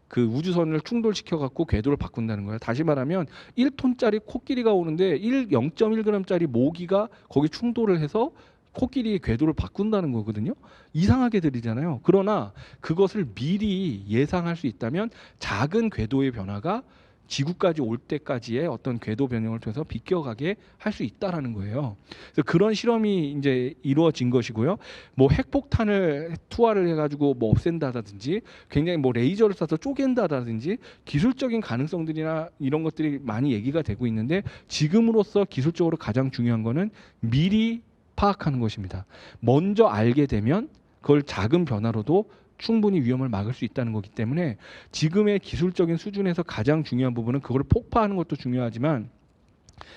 그 우주선을 충돌시켜 갖고 궤도를 바꾼다는 거예요. 다시 말하면 1톤짜리 코끼리가 오는데 0.1g짜리 모기가 거기 충돌을 해서 코끼리의 궤도를 바꾼다는 거거든요. 이상하게 들리잖아요. 그러나 그것을 미리 예상할 수 있다면 작은 궤도의 변화가 지구까지 올 때까지의 어떤 궤도 변형을 통해서 비껴가게 할 수 있다라는 거예요. 그래서 그런 실험이 이제 이루어진 것이고요. 뭐 핵폭탄을 투하를 해가지고 뭐 없앤다든지, 굉장히 뭐 레이저를 쏴서 쪼갠다든지 기술적인 가능성들이나 이런 것들이 많이 얘기가 되고 있는데 지금으로서 기술적으로 가장 중요한 거는 미리 파악하는 것입니다. 먼저 알게 되면 그걸 작은 변화로도 충분히 위험을 막을 수 있다는 거기 때문에 지금의 기술적인 수준에서 가장 중요한 부분은 그걸 폭파하는 것도 중요하지만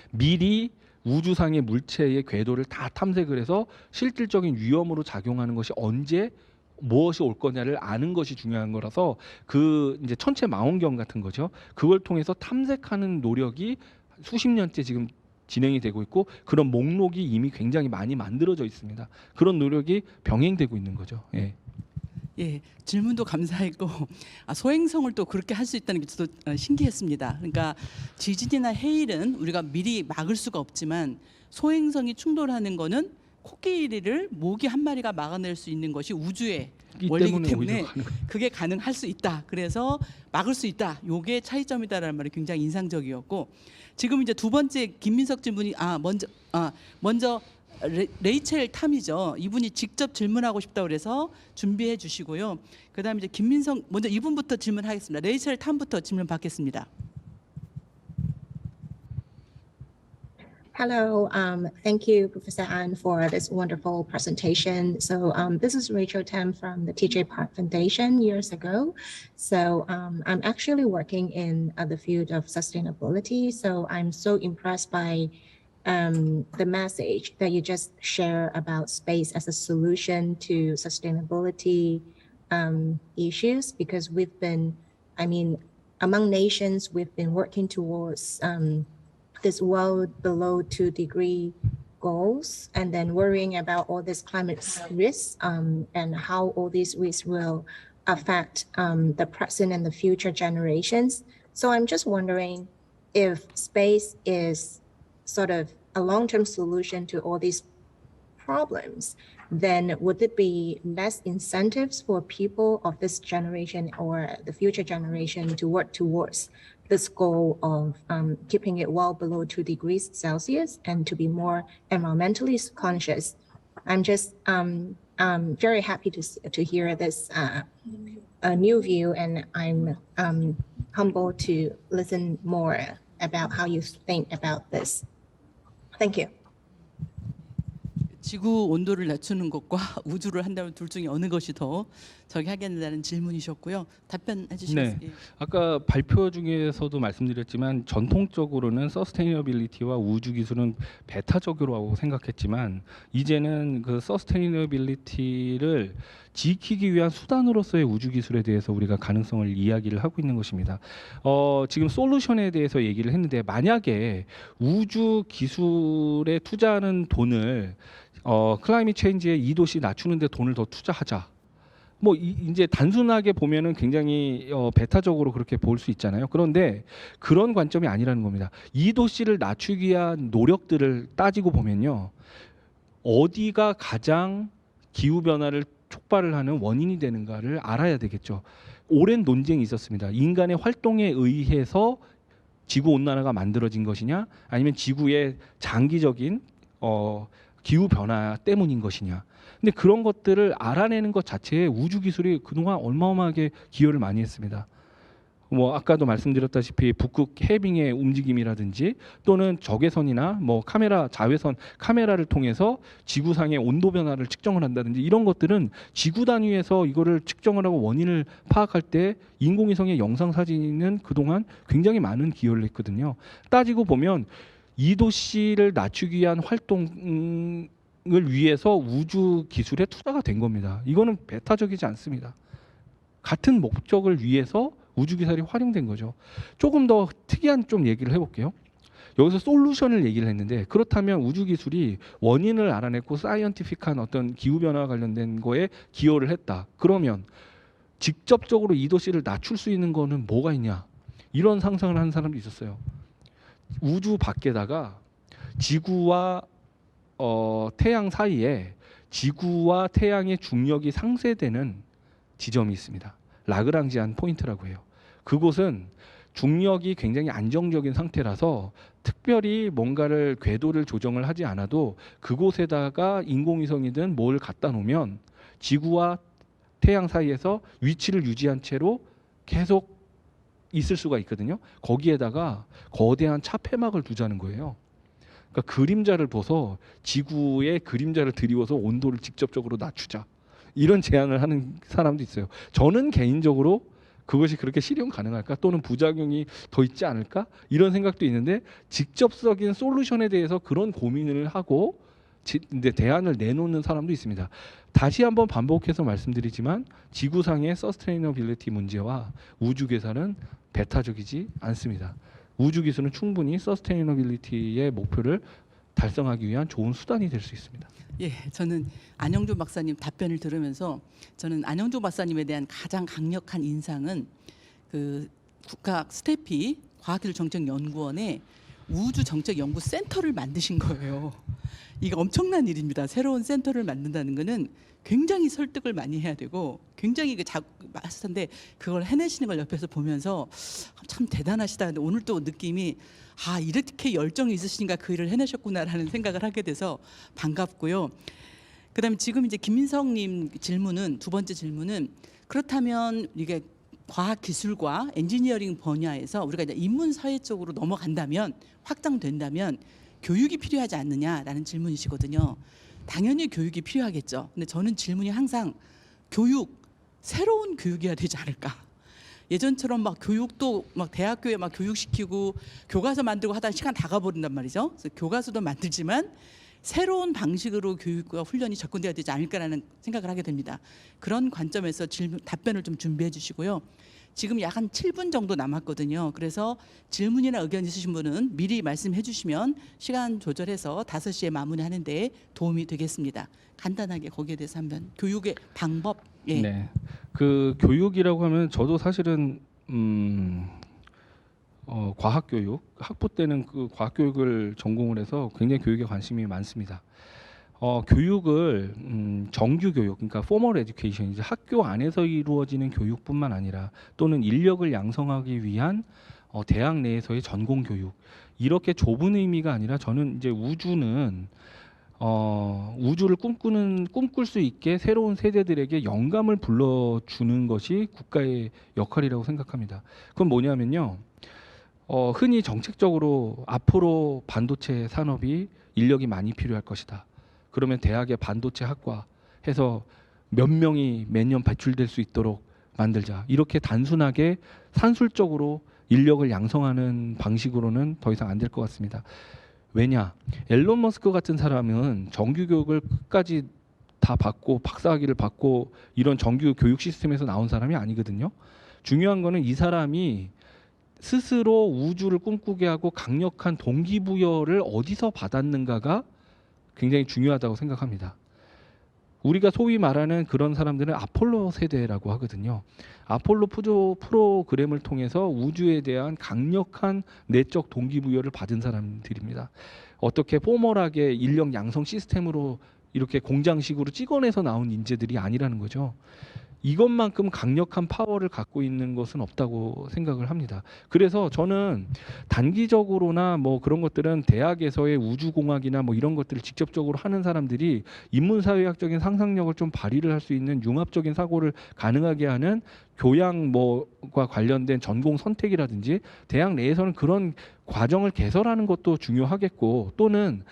미리 우주상의 물체의 궤도를 다 탐색을 해서 실질적인 위험으로 작용하는 것이 언제 무엇이 올 거냐를 아는 것이 중요한 거라서 그 이제 천체 망원경 같은 거죠. 그걸 통해서 탐색하는 노력이 수십 년째 지금 진행이 되고 있고 그런 목록이 이미 굉장히 많이 만들어져 있습니다. 그런 노력이 병행되고 있는 거죠. 예. 예, 질문도 감사했고 소행성을 또 그렇게 할 수 있다는 게 저도 신기했습니다. 그러니까 지진이나 해일은 우리가 미리 막을 수가 없지만 소행성이 충돌하는 거는 코끼리를 모기 한 마리가 막아낼 수 있는 것이 우주의 원리이기 때문에 그게 가능할 수 있다. 그래서 막을 수 있다. 요게 차이점이다라는 말이 굉장히 인상적이었고 지금 이제 두 번째 김민석 질문이 먼저 레이첼 탐이죠. 이분이 직접 질문하고 싶다고 그래서 준비해 주시고요. 그다음에 이제 김민성 먼저 이분부터 질문하겠습니다. 레이첼 탐부터 질문 받겠습니다. Hello, thank you, Professor An, for this wonderful presentation. So this is Rachel Tam from the TJ Park Foundation years ago. So I'm actually working in the field of sustainability. So I'm so impressed by the message that you just share about space as a solution to sustainability issues, because we've been, among nations, we've been working towards this world below 2-degree goals, and then worrying about all this climate risks and how all these risks will affect the present and the future generations. So I'm just wondering if space is sort of a long-term solution to all these problems, then would it be less incentives for people of this generation or the future generation to work towards this goal of keeping it well below 2 degrees Celsius and to be more environmentally conscious? I'm just very happy to hear this new view, and I'm humbled to listen more about how you think about this. Thank you. 지구 온도를 낮추는 것과 우주를 한다면 둘 중에 어느 것이 더 저기 하겠느냐는 질문이셨고요. 답변해 주시겠어요? 네. 아까 발표 중에서도 말씀드렸지만 전통적으로는 서스테이너빌리티와 우주 기술은 배타적으로 생각했지만 이제는 그 서스테이너빌리티를 지키기 위한 수단으로서의 우주 기술에 대해서 우리가 가능성을 이야기를 하고 있는 것입니다. 지금 솔루션에 대해서 얘기를 했는데 만약에 우주 기술에 투자하는 돈을 클라이밋 체인지의 2도씨 낮추는 데 돈을 더 투자하자. 뭐 이제 단순하게 보면은 굉장히 배타적으로 그렇게 볼 수 있잖아요. 그런데 그런 관점이 아니라는 겁니다. 2도씨를 낮추기 위한 노력들을 따지고 보면요. 어디가 가장 기후 변화를 촉발을 하는 원인이 되는가를 알아야 되겠죠. 오랜 논쟁이 있었습니다. 인간의 활동에 의해서 지구 온난화가 만들어진 것이냐, 아니면 지구의 장기적인 기후 변화 때문인 것이냐. 근데 그런 것들을 알아내는 것 자체에 우주 기술이 그동안 어마어마하게 기여를 많이 했습니다. 뭐 아까도 말씀드렸다시피 북극 해빙의 움직임이라든지 또는 적외선이나 뭐 카메라 자외선 카메라를 통해서 지구상의 온도 변화를 측정을 한다든지 이런 것들은 지구 단위에서 이거를 측정을 하고 원인을 파악할 때 인공위성의 영상 사진은 그동안 굉장히 많은 기여를 했거든요. 따지고 보면 2도씨를 낮추기 위한 활동을 위해서 우주 기술에 투자가 된 겁니다. 이거는 배타적이지 않습니다. 같은 목적을 위해서 우주 기술이 활용된 거죠. 조금 더 특이한 좀 얘기를 해볼게요. 여기서 솔루션을 얘기를 했는데 그렇다면 우주 기술이 원인을 알아냈고 사이언티픽한 어떤 기후 변화와 관련된 거에 기여를 했다. 그러면 직접적으로 2도씨를 낮출 수 있는 거는 뭐가 있냐? 이런 상상을 하는 사람도 있었어요. 우주 밖에다가 지구와 태양 사이에 지구와 태양의 중력이 상쇄되는 지점이 있습니다. 라그랑지안 포인트라고 해요. 그곳은 중력이 굉장히 안정적인 상태라서 특별히 뭔가를 궤도를 조정을 하지 않아도 그곳에다가 인공위성이든 뭘 갖다 놓으면 지구와 태양 사이에서 위치를 유지한 채로 계속 있을 수가 있거든요. 거기에다가 거대한 차폐막을 두자는 거예요. 그러니까 그림자를 둬서 지구의 그림자를 드리워서 온도를 직접적으로 낮추자. 이런 제안을 하는 사람도 있어요. 저는 개인적으로 그것이 그렇게 실현 가능할까? 또는 부작용이 더 있지 않을까? 이런 생각도 있는데 직접적인 솔루션에 대해서 그런 고민을 하고 이제 대안을 내놓는 사람도 있습니다. 다시 한번 반복해서 말씀드리지만 지구상의 서스테이너빌리티 문제와 우주 계산은 배타적이지 않습니다. 우주 기술은 충분히 서스테이너빌리티의 목표를 달성하기 위한 좋은 수단이 될 수 있습니다. 예, 저는 안영조 박사님 답변을 들으면서 저는 안영조 박사님에 대한 가장 강력한 인상은 그 국가 스태피 과학기술정책연구원의 우주정책연구센터를 만드신 거예요. 이게 엄청난 일입니다. 새로운 센터를 만든다는 거는 굉장히 설득을 많이 해야 되고 굉장히 하셨는데 그걸 해내시는 걸 옆에서 보면서 참 대단하시다. 근데 오늘 또 느낌이 이렇게 열정이 있으시니까 그 일을 해내셨구나라는 생각을 하게 돼서 반갑고요. 그다음에 지금 이제 김민성님 질문은 두 번째 질문은 그렇다면 이게 과학 기술과 엔지니어링 분야에서 우리가 이제 인문 사회 쪽으로 넘어간다면 확장된다면 교육이 필요하지 않느냐라는 질문이시거든요. 당연히 교육이 필요하겠죠. 근데 저는 질문이 항상 새로운 교육이어야 되지 않을까. 예전처럼 막 교육도 막 대학교에 막 교육시키고 교과서 만들고 하다 시간 다 가버린단 말이죠. 그래서 교과서도 만들지만 새로운 방식으로 교육과 훈련이 접근돼야 되지 않을까라는 생각을 하게 됩니다. 그런 관점에서 답변을 좀 준비해 주시고요. 지금 약 한 7분 정도 남았거든요. 그래서 질문이나 의견 있으신 분은 미리 말씀해 주시면 시간 조절해서 5시에 마무리하는데 도움이 되겠습니다. 간단하게 거기에 대해서 한번 교육의 방법. 예. 네, 그 교육이라고 하면 저도 사실은 과학교육 학부 때는 그 과학교육을 전공을 해서 굉장히 교육에 관심이 많습니다. 교육을 정규 교육, 그러니까 포멀 에듀케이션, 이제 학교 안에서 이루어지는 교육뿐만 아니라 또는 인력을 양성하기 위한 대학 내에서의 전공 교육, 이렇게 좁은 의미가 아니라 저는 이제 우주는 우주를 꿈꿀 수 있게 새로운 세대들에게 영감을 불러주는 것이 국가의 역할이라고 생각합니다. 그건 뭐냐면요, 흔히 정책적으로 앞으로 반도체 산업이 인력이 많이 필요할 것이다. 그러면 대학의 반도체 학과 해서 몇 명이 매년 배출될 수 있도록 만들자. 이렇게 단순하게 산술적으로 인력을 양성하는 방식으로는 더 이상 안 될 것 같습니다. 왜냐? 앨런 머스크 같은 사람은 정규 교육을 끝까지 다 받고 박사학위를 받고 이런 정규 교육 시스템에서 나온 사람이 아니거든요. 중요한 거는 이 사람이 스스로 우주를 꿈꾸게 하고 강력한 동기부여를 어디서 받았는가가 굉장히 중요하다고 생각합니다. 우리가 소위 말하는 그런 사람들은 아폴로 세대라고 하거든요. 아폴로 프로그램을 통해서 우주에 대한 강력한 내적 동기부여를 받은 사람들입니다. 어떻게 포멀하게 인력 양성 시스템으로 이렇게 공장식으로 찍어내서 나온 인재들이 아니라는 거죠. 이것만큼 강력한 파워를 갖고 있는 것은 없다고 생각을 합니다. 그래서 저는 단기적으로나 뭐 그런 것들은 대학에서의 우주공학이나 뭐 이런 것들을 직접적으로 하는 사람들이 인문사회학적인 상상력을 좀 발휘를 할 수 있는 융합적인 사고를 가능하게 하는 교양 뭐과 관련된 전공 선택이라든지 대학 내에서는 그런 과정을 개설하는 것도 중요하겠고, 또는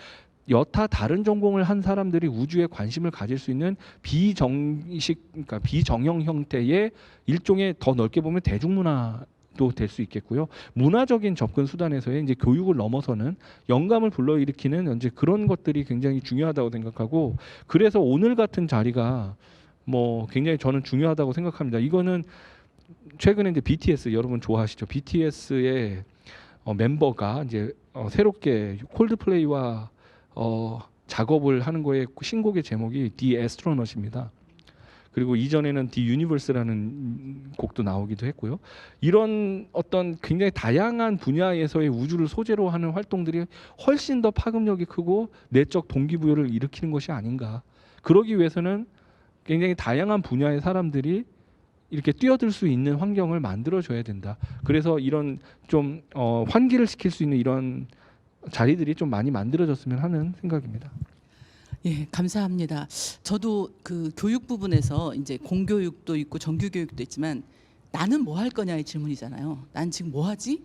여타 다른 전공을 한 사람들이 우주에 관심을 가질 수 있는 비정식, 그러니까 비정형 형태의 일종의, 더 넓게 보면 대중문화도 될 수 있겠고요. 문화적인 접근 수단에서의 이제 교육을 넘어서는 영감을 불러일으키는 이제 그런 것들이 굉장히 중요하다고 생각하고, 그래서 오늘 같은 자리가 뭐 굉장히 저는 중요하다고 생각합니다. 이거는 최근에 이제 BTS 여러분 좋아하시죠? BTS의 멤버가 이제 새롭게 콜드플레이와 작업을 하는 거에 신곡의 제목이 The Astronaut입니다. 그리고 이전에는 The Universe라는 곡도 나오기도 했고요. 이런 어떤 굉장히 다양한 분야에서의 우주를 소재로 하는 활동들이 훨씬 더 파급력이 크고 내적 동기부여를 일으키는 것이 아닌가. 그러기 위해서는 굉장히 다양한 분야의 사람들이 이렇게 뛰어들 수 있는 환경을 만들어줘야 된다. 그래서 이런 좀 환기를 시킬 수 있는 이런 자리들이 좀 많이 만들어졌으면 하는 생각입니다. 예, 감사합니다. 저도 그 교육 부분에서 이제 공교육도 있고 정규 교육도 있지만 나는 뭐 할 거냐의 질문이잖아요. 난 지금 뭐 하지?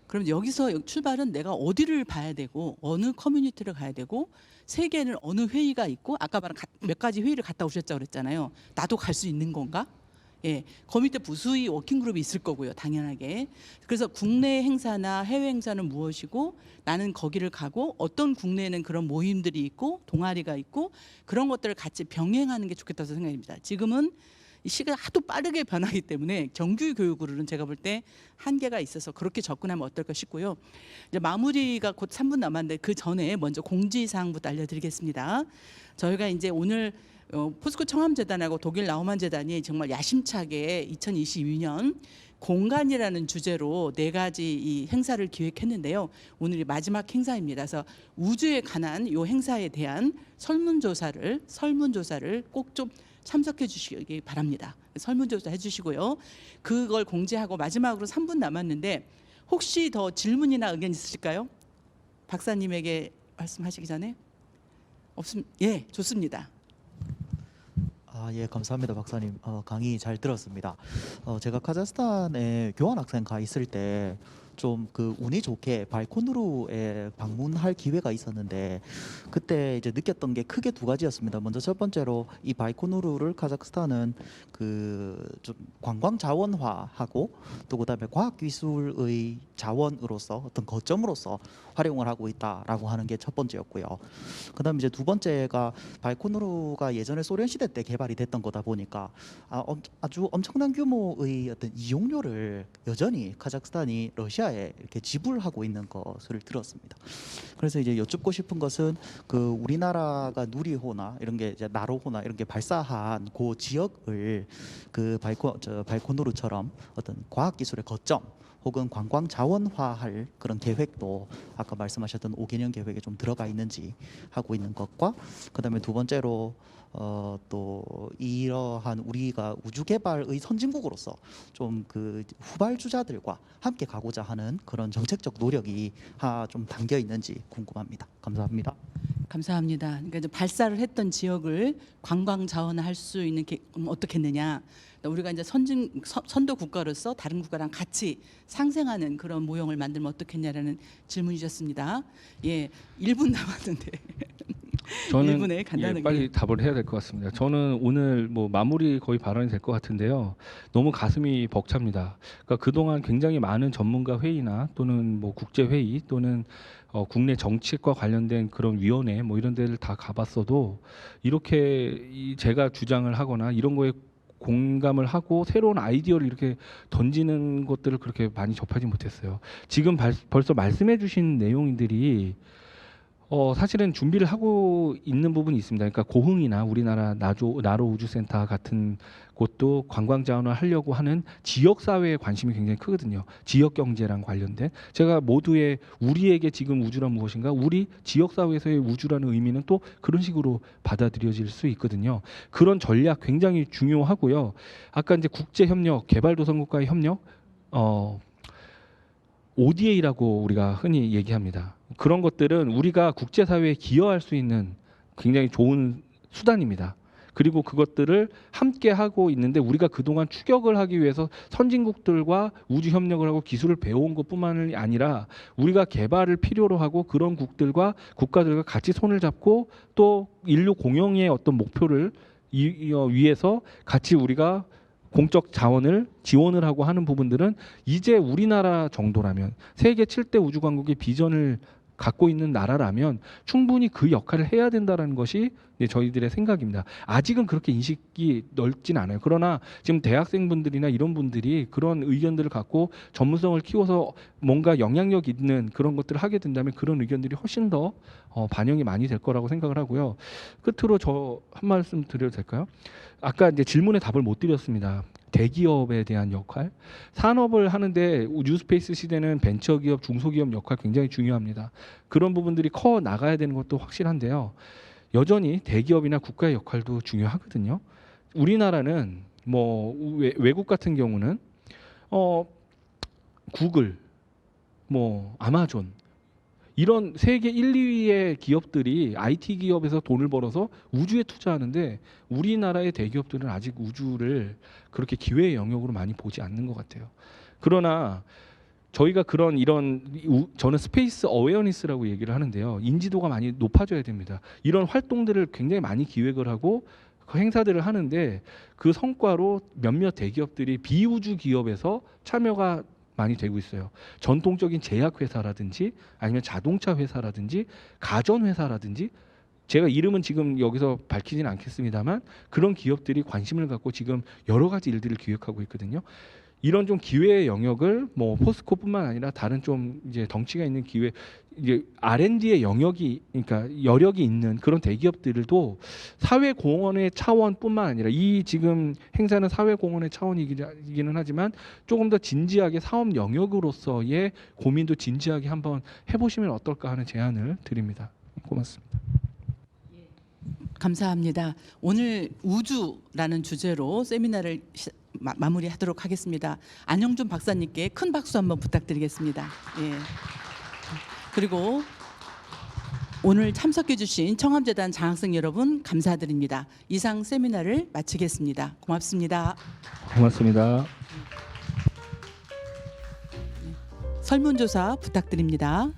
그럼 여기서 출발은 내가 어디를 봐야 되고 어느 커뮤니티를 가야 되고 세계는 어느 회의가 있고 아까 말한 몇 가지 회의를 갔다 오셨다고 그랬잖아요. 나도 갈 수 있는 건가? 예, 그 밑에 부수의 워킹그룹이 있을 거고요, 당연하게. 그래서 국내 행사나 해외 행사는 무엇이고 나는 거기를 가고 어떤 국내에는 그런 모임들이 있고 동아리가 있고 그런 것들을 같이 병행하는 게 좋겠다고 생각합니다. 지금은 이 시기가 하도 빠르게 변하기 때문에 정규 교육으로는 제가 볼 때 한계가 있어서 그렇게 접근하면 어떨까 싶고요. 이제 마무리가 곧 3분 남았는데 그 전에 먼저 공지사항부터 알려드리겠습니다. 저희가 이제 오늘 포스코 청암재단하고 독일 라우만 재단이 정말 야심차게 2022년 공간이라는 주제로 4가지 이 행사를 기획했는데요. 오늘이 마지막 행사입니다. 그래서 우주에 관한 이 행사에 대한 설문조사를 꼭 좀 참석해 주시기 바랍니다. 설문조사 해주시고요. 그걸 공지하고 마지막으로 3분 남았는데 혹시 더 질문이나 의견 있으실까요? 박사님에게 말씀하시기 전에 예, 좋습니다. 예, 감사합니다, 박사님. 강의 잘 들었습니다. 제가 카자흐스탄에 교환학생 가 있을 때 좀 그 운이 좋게 바이코누르에 방문할 기회가 있었는데 그때 이제 느꼈던 게 크게 2가지였습니다. 먼저 첫 번째로 이 바이코누르를 카자흐스탄은 그 좀 관광 자원화하고 또 그다음에 과학 기술의 자원으로서 어떤 거점으로서 활용을 하고 있다라고 하는 게 첫 번째였고요. 그다음에 이제 두 번째가 바이코누르가 예전에 소련 시대 때 개발이 됐던 거다 보니까 아주 엄청난 규모의 어떤 이용료를 여전히 카자흐스탄이 러시아에 이렇게 지불하고 있는 것을 들었습니다. 그래서 이제 여쭙고 싶은 것은 그 우리나라가 누리호나 이런 게 이제 나로호나 이런 게 발사한 그 지역을 그 바이코누르처럼 어떤 과학기술의 거점 혹은 관광 자원화할 그런 계획도 아까 말씀하셨던 5개년 계획에 좀 들어가 있는지 하고 있는 것과 그다음에 두 번째로 또 이러한 우리가 우주 개발의 선진국으로서 좀 그 후발주자들과 함께 가고자 하는 그런 정책적 노력이 좀 담겨 있는지 궁금합니다. 감사합니다. 감사합니다. 그러니까 이제 발사를 했던 지역을 관광 자원화할 수 있는 어떻겠느냐. 우리가 이제 선도 국가로서 다른 국가랑 같이 상생하는 그런 모형을 만들면 어떻겠냐라는 질문이셨습니다. 예, 1분 남았는데. 저는 1분에 간단하게 빨리 답을 해야 될 것 같습니다. 저는 오늘 뭐 마무리 거의 발언이 될 것 같은데요. 너무 가슴이 벅찹니다. 그러니까 그동안 굉장히 많은 전문가 회의나 또는 뭐 국제 회의 또는 국내 정책과 관련된 그런 위원회 뭐 이런 데를 다 가봤어도 이렇게 제가 주장을 하거나 이런 거에 공감을 하고 새로운 아이디어를 이렇게 던지는 것들을 그렇게 많이 접하지 못했어요. 지금 벌써 말씀해 주신 내용들이 사실은 준비를 하고 있는 부분이 있습니다. 그러니까 고흥이나 우리나라 나로 우주센터 같은 곳도 관광 자원을 하려고 하는 지역 사회에 관심이 굉장히 크거든요. 지역 경제랑 관련된. 제가 모두의 우리에게 지금 우주란 무엇인가? 우리 지역 사회에서의 우주라는 의미는 또 그런 식으로 받아들여질 수 있거든요. 그런 전략 굉장히 중요하고요. 아까 이제 국제 협력, 개발도상국과의 협력, ODA라고 우리가 흔히 얘기합니다. 그런 것들은 우리가 국제사회에 기여할 수 있는 굉장히 좋은 수단입니다. 그리고 그것들을 함께 하고 있는데 우리가 그동안 추격을 하기 위해서 선진국들과 우주 협력을 하고 기술을 배워온 것뿐만이 아니라 우리가 개발을 필요로 하고 그런 국가들과 같이 손을 잡고 또 인류 공영의 어떤 목표를 위해서 같이 우리가 공적 자원을 지원을 하고 하는 부분들은 이제 우리나라 정도라면 세계 7대 우주강국의 비전을 갖고 있는 나라라면 충분히 그 역할을 해야 된다는 것이 저희들의 생각입니다. 아직은 그렇게 인식이 넓진 않아요. 그러나 지금 대학생분들이나 이런 분들이 그런 의견들을 갖고 전문성을 키워서 뭔가 영향력 있는 그런 것들을 하게 된다면 그런 의견들이 훨씬 더 반영이 많이 될 거라고 생각을 하고요. 끝으로 저 한 말씀 드려도 될까요? 아까 이제 질문에 답을 못 드렸습니다. 대기업에 대한 역할, 산업을 하는데 뉴스페이스 시대는 벤처기업, 중소기업 역할 굉장히 중요합니다. 그런 부분들이 커 나가야 되는 것도 확실한데요. 여전히 대기업이나 국가의 역할도 중요하거든요. 우리나라는 뭐 외국 같은 경우는 구글, 뭐 아마존 이런 세계 1, 2위의 기업들이 IT 기업에서 돈을 벌어서 우주에 투자하는데 우리나라의 대기업들은 아직 우주를 그렇게 기회의 영역으로 많이 보지 않는 것 같아요. 그러나 저희가 저는 스페이스 어웨어니스라고 얘기를 하는데요. 인지도가 많이 높아져야 됩니다. 이런 활동들을 굉장히 많이 기획을 하고 그 행사들을 하는데 그 성과로 몇몇 대기업들이 비우주 기업에서 참여가 많이 되고 있어요. 전통적인 제약회사라든지 아니면 자동차 회사라든지 가전회사라든지 제가 이름은 지금 여기서 밝히지는 않겠습니다만 그런 기업들이 관심을 갖고 지금 여러 가지 일들을 기획하고 있거든요. 이런 좀 기회의 영역을 뭐 포스코뿐만 아니라 다른 좀 이제 덩치가 있는 기회, 이제 R&D의 영역이 그러니까 여력이 있는 그런 대기업들도 사회 공헌의 차원뿐만 아니라 이 지금 행사는 사회 공헌의 차원이기는 하지만 조금 더 진지하게 사업 영역으로서의 고민도 진지하게 한번 해보시면 어떨까 하는 제안을 드립니다. 고맙습니다. 감사합니다. 오늘 우주라는 주제로 세미나를 마무리하도록 하겠습니다. 안영준 박사님께 큰 박수 한번 부탁드리겠습니다. 예. 그리고 오늘 참석해주신 청암재단 장학생 여러분 감사드립니다. 이상 세미나를 마치겠습니다. 고맙습니다. 고맙습니다. 설문조사 부탁드립니다.